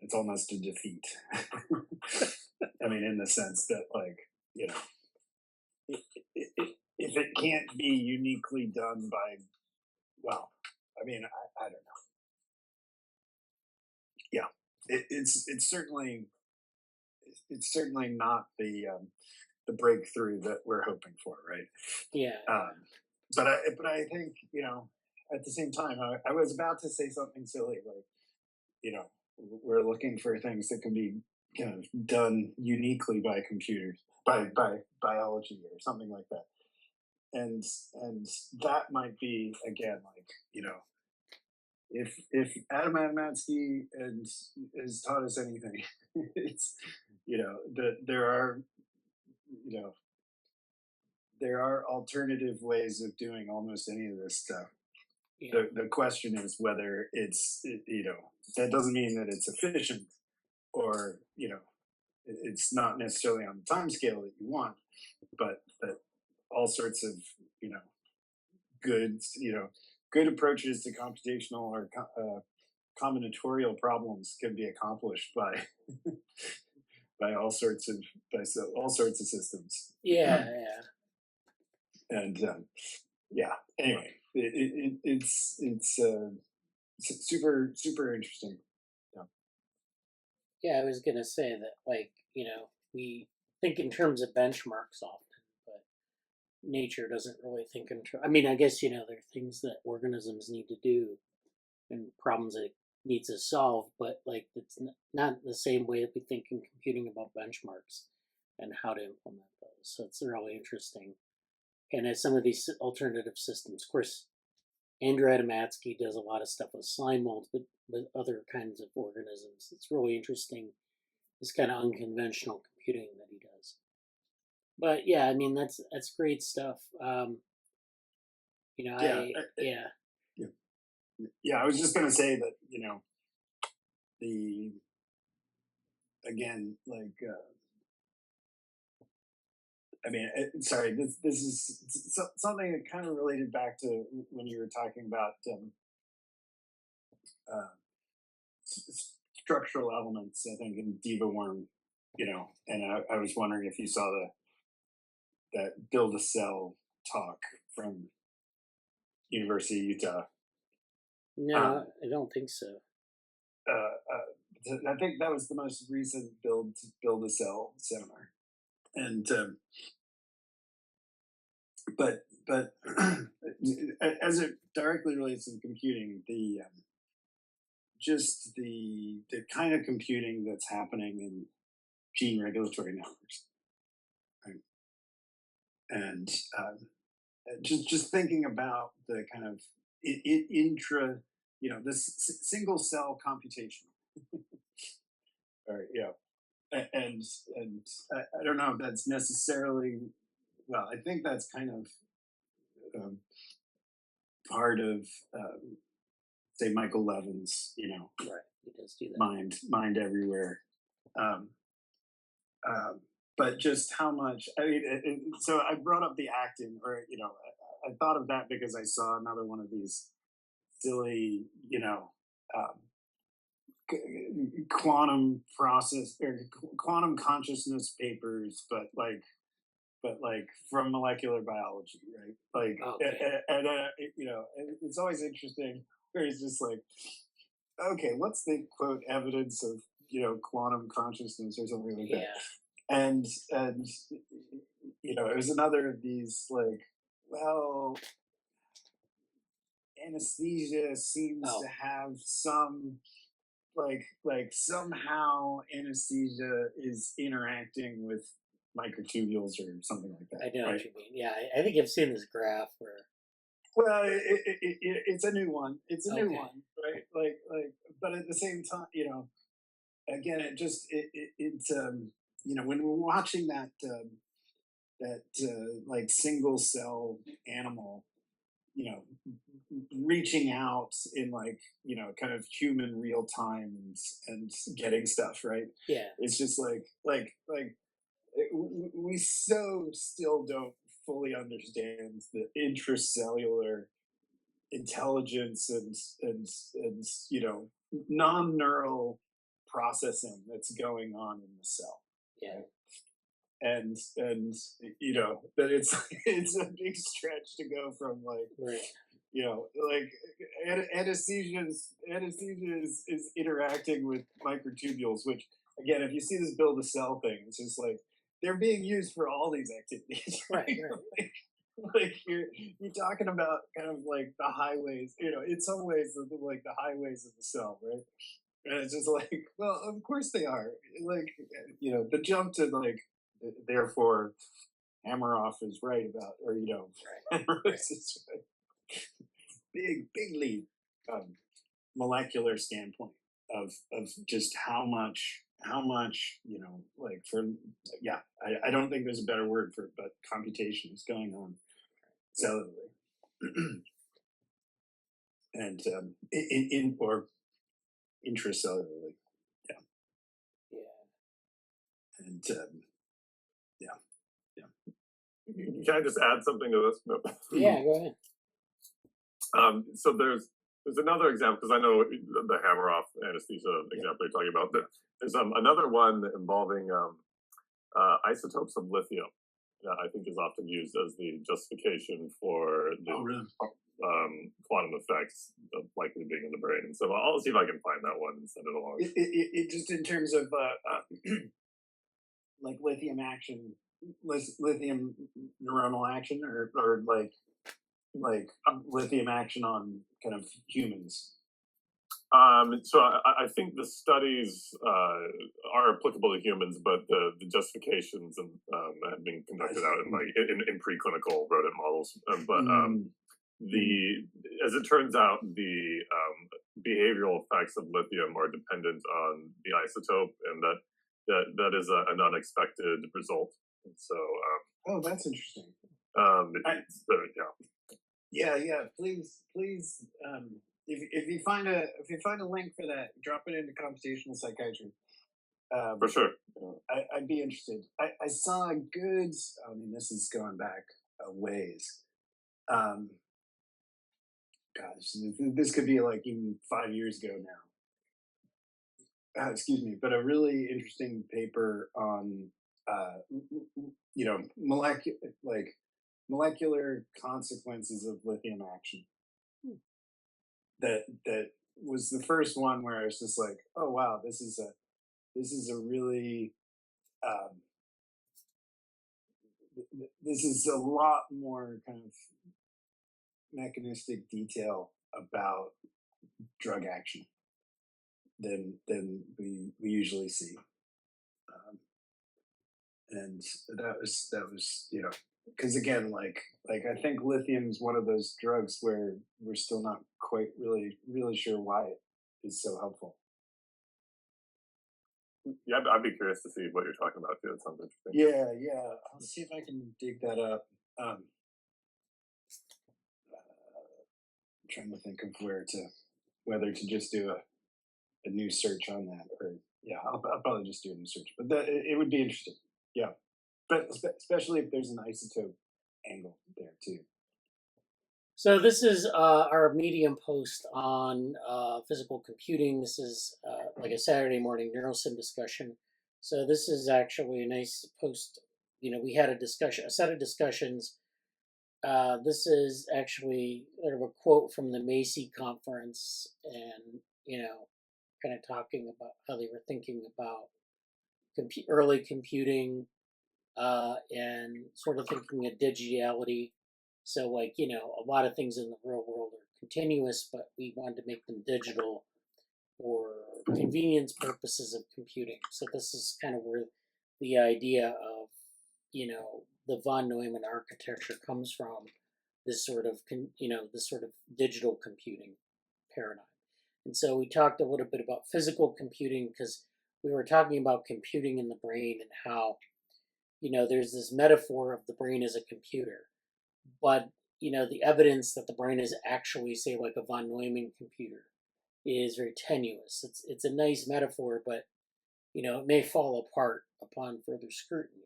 D: it's almost a defeat. I mean, in the sense that, like, if it can't be uniquely done by, well, I mean, I don't know. Yeah, it's certainly not the breakthrough that we're hoping for, right?
A: Yeah.
D: But I think at the same time, I was about to say something silly, like we're looking for things that can be kind of done uniquely by computers, by biology or something like that, and that might be, again, like if Adam Adamatsky has taught us anything, it's that there are alternative ways of doing almost any of this stuff. Yeah. The question is whether it's that doesn't mean that it's efficient, or it's not necessarily on the time scale that you want, but that all sorts of good approaches to computational or combinatorial problems can be accomplished by by all sorts of systems.
A: Yeah.
D: And anyway, it's super interesting.
A: Yeah, I was gonna say that, like, we think in terms of benchmarks often, but nature doesn't really think in terms. I mean, I guess there are things that organisms need to do and problems that it needs to solve, but like it's not the same way that we think in computing about benchmarks and how to implement those. So it's really interesting. And as some of these alternative systems, of course, Andrew Adamatsky does a lot of stuff with slime molds, but with other kinds of organisms. It's really interesting, this kind of unconventional computing that he does. But yeah, I mean that's great stuff. I
D: was just gonna say that sorry, this is something that kind of related back to when you were talking about structural elements, I think, in Diva Worm, and I was wondering if you saw that build a cell talk from University of Utah.
A: No, I don't think so.
D: I think that was the most recent build a cell seminar, and but as it directly relates to computing, the kind of computing that's happening in gene regulatory networks, right? And just thinking about the kind of this single cell computation, or and I don't know if that's necessarily, well, I think that's kind of part of say Michael Levin's
A: right, he does do that.
D: mind everywhere, but just how much, I mean, so I brought up the actin, or I thought of that because I saw another one of these silly quantum process or quantum consciousness papers, but like from molecular biology, right? Like,
A: okay.
D: and it's always interesting where it's just like, okay, what's the quote evidence of quantum consciousness or something like that? And it was another of these like, well, anesthesia seems to have some like somehow anesthesia is interacting with microtubules or something like that.
A: I know
D: right?
A: what you mean. Yeah, I think I've seen this graph where.
D: Well, it's a new one. It's a new one, right? Like, but at the same time, again, it's when we're watching that like single cell animal, reaching out in like kind of human real time and getting stuff, right?
A: Yeah,
D: it's just like we still don't fully understand the intracellular intelligence and non-neural processing that's going on in the cell.
A: Yeah.
D: Right? And that it's a big stretch to go from like,
A: right.
D: Like anesthesia is interacting with microtubules, which again, if you see this build a cell thing, it's just like they're being used for all these activities.
A: Right.
D: like you're talking about kind of like the highways, in some ways like the highways of the cell, right? And it's just like, well, of course they are. Like, the jump to like, therefore, Hameroff is right about, or Hameroff is right. Big leap, molecular standpoint of just how much like for I don't think there's a better word for it, but computation is going on cellularly and in or intracellularly. And
G: Can I just add something to this? No.
A: Yeah, go ahead.
G: So there's another example, because I know the hammer off anesthesia example you're talking about. But there's another one involving isotopes of lithium. I think is often used as the justification for the quantum effects of likely being in the brain. So I'll see if I can find that one and send it along.
D: It just in terms of like lithium action, lithium neuronal action, or like lithium action on kind of humans.
G: So I think the studies are applicable to humans, but the justifications have been conducted out in preclinical rodent models. As it turns out, the behavioral effects of lithium are dependent on the isotope, and that is an unexpected result. And so,
D: that's interesting.
G: Yeah.
D: Yeah. Please. If you find a link for that, drop it into computational psychiatry.
G: For sure.
D: I'd be interested. I saw a good. I mean, this is going back a ways. Gosh, this could be like even 5 years ago now. Excuse me, but a really interesting paper on molecular consequences of lithium action. That was the first one where I was just like, oh wow, this is a really this is a lot more kind of mechanistic detail about drug action than we usually see, and that was because again, like I think lithium is one of those drugs where we're still not quite really sure why it is so helpful.
G: Yeah, I'd be curious to see what you're talking about too. That sounds interesting.
D: Yeah. I'll see if I can dig that up. I'm trying to think of whether to just do a new search on that, or I'll probably just do a new search. But it would be interesting. Yeah. But especially if there's an isotope angle there too.
A: So this is our Medium post on physical computing. This is like a Saturday morning NeuroSim discussion. So this is actually a nice post. We had a set of discussions. This is actually sort of a quote from the Macy conference, and kind of talking about how they were thinking about early computing. And sort of thinking of digitality. So, like, a lot of things in the real world are continuous, but we wanted to make them digital for convenience purposes of computing. So this is kind of where the idea of, the von Neumann architecture comes from, this sort of digital computing paradigm. And so we talked a little bit about physical computing because we were talking about computing in the brain and how there's this metaphor of the brain as a computer, but the evidence that the brain is actually, say, like a von Neumann computer is very tenuous. It's a nice metaphor, but it may fall apart upon further scrutiny.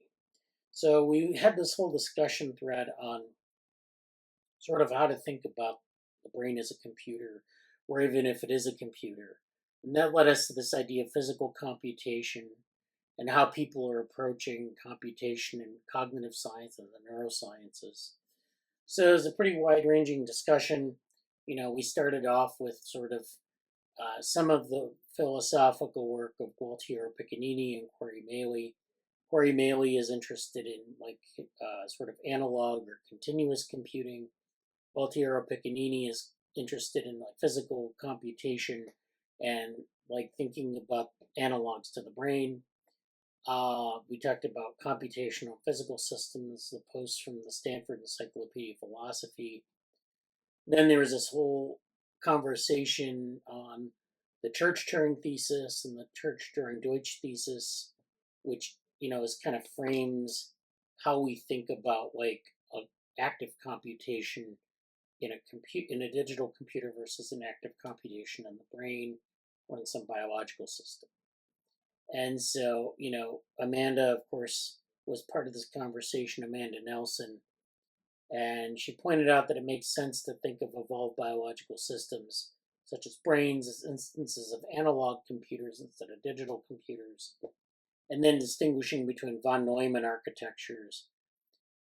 A: So we had this whole discussion thread on sort of how to think about the brain as a computer, or even if it is a computer, and that led us to this idea of physical computation and how people are approaching computation in cognitive science and the neurosciences. So it was a pretty wide-ranging discussion. We started off with sort of some of the philosophical work of Gualtiero Piccinini and Corey Maley. Corey Maley is interested in sort of analog or continuous computing. Gualtiero Piccinini is interested in physical computation and thinking about analogs to the brain. We talked about computational physical systems, the post from the Stanford Encyclopedia of Philosophy. Then there was this whole conversation on the Church-Turing thesis and the Church-Turing-Deutsch thesis, which is kind of frames how we think about active computation in a digital computer versus an active computation in the brain or in some biological system. And so, Amanda, of course, was part of this conversation, Amanda Nelson, and she pointed out that it makes sense to think of evolved biological systems, such as brains, as instances of analog computers instead of digital computers, and then distinguishing between von Neumann architectures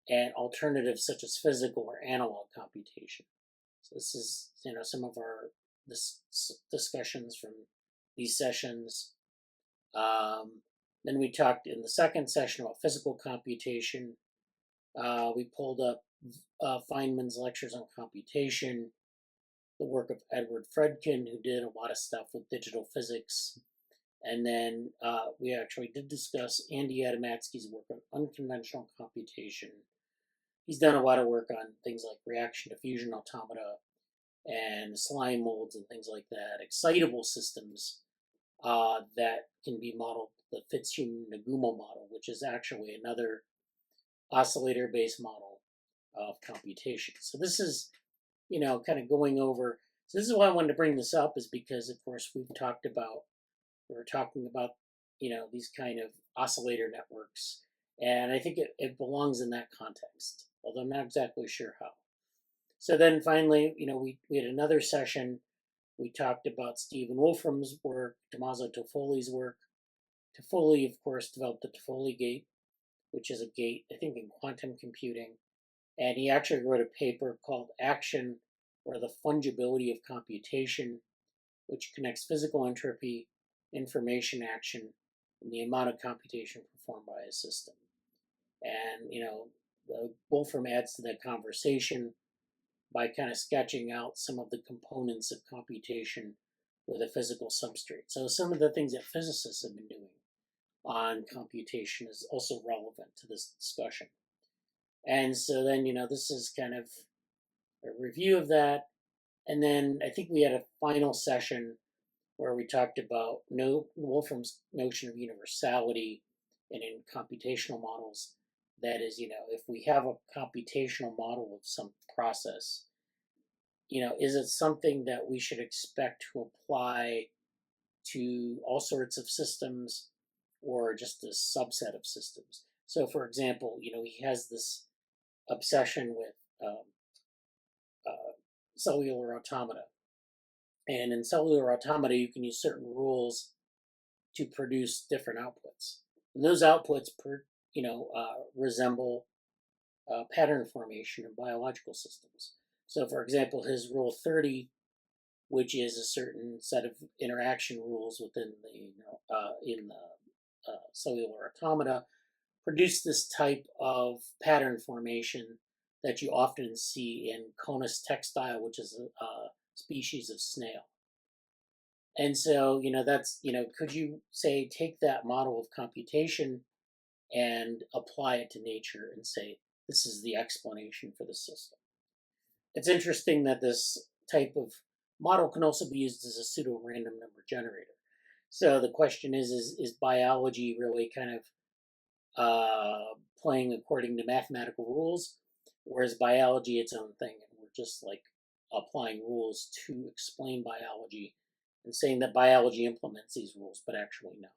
A: and alternatives such as physical or analog computation. So this is, some of our discussions from these sessions. Then we talked in the second session about physical computation. We pulled up Feynman's lectures on computation, the work of Edward Fredkin, who did a lot of stuff with digital physics. And then we actually did discuss Andy Adamatsky's work on unconventional computation. He's done a lot of work on things like reaction diffusion automata and slime molds and things like that, excitable systems that can be modeled, the Fitzhugh-Nagumo model, which is actually another oscillator-based model of computation. So this is, kind of going over. So this is why I wanted to bring this up, is because, of course, we were talking about, these kind of oscillator networks, and I think it belongs in that context, although I'm not exactly sure how. So then finally, we had another session. We talked about Stephen Wolfram's work, Tommaso Toffoli's work. Toffoli, of course, developed the Toffoli gate, which is a gate, I think, in quantum computing. And he actually wrote a paper called Action, or the Fungibility of Computation, which connects physical entropy, information action, and the amount of computation performed by a system. And, Wolfram adds to that conversation by kind of sketching out some of the components of computation with a physical substrate. So some of the things that physicists have been doing on computation is also relevant to this discussion. And so then, this is kind of a review of that. And then I think we had a final session where we talked about Wolfram's notion of universality and in computational models. That is, if we have a computational model of some process, is it something that we should expect to apply to all sorts of systems or just a subset of systems? So, for example, he has this obsession with cellular automata. And in cellular automata, you can use certain rules to produce different outputs. And those outputs, resemble pattern formation in biological systems. So, for example, his Rule 30, which is a certain set of interaction rules within the cellular automata, produce this type of pattern formation that you often see in Conus textile, which is a species of snail. And so, that's, could you say, take that model of computation and apply it to nature and say, this is the explanation for the system? It's interesting that this type of model can also be used as a pseudo-random number generator. So the question is biology really kind of playing according to mathematical rules, or is biology its own thing, and we're just like applying rules to explain biology and saying that biology implements these rules, but actually no.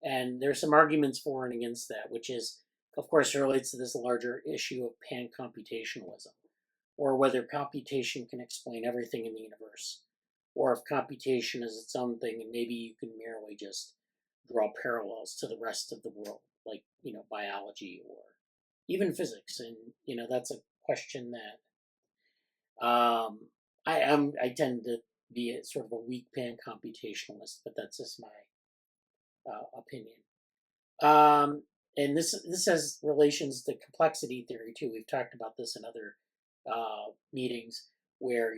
A: And there's some arguments for and against that, which is, of course, relates to this larger issue of pan-computationalism, or whether computation can explain everything in the universe, or if computation is its own thing and maybe you can merely just draw parallels to the rest of the world, like, biology or even physics. And, that's a question that I tend to be a sort of a weak pan-computationalist, but that's just my opinion. And this has relations to complexity theory too. We've talked about this in other meetings, where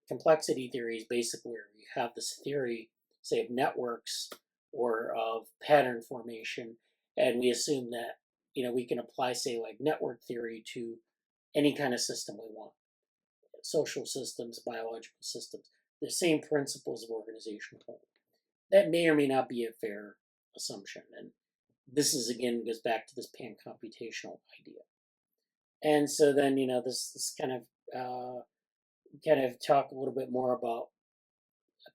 A: complexity theory is basically where you have this theory, say, of networks or of pattern formation, and we assume that we can apply, say, like network theory to any kind of system we want, social systems, biological systems. The same principles of organization hold. That may or may not be a fair assumption, and this is, again, goes back to this pan-computational idea. And so then, this kind of talk a little bit more about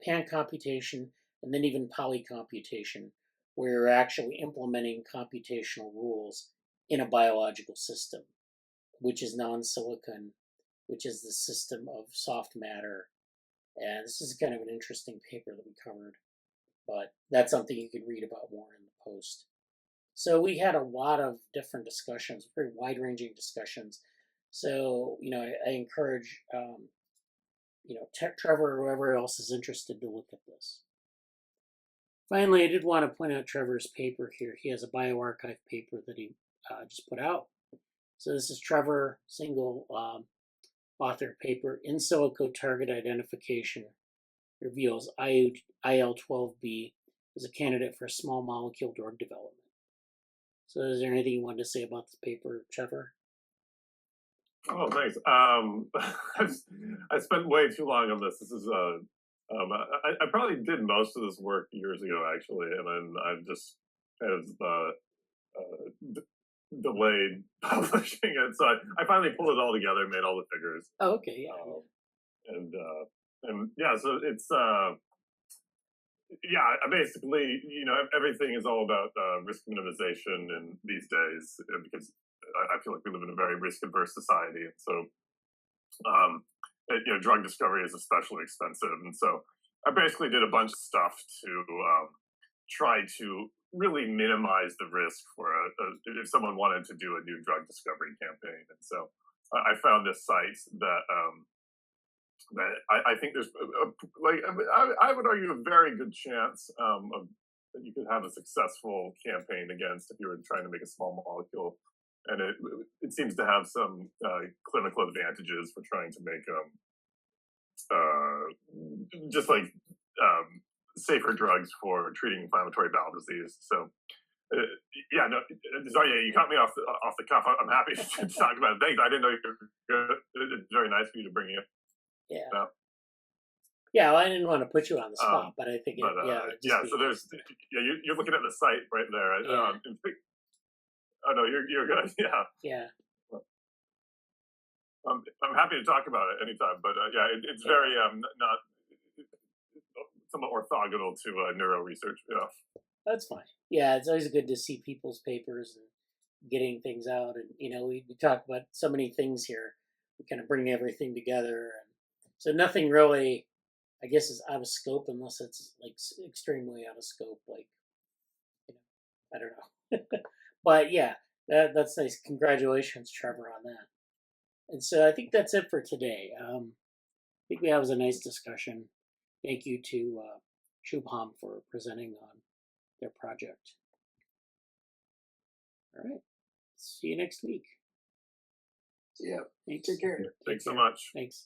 A: pan-computation and then even polycomputation, where you're actually implementing computational rules in a biological system, which is non-silicon, which is the system of soft matter. And this is kind of an interesting paper that we covered, but that's something you can read about more in the post. So we had a lot of different discussions, very wide-ranging discussions. So, I encourage, Trevor or whoever else is interested to look at this. Finally, I did want to point out Trevor's paper here. He has a bioRxiv paper that he just put out. So this is Trevor, single author paper, in silico target identification reveals IL-12B as a candidate for small molecule drug development. So is there anything you wanted to say about this paper, Trevor?
F: Oh, thanks. I spent way too long on this. This is I probably did most of this work years ago, actually, and then I've just kind of delayed publishing it. So I finally pulled it all together, made all the figures.
A: Oh, okay, yeah.
F: And yeah, so it's basically, everything is all about risk minimization in these days, because I feel like we live in a very risk-averse society, and so drug discovery is especially expensive. And so I basically did a bunch of stuff to try to really minimize the risk for if someone wanted to do a new drug discovery campaign. And so I found this site that I think there's I would argue a very good chance that you could have a successful campaign against if you were trying to make a small molecule, and it seems to have some clinical advantages for trying to make safer drugs for treating inflammatory bowel disease. So sorry, you caught me off the cuff. I'm happy to talk about it. Thanks. I didn't know it's very nice for you to bring it.
A: Yeah. Yeah, well, I didn't want to put you on the spot, but I think,
F: so there's, you're looking at the site right there.
A: Yeah.
F: Oh no, you're good. Yeah.
A: Yeah.
F: I'm happy to talk about it anytime, but it's very not somewhat orthogonal to neuro research. Yeah.
A: That's fine. Yeah, it's always good to see people's papers and getting things out, and we talk about so many things here. We kind of bring everything together, and so nothing really, I guess, is out of scope unless it's like extremely out of scope, like I don't know. But yeah, that's nice. Congratulations, Trevor, on that. And so I think that's it for today. I think that was a nice discussion. Thank you to Shubham for presenting on their project. All right. See you next week.
D: Yeah.
A: Thanks.
D: Take care.
F: Thanks so much.
A: Thanks.